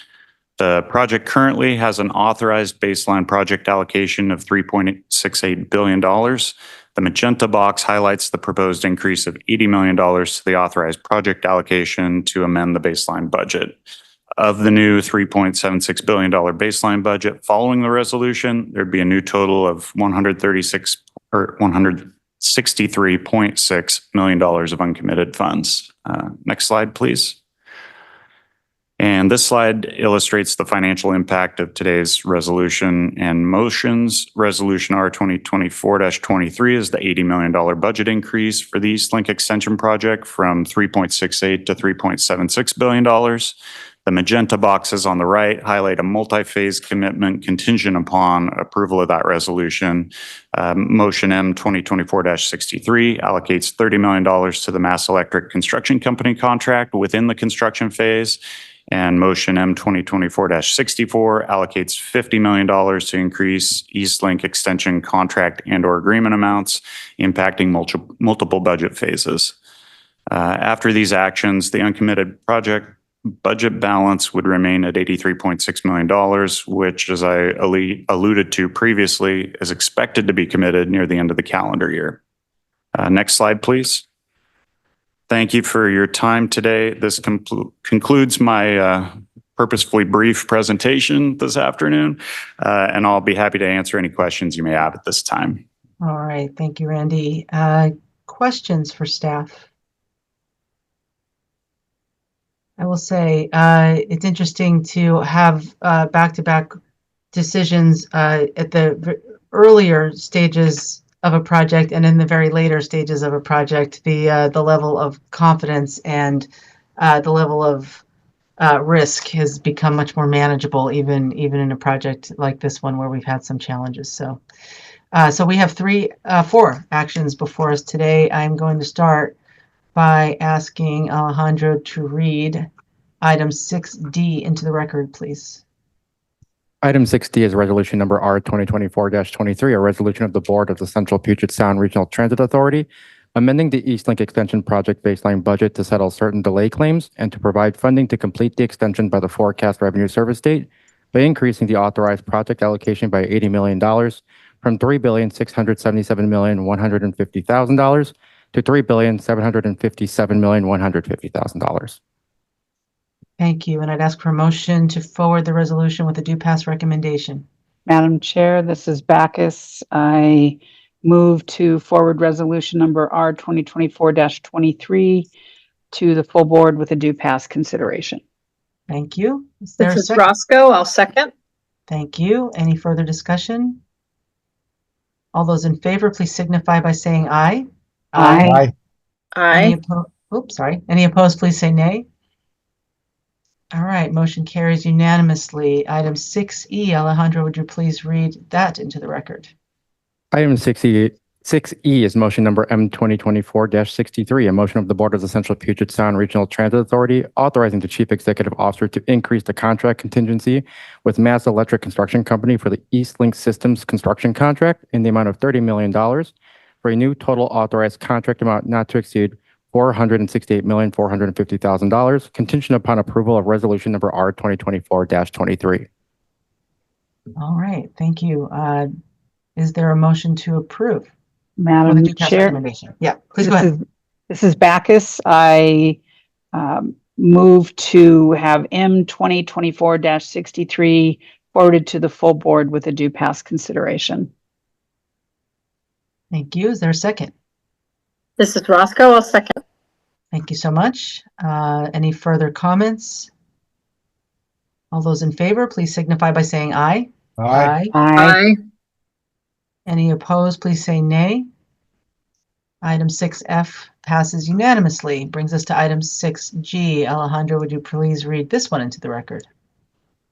The project currently has an authorized baseline project allocation of $3.68 billion. The magenta box highlights the proposed increase of $80 million to the authorized project allocation to amend the baseline budget. Of the new $3.76 billion baseline budget following the resolution, there'd be a new total of $163.6 million of uncommitted funds. Next slide, please. And this slide illustrates the financial impact of today's resolution and motions. Resolution R 2024-23 is the $80 million budget increase for the East Link Extension project from $3.68 to $3.76 billion. The magenta boxes on the right highlight a multi-phase commitment contingent upon approval of that resolution. Motion M 2024-63 allocates $30 million to the Mass Electric Construction Company contract within the construction phase. And motion M 2024-64 allocates $50 million to increase Eastlink extension contract and/or agreement amounts, impacting multiple budget phases. After these actions, the uncommitted project budget balance would remain at $83.6 million, which, as I alluded to previously, is expected to be committed near the end of the calendar year. Next slide, please. Thank you for your time today. This concludes my purposefully brief presentation this afternoon, and I'll be happy to answer any questions you may have at this time. All right, thank you, Randy. Questions for staff? I will say it's interesting to have back-to-back decisions at the earlier stages of a project and in the very later stages of a project. The level of confidence and the level of risk has become much more manageable, even in a project like this one where we've had some challenges. So we have four actions before us today. I'm going to start by asking Alejandro to read item 6D into the record, please. Item 6D is resolution number R 2024-23, a resolution of the Board of the Central Puget Sound Regional Transit Authority, amending the Eastlink Extension Project baseline budget to settle certain delay claims and to provide funding to complete the extension by the forecast revenue service date by increasing the authorized project allocation by $80 million from $3,677,150,000 to $3,757,150,000. Thank you. And I'd ask for a motion to forward the resolution with a due pass recommendation. Madam Chair, this is Backus. I move to forward resolution number R 2024-23 to the full board with a due pass consideration. Thank you. Is there This a is second? Roscoe. I'll second. Thank you. Any further discussion? All those in favor, please signify by saying aye. Aye. Aye. Any opposed, please say nay. All right, motion carries unanimously. Item 6E, Alejandro, would you please read that into the record? Item 6E is motion number M 2024-63, a motion of the Board of the Central Puget Sound Regional Transit Authority authorizing the Chief Executive Officer to increase the contract contingency with Mass Electric Construction Company for the Eastlink Systems construction contract in the amount of $30 million for a new total authorized contract amount not to exceed $468,450,000, contingent upon approval of resolution number R 2024-23. All right, thank you. Is there a motion to approve? Madam With a due pass Chair. recommendation? Yeah, please go ahead. This is Backus. I move to have M 2024-63 forwarded to the full board with a due pass consideration. Thank you. Is there a second? This is Roscoe. I'll second. Thank you so much. Any further comments? All those in favor, please signify by saying aye. Aye. Aye. Any opposed, please say nay. Item 6F passes unanimously. Brings us to item 6G. Alejandro, would you please read this one into the record?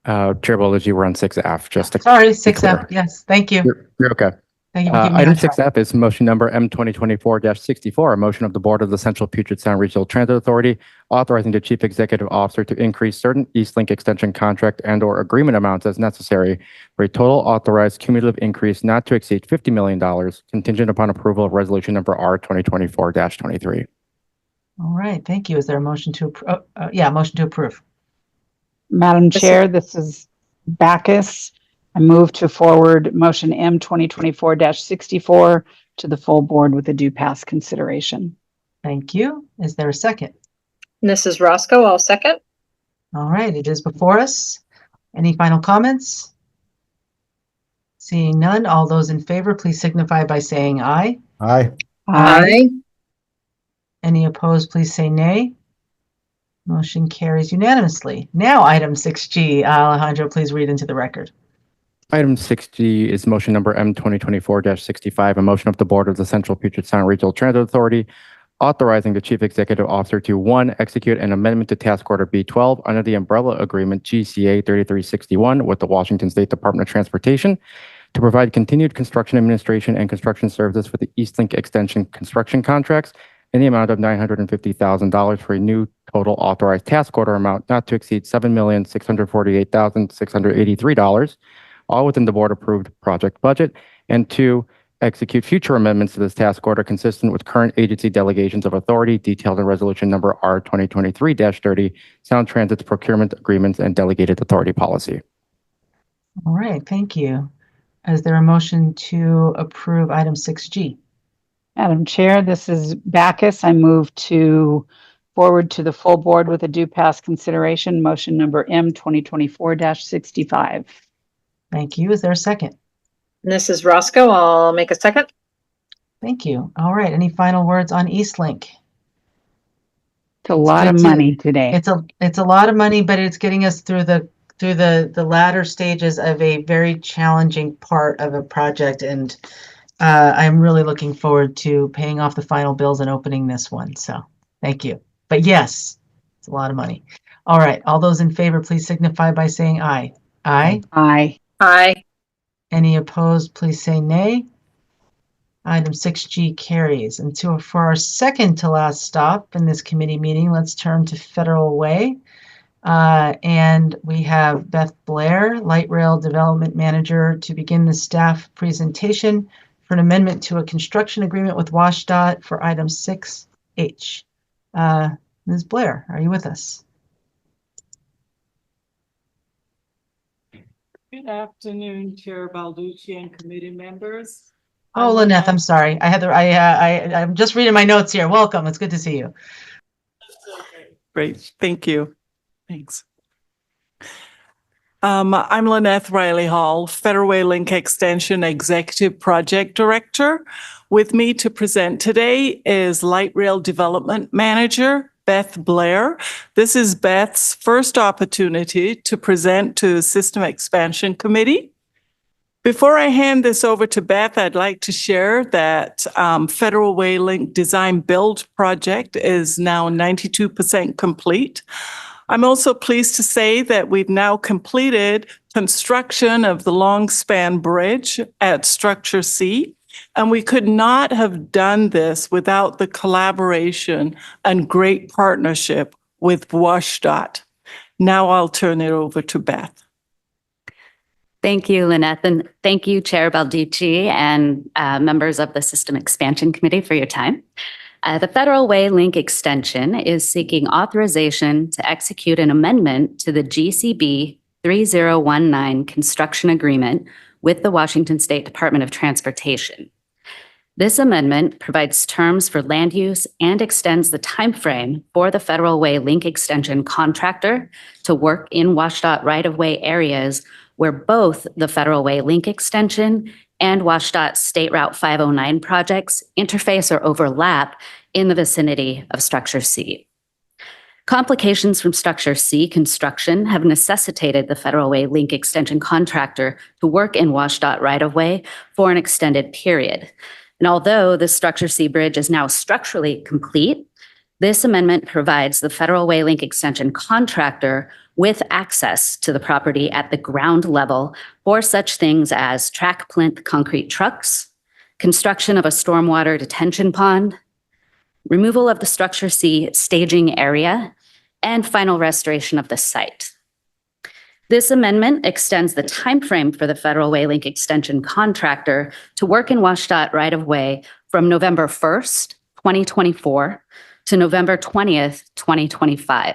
Chair Boложi, we're on 6F. Just to Sorry, be 6F. clear. Yes, thank you. You're okay. Thank you for giving me Item that track. 6F is motion number M 2024-64, a motion of the Board of the Central Puget Sound Regional Transit Authority authorizing the Chief Executive Officer to increase certain Eastlink extension contract and/or agreement amounts as necessary for a total authorized cumulative increase not to exceed $50 million, contingent upon approval of resolution number R 2024-23. All right, thank you. Is there a motion to approve? Motion to approve. Madam Chair, this is Backus. I move to forward motion M 2024-64 to the full board with a due pass consideration. Thank you. Is there a second? This is Roscoe. I'll second. All right, it is before us. Any final comments? Seeing none, all those in favor, please signify by saying aye. Aye. Aye. Any opposed, please say nay. Motion carries unanimously. Now, item 6G. Alejandro, please read into the record. Item 6G is motion number M 2024-65, a motion of the Board of the Central Puget Sound Regional Transit Authority authorizing the Chief Executive Officer to 1, execute an amendment to Task Order B12 under the umbrella agreement GCA 3361 with the Washington State Department of Transportation to provide continued construction administration and construction services for the Eastlink Extension construction contracts in the amount of $950,000 for a new total authorized task order amount not to exceed $7,648,683, all within the board-approved project budget, and 2, execute future amendments to this task order consistent with current agency delegations of authority detailed in resolution number R 2023-30, Sound Transit's procurement agreements and delegated authority policy. All right, thank you. Is there a motion to approve item 6G? Madam Chair, this is Backus. I move to forward to the full board with a due pass consideration, motion number M 2024-65. Thank you. Is there a second? This is Roscoe. I'll make a second. Thank you. All right, any final words on Eastlink? It's a lot of money today. It's a lot of money, but it's getting us through the latter stages of a very challenging part of a project, and I'm really looking forward to paying off the final bills and opening this one. So thank you. But yes, it's a lot of money. All right, all those in favor, please signify by saying aye. Aye. Aye. Aye. Any opposed, please say nay. Item 6G carries. And so for our second to last stop in this committee meeting, let's turn to Federal Way. And we have Beth Blair, Light Rail Development Manager, to begin the staff presentation for an amendment to a construction agreement with WashDOT for item 6H. Ms. Blair, are you with us? Good afternoon, Chair Balducci and committee members. Oh, Lynette, I'm sorry. I'm just reading my notes here. Welcome. It's good to see you. Great, thank you. Thanks. I'm Lynette Riley Hall, Federal Way Link Extension Executive Project Director. With me to present today is Light Rail Development Manager, Beth Blair. This is Beth's first opportunity to present to System Expansion Committee. Before I hand this over to Beth, I'd like to share that Federal Way Link Design Build project is now 92% complete. I'm also pleased to say that we've now completed construction of the long span bridge at Structure C, and we could not have done this without the collaboration and great partnership with WashDOT. Now I'll turn it over to Beth. Thank you, Lynette, and thank you, Chair Balducci and members of the System Expansion Committee for your time. The Federal Way Link Extension is seeking authorization to execute an amendment to the GCB 3019 construction agreement with the Washington State Department of Transportation. This amendment provides terms for land use and extends the timeframe for the Federal Way Link Extension contractor to work in WashDOT right-of-way areas where both the Federal Way Link Extension and WashDOT State Route 509 projects interface or overlap in the vicinity of Structure C. Complications from Structure C construction have necessitated the Federal Way Link Extension contractor to work in WashDOT right-of-way for an extended period. And although the Structure C bridge is now structurally complete, this amendment provides the Federal Way Link Extension contractor with access to the property at the ground level for such things as track plinth concrete trucks, construction of a stormwater detention pond, removal of the Structure C staging area, and final restoration of the site. This amendment extends the timeframe for the Federal Way Link Extension contractor to work in WashDOT right-of-way from November 1st, 2024 to November 20th, 2025.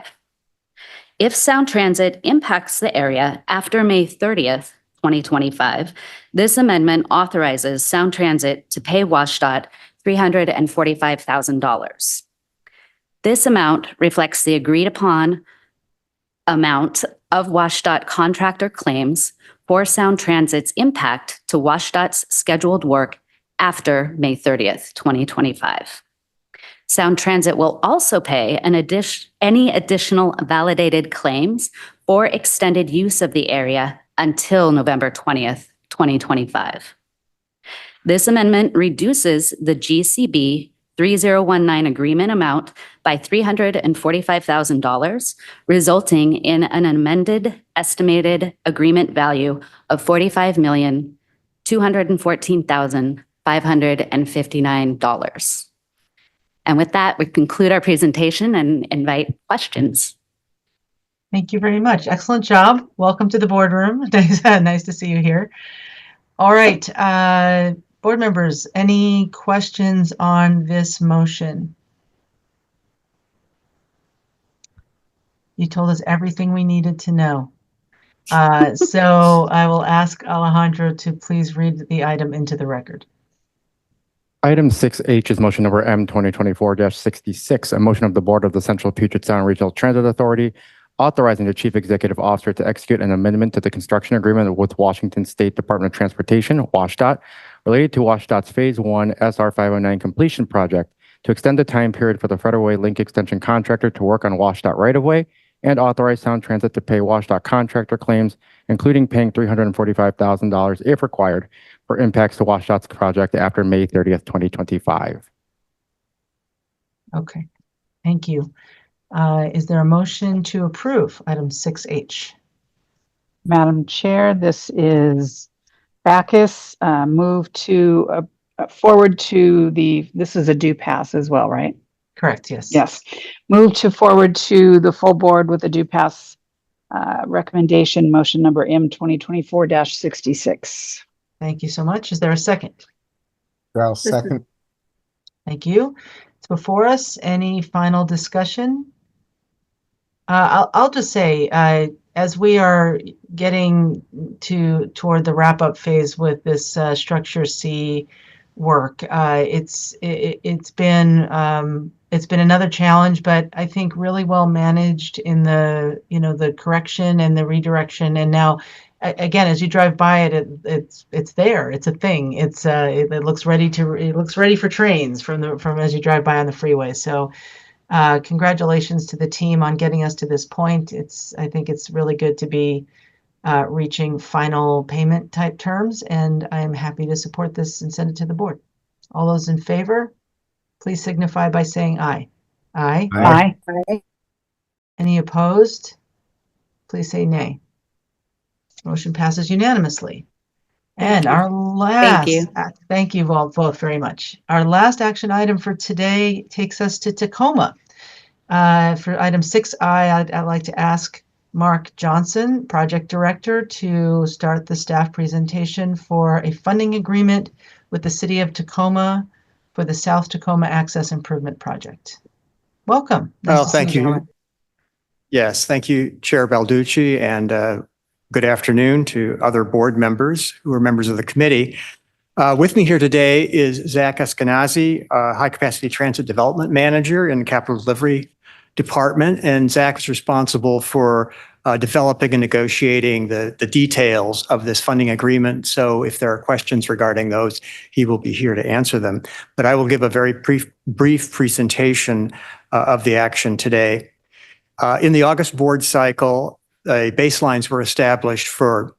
If Sound Transit impacts the area after May 30th, 2025, this amendment authorizes Sound Transit to pay WashDOT $345,000. This amount reflects the agreed upon amount of WashDOT contractor claims for Sound Transit's impact to WashDOT's scheduled work after May 30th, 2025. Sound Transit will also pay any additional validated claims for extended use of the area until November 20th, 2025. This amendment reduces the GCB 3019 agreement amount by $345,000, resulting in an amended estimated agreement value of $45,214,559. And with that, we conclude our presentation and invite questions. Thank you very much. Excellent job. Welcome to the boardroom. Nice to see you here. All right, board members, any questions on this motion? You told us everything we needed to know. So I will ask Alejandro to please read the item into the record. Item 6H is motion number M 2024-66, a motion of the Board of the Central Puget Sound Regional Transit Authority authorizing the Chief Executive Officer to execute an amendment to the construction agreement with Washington State Department of Transportation, WashDOT, related to WashDOT's Phase 1 SR 509 completion project to extend the time period for the Federal Way Link Extension contractor to work on WashDOT right-of-way and authorize Sound Transit to pay WashDOT contractor claims, including paying $345,000 if required for impacts to WashDOT's project after May 30th, 2025. Okay, thank you. Is there a motion to approve item 6H? Madam Chair, this is Backus. Move to forward to this is a due pass as well, right? Correct, yes. Yes. Move to forward to the full board with a due pass recommendation, motion number M 2024-66. Thank you so much. Is there a second? I'll second. Thank you. It's before us. Any final discussion? I'll just say, as we are getting toward the wrap-up phase with this Structure C work, it's been another challenge, but I think really well managed in the the correction and the redirection. And now, again, as you drive by it, it's there. It's a thing. It looks ready for trains from as you drive by on the freeway. So. Congratulations to the team on getting us to this point. I think it's really good to be reaching final payment type terms, and I'm happy to support this and send it to the board. All those in favor, please signify by saying aye. Aye. Aye. Any opposed? Please say nay. Motion passes unanimously. And our last, thank you all both very much. Our last action item for today takes us to Tacoma. For item 6I, I'd like to ask Mark Johnson, Project Director, to start the staff presentation for a funding agreement with the City of Tacoma for the South Tacoma Access Improvement Project. Welcome. Well, thank you. Yes, thank you, Chair Balducci, and good afternoon to other board members who are members of the committee. With me here today is Zach Eskenazi, High Capacity Transit Development Manager in the Capital Delivery Department. And Zach is responsible for developing and negotiating the details of this funding agreement. So if there are questions regarding those, he will be here to answer them. But I will give a very brief presentation of the action today. In the August board cycle, baselines were established for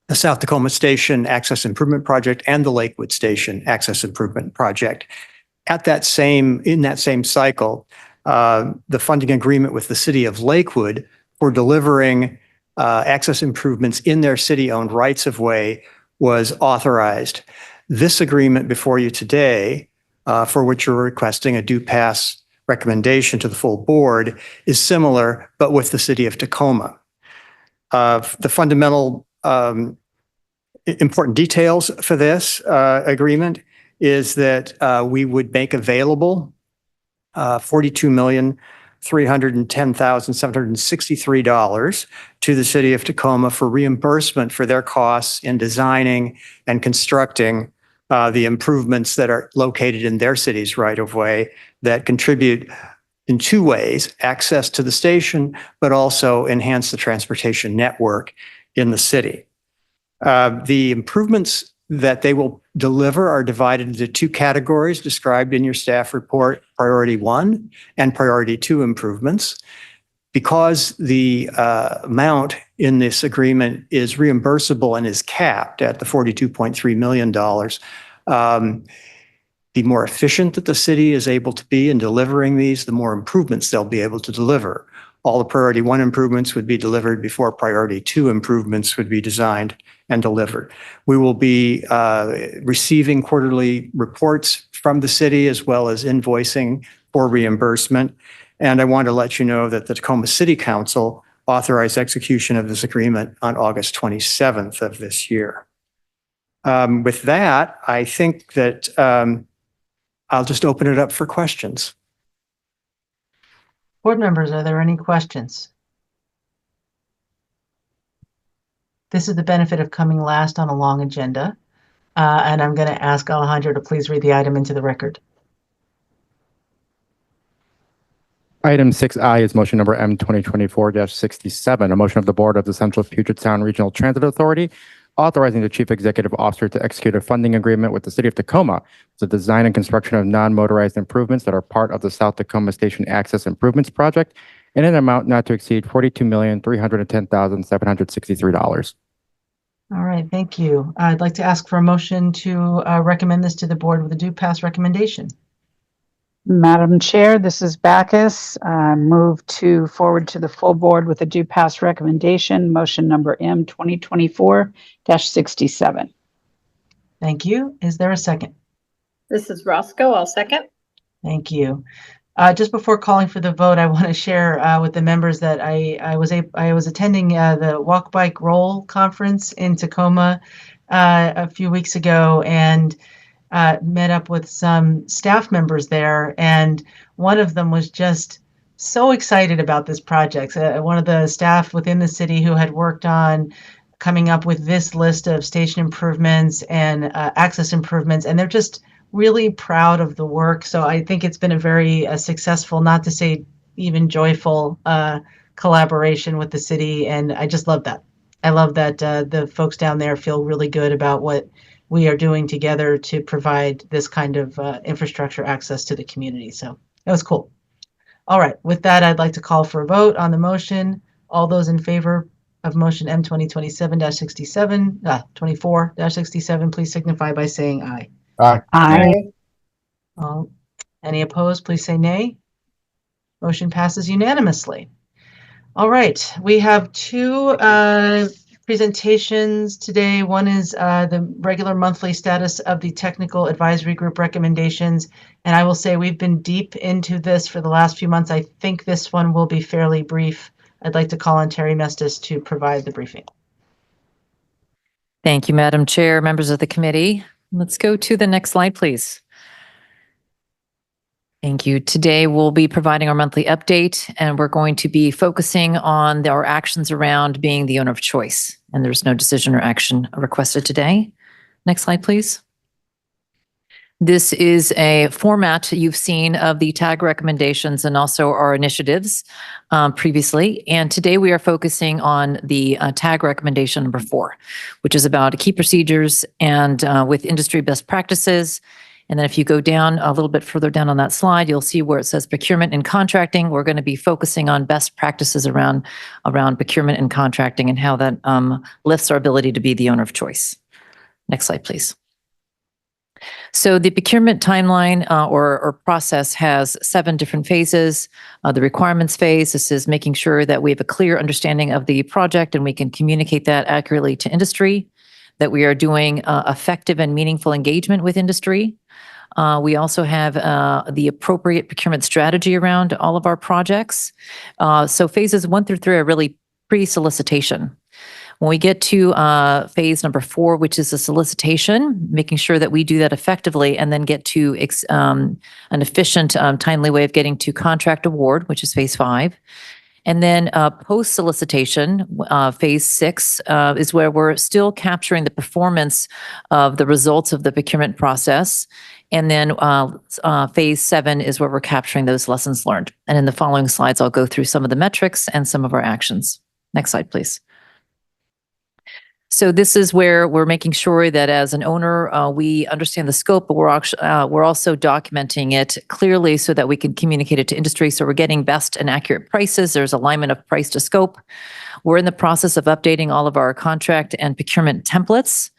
the South Tacoma Station Access Improvement Project and the Lakewood Station Access Improvement Project. In that same cycle, the funding agreement with the City of Lakewood for delivering access improvements in their city-owned rights-of-way was authorized. This agreement before you today, for which you're requesting a due pass recommendation to the full board, is similar, but with the City of Tacoma. The fundamental important details for this agreement is that we would make available $42,310,763 to the City of Tacoma for reimbursement for their costs in designing and constructing the improvements that are located in their city's right-of-way that contribute in two ways: access to the station, but also enhance the transportation network in the city. The improvements that they will deliver are divided into two categories described in your staff report: Priority 1 and Priority 2 improvements. Because the amount in this agreement is reimbursable and is capped at the $42.3 million, the more efficient that the city is able to be in delivering these, the more improvements they'll be able to deliver. All the Priority 1 improvements would be delivered before Priority 2 improvements would be designed and delivered. We will be receiving quarterly reports from the city as well as invoicing for reimbursement. And I want to let you know that the Tacoma City Council authorized execution of this agreement on August 27th of this year. With that, I think that I'll just open it up for questions. Board members, are there any questions? This is the benefit of coming last on a long agenda. And I'm going to ask Alejandro to please read the item into the record. Item 6I is motion number M 2024-67, a motion of the Board of the Central Puget Sound Regional Transit Authority authorizing the Chief Executive Officer to execute a funding agreement with the City of Tacoma for the design and construction of non-motorized improvements that are part of the South Tacoma Station Access Improvements Project in an amount not to exceed $42,310,763. All right, thank you. I'd like to ask for a motion to recommend this to the board with a due pass recommendation. Madam Chair, this is Backus. Move to forward to the full board with a due pass recommendation, motion number M 2024-67. Thank you. Is there a second? This is Roscoe. I'll second. Thank you. Just before calling for the vote, I want to share with the members that I was attending the Walk Bike Roll conference in Tacoma a few weeks ago, and met up with some staff members there, and one of them was just so excited about this project. One of the staff within the city who had worked on coming up with this list of station improvements and access improvements, and they're just really proud of the work. So I think it's been a very successful, not to say even joyful, collaboration with the city, and I just love that. I love that the folks down there feel really good about what we are doing together to provide this kind of infrastructure access to the community. So that was cool. All right, with that, I'd like to call for a vote on the motion. All those in favor of motion M 24-67, please signify by saying aye. Aye. Aye. Any opposed, please say nay. Motion passes unanimously. All right, we have two presentations today. One is the regular monthly status of the technical advisory group recommendations. And I will say we've been deep into this for the last few months. I think this one will be fairly brief. I'd like to call on Terry Mestis to provide the briefing. Thank you, Madam Chair, members of the committee. Let's go to the next slide, please. Thank you. Today, we'll be providing our monthly update, and we're going to be focusing on our actions around being the owner of choice. And there's no decision or action requested today. Next slide, please. This is a format you've seen of the TAG recommendations and also our initiatives previously. And today we are focusing on the TAG recommendation number 4, which is about key procedures and with industry best practices. And then if you go down a little bit further down on that slide, you'll see where it says procurement and contracting. We're going to be focusing on best practices around procurement and contracting and how that lifts our ability to be the owner of choice. Next slide, please. So the procurement timeline or process has 7 different phases. The requirements phase, this is making sure that we have a clear understanding of the project and we can communicate that accurately to industry, that we are doing effective and meaningful engagement with industry. We also have the appropriate procurement strategy around all of our projects. So phases 1 through 3 are really pre-solicitation. When we get to phase number 4, which is the solicitation, making sure that we do that effectively and then get to an efficient, timely way of getting to contract award, which is phase 5. And then post-solicitation, phase 6 is where we're still capturing the performance of the results of the procurement process. And then phase 7 is where we're capturing those lessons learned. And in the following slides, I'll go through some of the metrics and some of our actions. Next slide, please. So this is where we're making sure that as an owner, we understand the scope, but we're also documenting it clearly so that we can communicate it to industry. So we're getting best and accurate prices. There's alignment of price to scope. We're in the process of updating all of our contract and procurement templates.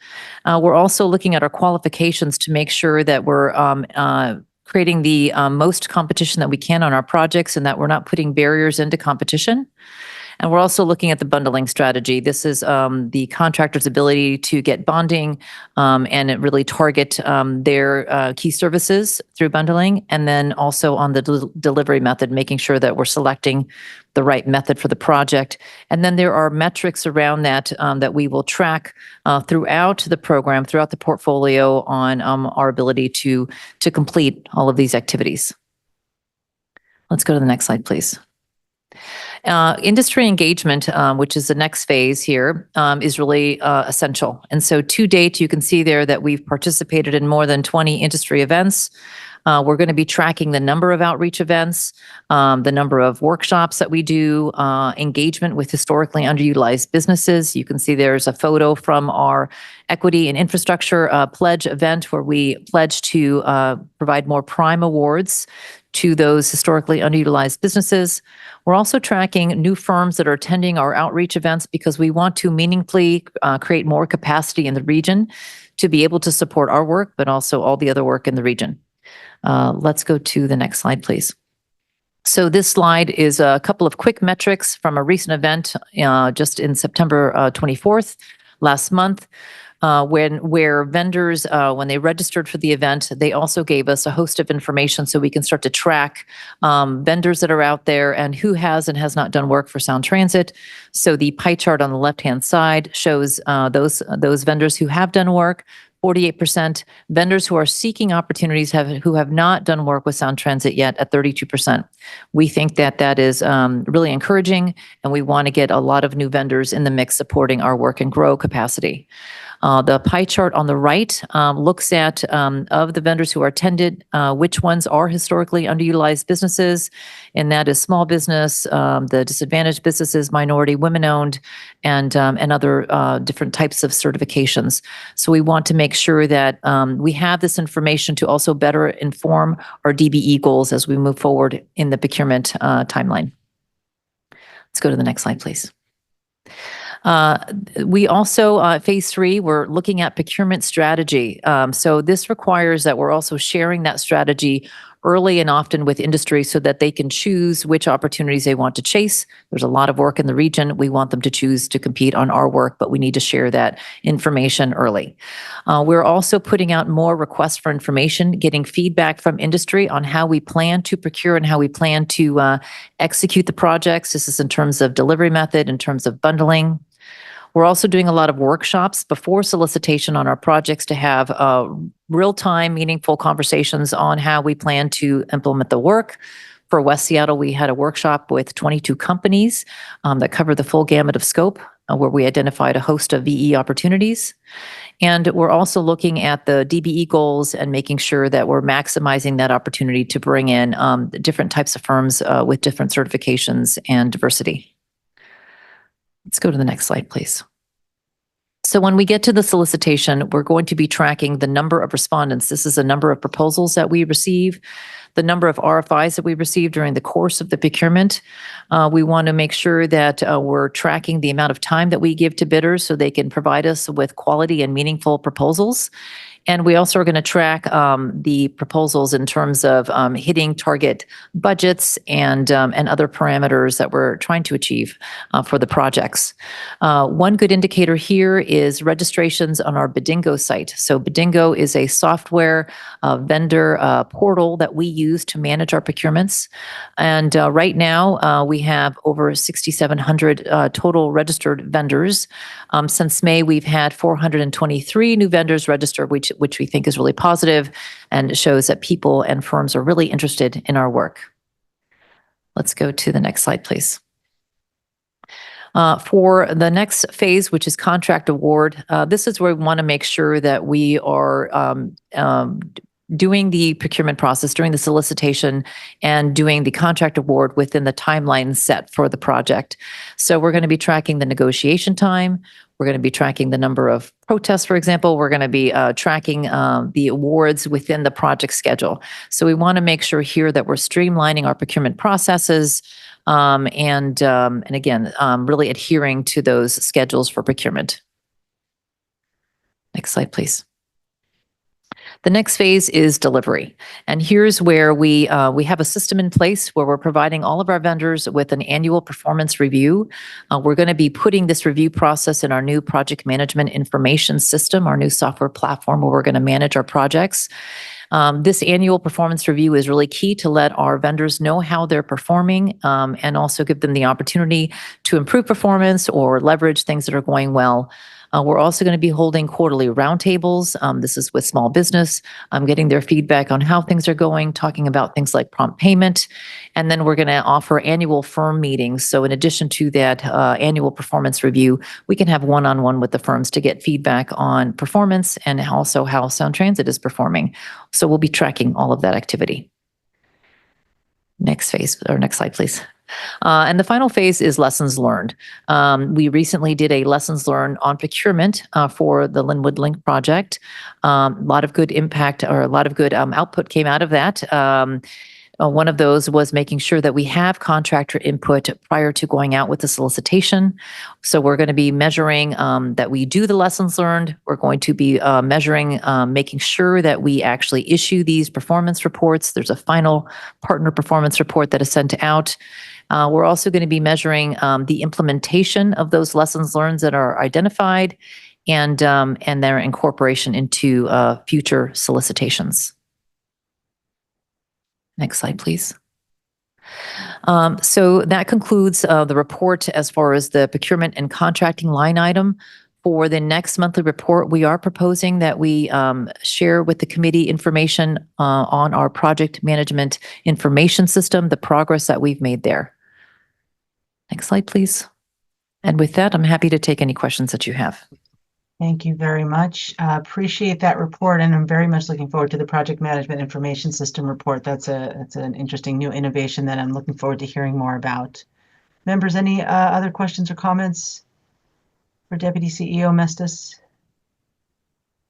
We're also looking at our qualifications to make sure that we're creating the most competition that we can on our projects and that we're not putting barriers into competition. And we're also looking at the bundling strategy. This is the contractor's ability to get bonding and it really target their key services through bundling. And then also on the delivery method, making sure that we're selecting the right method for the project. And then there are metrics around that that we will track throughout the program, throughout the portfolio on our ability to complete all of these activities. Let's go to the next slide, please. Industry engagement, which is the next phase here, is really essential. And so to date, you can see there that we've participated in more than 20 industry events. We're going to be tracking the number of outreach events, the number of workshops that we do, engagement with historically underutilized businesses. You can see there's a photo from our Equity and Infrastructure Pledge event where we pledge to provide more prime awards to those historically underutilized businesses. We're also tracking new firms that are attending our outreach events because we want to meaningfully create more capacity in the region to be able to support our work, but also all the other work in the region. Let's go to the next slide, please. So this slide is a couple of quick metrics from a recent event just in September 24th, last month. Where vendors, when they registered for the event, they also gave us a host of information so we can start to track vendors that are out there and who has and has not done work for Sound Transit. So the pie chart on the left-hand side shows those vendors who have done work. 48%, vendors who are seeking opportunities who have not done work with Sound Transit yet at 32%. We think that that is really encouraging, and we want to get a lot of new vendors in the mix supporting our work and grow capacity. The pie chart on the right looks at of the vendors who are attended, which ones are historically underutilized businesses, and that is small business, the disadvantaged businesses, minority, women-owned, and other different types of certifications. So we want to make sure that we have this information to also better inform our DBE goals as we move forward in the procurement timeline. Let's go to the next slide, please. We also, phase 3, we're looking at procurement strategy. So this requires that we're also sharing that strategy early and often with industry so that they can choose which opportunities they want to chase. There's a lot of work in the region. We want them to choose to compete on our work, but we need to share that information early. We're also putting out more requests for information, getting feedback from industry on how we plan to procure and how we plan to execute the projects. This is in terms of delivery method, in terms of bundling. We're also doing a lot of workshops before solicitation on our projects to have real-time, meaningful conversations on how we plan to implement the work. For West Seattle, we had a workshop with 22 companies that covered the full gamut of scope, where we identified a host of VE opportunities. And we're also looking at the DBE goals and making sure that we're maximizing that opportunity to bring in different types of firms with different certifications and diversity. Let's go to the next slide, please. So when we get to the solicitation, we're going to be tracking the number of respondents. This is a number of proposals that we receive, the number of RFIs that we receive during the course of the procurement. We want to make sure that we're tracking the amount of time that we give to bidders so they can provide us with quality and meaningful proposals. And we also are going to track the proposals in terms of hitting target budgets and other parameters that we're trying to achieve for the projects. One good indicator here is registrations on our Bidingo site. So Bidingo is a software vendor portal that we use to manage our procurements. And right now we have over 6,700 total registered vendors. Since May, we've had 423 new vendors registered, which we think is really positive and shows that people and firms are really interested in our work. Let's go to the next slide, please. For the next phase, which is contract award, this is where we want to make sure that we are doing the procurement process, during the solicitation, and doing the contract award within the timeline set for the project. So we're going to be tracking the negotiation time. We're going to be tracking the number of protests, for example. We're going to be tracking the awards within the project schedule. So we want to make sure here that we're streamlining our procurement processes and again, really adhering to those schedules for procurement. Next slide, please. The next phase is delivery. And here's where we have a system in place where we're providing all of our vendors with an annual performance review. We're going to be putting this review process in our new project management information system, our new software platform where we're going to manage our projects. This annual performance review is really key to let our vendors know how they're performing and also give them the opportunity to improve performance or leverage things that are going well. We're also going to be holding quarterly roundtables. This is with small business, getting their feedback on how things are going, talking about things like prompt payment. And then we're going to offer annual firm meetings. So in addition to that annual performance review, we can have one-on-one with the firms to get feedback on performance and also how Sound Transit is performing. So we'll be tracking all of that activity. Next slide, please. And the final phase is lessons learned. We recently did a lessons learned on procurement for the Linwood Link project. A lot of good impact or a lot of good output came out of that. One of those was making sure that we have contractor input prior to going out with the solicitation. So we're going to be measuring that we do the lessons learned. We're going to be measuring, making sure that we actually issue these performance reports. There's a final partner performance report that is sent out. We're also going to be measuring the implementation of those lessons learned that are identified and their incorporation into future solicitations. Next slide, please. So that concludes the report as far as the procurement and contracting line item. For the next monthly report, we are proposing that we share with the committee information on our project management information system, the progress that we've made there. Next slide, please. And with that, I'm happy to take any questions that you have. Thank you very much. Appreciate that report, and I'm very much looking forward to the project management information system report. That's an interesting new innovation that I'm looking forward to hearing more about. Members, any other questions or comments for Deputy CEO Mestis?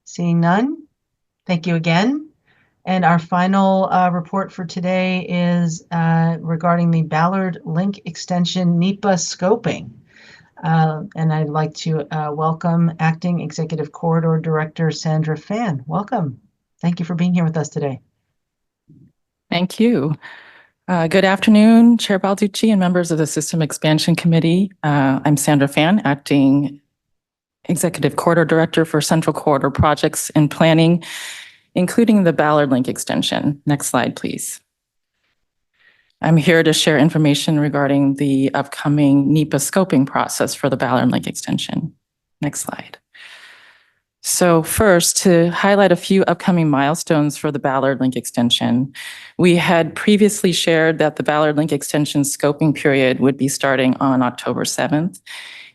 Seeing none, thank you again. And our final report for today is regarding the Ballard Link Extension NEPA scoping. And I'd like to welcome Acting Executive Corridor Director Sandra Fan. Welcome. Thank you for being here with us today. Thank you. Good afternoon, Chair Balducci and members of the System Expansion Committee. I'm Sandra Fan, Acting Executive Corridor Director for Central Corridor Projects and Planning, including the Ballard Link Extension. Next slide, please. I'm here to share information regarding the upcoming NEPA scoping process for the Ballard Link Extension. Next slide. So first, to highlight a few upcoming milestones for the Ballard Link Extension, we had previously shared that the Ballard Link Extension scoping period would be starting on October 7th.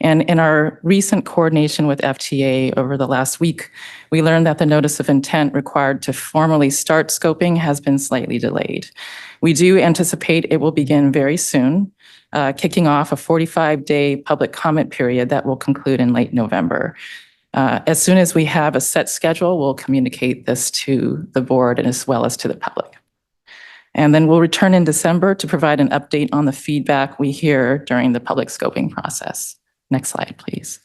And in our recent coordination with FTA over the last week, we learned that the notice of intent required to formally start scoping has been slightly delayed. We do anticipate it will begin very soon, kicking off a 45-day public comment period that will conclude in late November. As soon as we have a set schedule, we'll communicate this to the board and as well as to the public. And then we'll return in December to provide an update on the feedback we hear during the public scoping process. Next slide, please.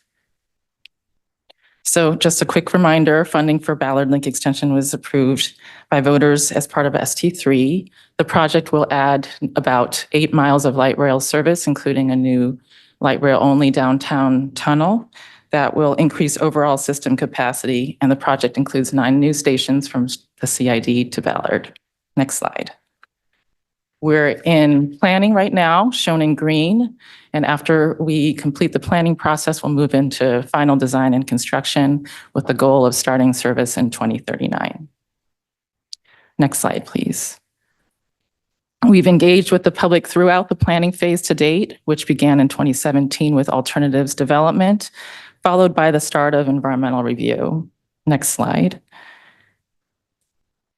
So just a quick reminder, funding for Ballard Link Extension was approved by voters as part of ST3. The project will add about 8 miles of light rail service, including a new light rail only downtown tunnel that will increase overall system capacity. And the project includes 9 new stations from the CID to Ballard. Next slide. We're in planning right now, shown in green. And after we complete the planning process, we'll move into final design and construction with the goal of starting service in 2039. Next slide, please. We've engaged with the public throughout the planning phase to date, which began in 2017 with alternatives development, followed by the start of environmental review. Next slide.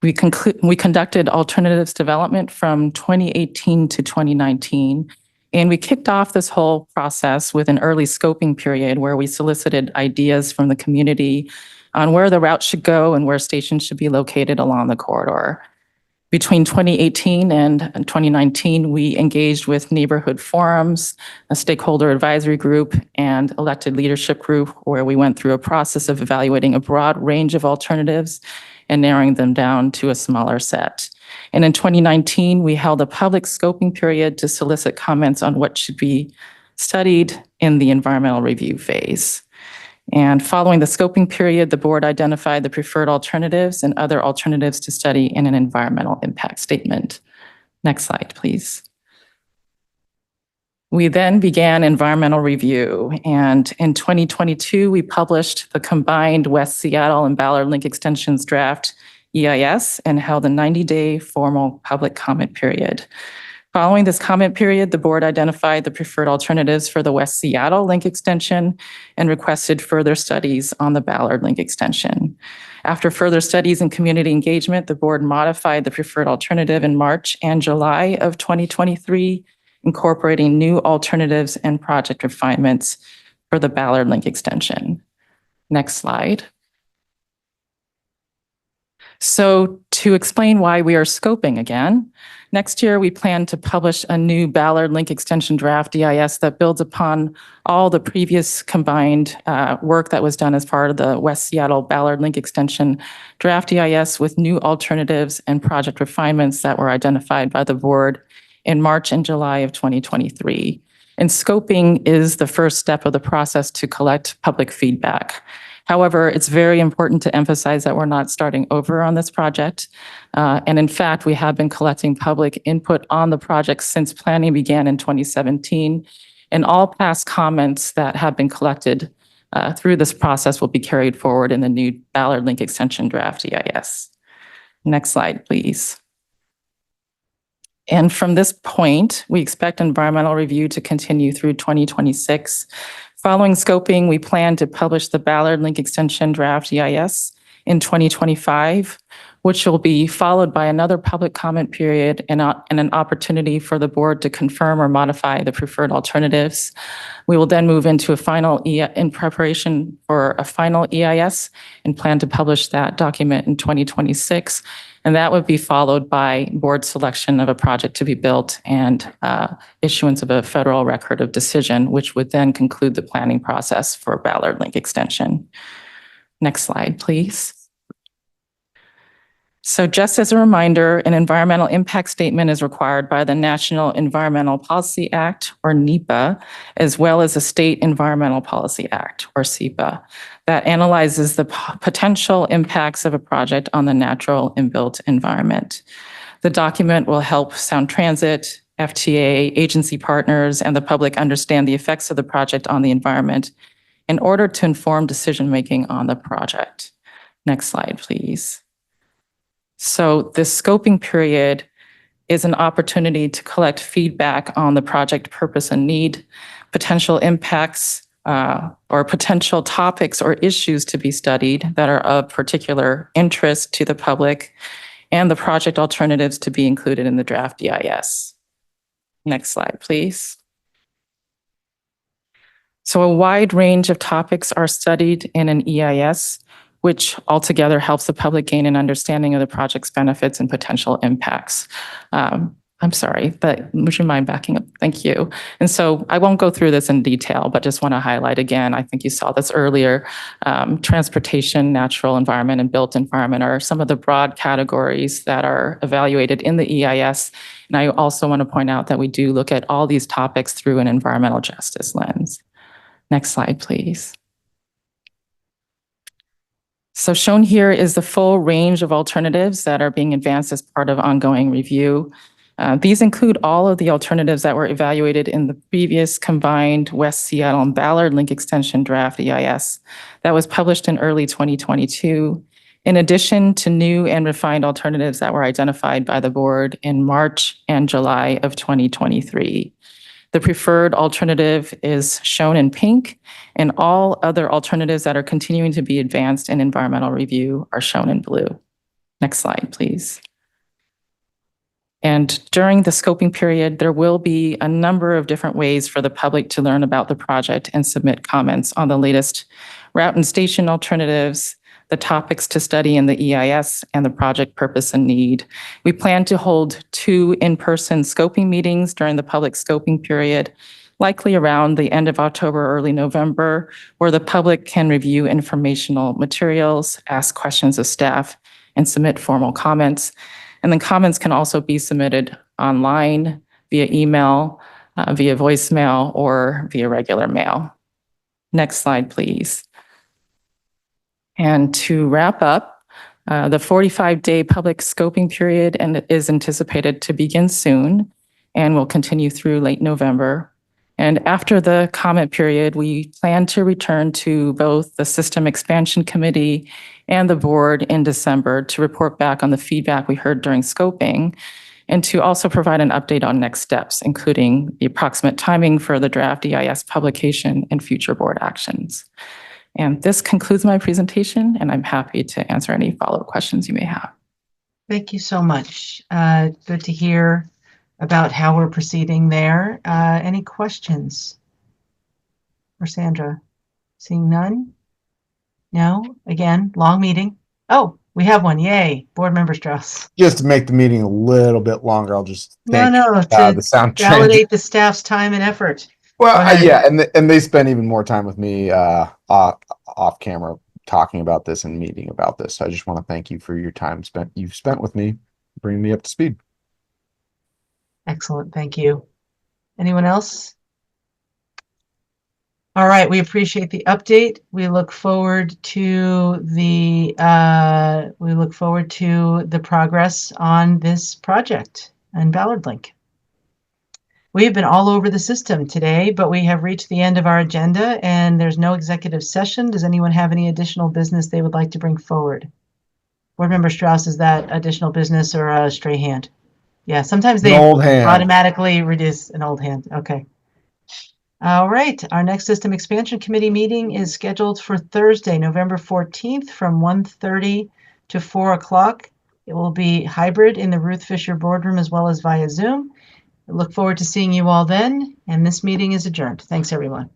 We conducted alternatives development from 2018 to 2019, and we kicked off this whole process with an early scoping period where we solicited ideas from the community on where the route should go and where stations should be located along the corridor. Between 2018 and 2019, we engaged with neighborhood forums, a stakeholder advisory group, and elected leadership group, where we went through a process of evaluating a broad range of alternatives and narrowing them down to a smaller set. And in 2019, we held a public scoping period to solicit comments on what should be studied in the environmental review phase. And following the scoping period, the board identified the preferred alternatives and other alternatives to study in an environmental impact statement. Next slide, please. We then began environmental review, and in 2022, we published the combined West Seattle and Ballard Link Extensions draft EIS and held a 90-day formal public comment period. Following this comment period, the board identified the preferred alternatives for the West Seattle Link Extension and requested further studies on the Ballard Link Extension. After further studies and community engagement, the board modified the preferred alternative in March and July of 2023, incorporating new alternatives and project refinements for the Ballard Link Extension. Next slide. So to explain why we are scoping again, next year we plan to publish a new Ballard Link Extension draft EIS that builds upon all the previous combined work that was done as part of the West Seattle Ballard Link Extension draft EIS with new alternatives and project refinements that were identified by the board in March and July of 2023. And scoping is the first step of the process to collect public feedback. However, it's very important to emphasize that we're not starting over on this project. And in fact, we have been collecting public input on the project since planning began in 2017. And all past comments that have been collected through this process will be carried forward in the new Ballard Link Extension draft EIS. Next slide, please. And from this point, we expect environmental review to continue through 2026. Following scoping, we plan to publish the Ballard Link Extension draft EIS in 2025, which will be followed by another public comment period and an opportunity for the board to confirm or modify the preferred alternatives. We will then move into in preparation for a final EIS and plan to publish that document in 2026. And that would be followed by board selection of a project to be built and issuance of a federal record of decision, which would then conclude the planning process for Ballard Link Extension. Next slide, please. So just as a reminder, an environmental impact statement is required by the National Environmental Policy Act, or NEPA, as well as the State Environmental Policy Act, or SEPA, that analyzes the potential impacts of a project on the natural and built environment. The document will help Sound Transit, FTA, agency partners, and the public understand the effects of the project on the environment in order to inform decision-making on the project. Next slide, please. So this scoping period is an opportunity to collect feedback on the project purpose and need, potential impacts, or potential topics or issues to be studied that are of particular interest to the public, and the project alternatives to be included in the draft EIS. Next slide, please. So a wide range of topics are studied in an EIS, which altogether helps the public gain an understanding of the project's benefits and potential impacts. I'm sorry, but would you mind backing up? Thank you. And so I won't go through this in detail, but just want to highlight again, I think you saw this earlier, transportation, natural environment, and built environment are some of the broad categories that are evaluated in the EIS. And I also want to point out that we do look at all these topics through an environmental justice lens. Next slide, please. So shown here is the full range of alternatives that are being advanced as part of ongoing review. These include all of the alternatives that were evaluated in the previous combined West Seattle and Ballard Link Extension draft EIS that was published in early 2022, in addition to new and refined alternatives that were identified by the board in March and July of 2023. The preferred alternative is shown in pink, and all other alternatives that are continuing to be advanced in environmental review are shown in blue. Next slide, please. And during the scoping period, there will be a number of different ways for the public to learn about the project and submit comments on the latest route and station alternatives, the topics to study in the EIS, and the project purpose and need. We plan to hold 2 in-person scoping meetings during the public scoping period, likely around the end of October, early November, where the public can review informational materials, ask questions of staff, and submit formal comments. And then comments can also be submitted online, via email, via voicemail, or via regular mail. Next slide, please. And to wrap up, the 45-day public scoping period is anticipated to begin soon and will continue through late November. And after the comment period, we plan to return to both the System Expansion Committee and the board in December to report back on the feedback we heard during scoping and to also provide an update on next steps, including the approximate timing for the draft EIS publication and future board actions. And this concludes my presentation, and I'm happy to answer any follow-up questions you may have. Thank you so much. Good to hear about how we're proceeding there. Any questions for Sandra? Seeing none? No? Again, long meeting. Oh, we have one. Yay. Board Member Strauss. Just to make the meeting a little bit longer, I'll just thank to the sound validate the staff's time and effort. Well, yeah, and they spend even more time with me off camera talking about this and meeting about this. So I just want to thank you for your time you've spent with me, bringing me up to speed. Excellent. Thank you. Anyone else? All right. We appreciate the update. We look forward to the progress on this project and Ballard Link. We have been all over the system today, but we have reached the end of our agenda and there's no executive session. Does anyone have any additional business they would like to bring forward? Board Member Strauss, is that additional business or a stray hand? Yeah, sometimes they automatically reduce an old hand. Okay. All right. Our next System Expansion Committee meeting is scheduled for Thursday, November 14th from 1:30 to 4 o'clock. It will be hybrid in the Ruth Fisher Boardroom as well as via Zoom. I look forward to seeing you all then, and this meeting is adjourned. Thanks, everyone.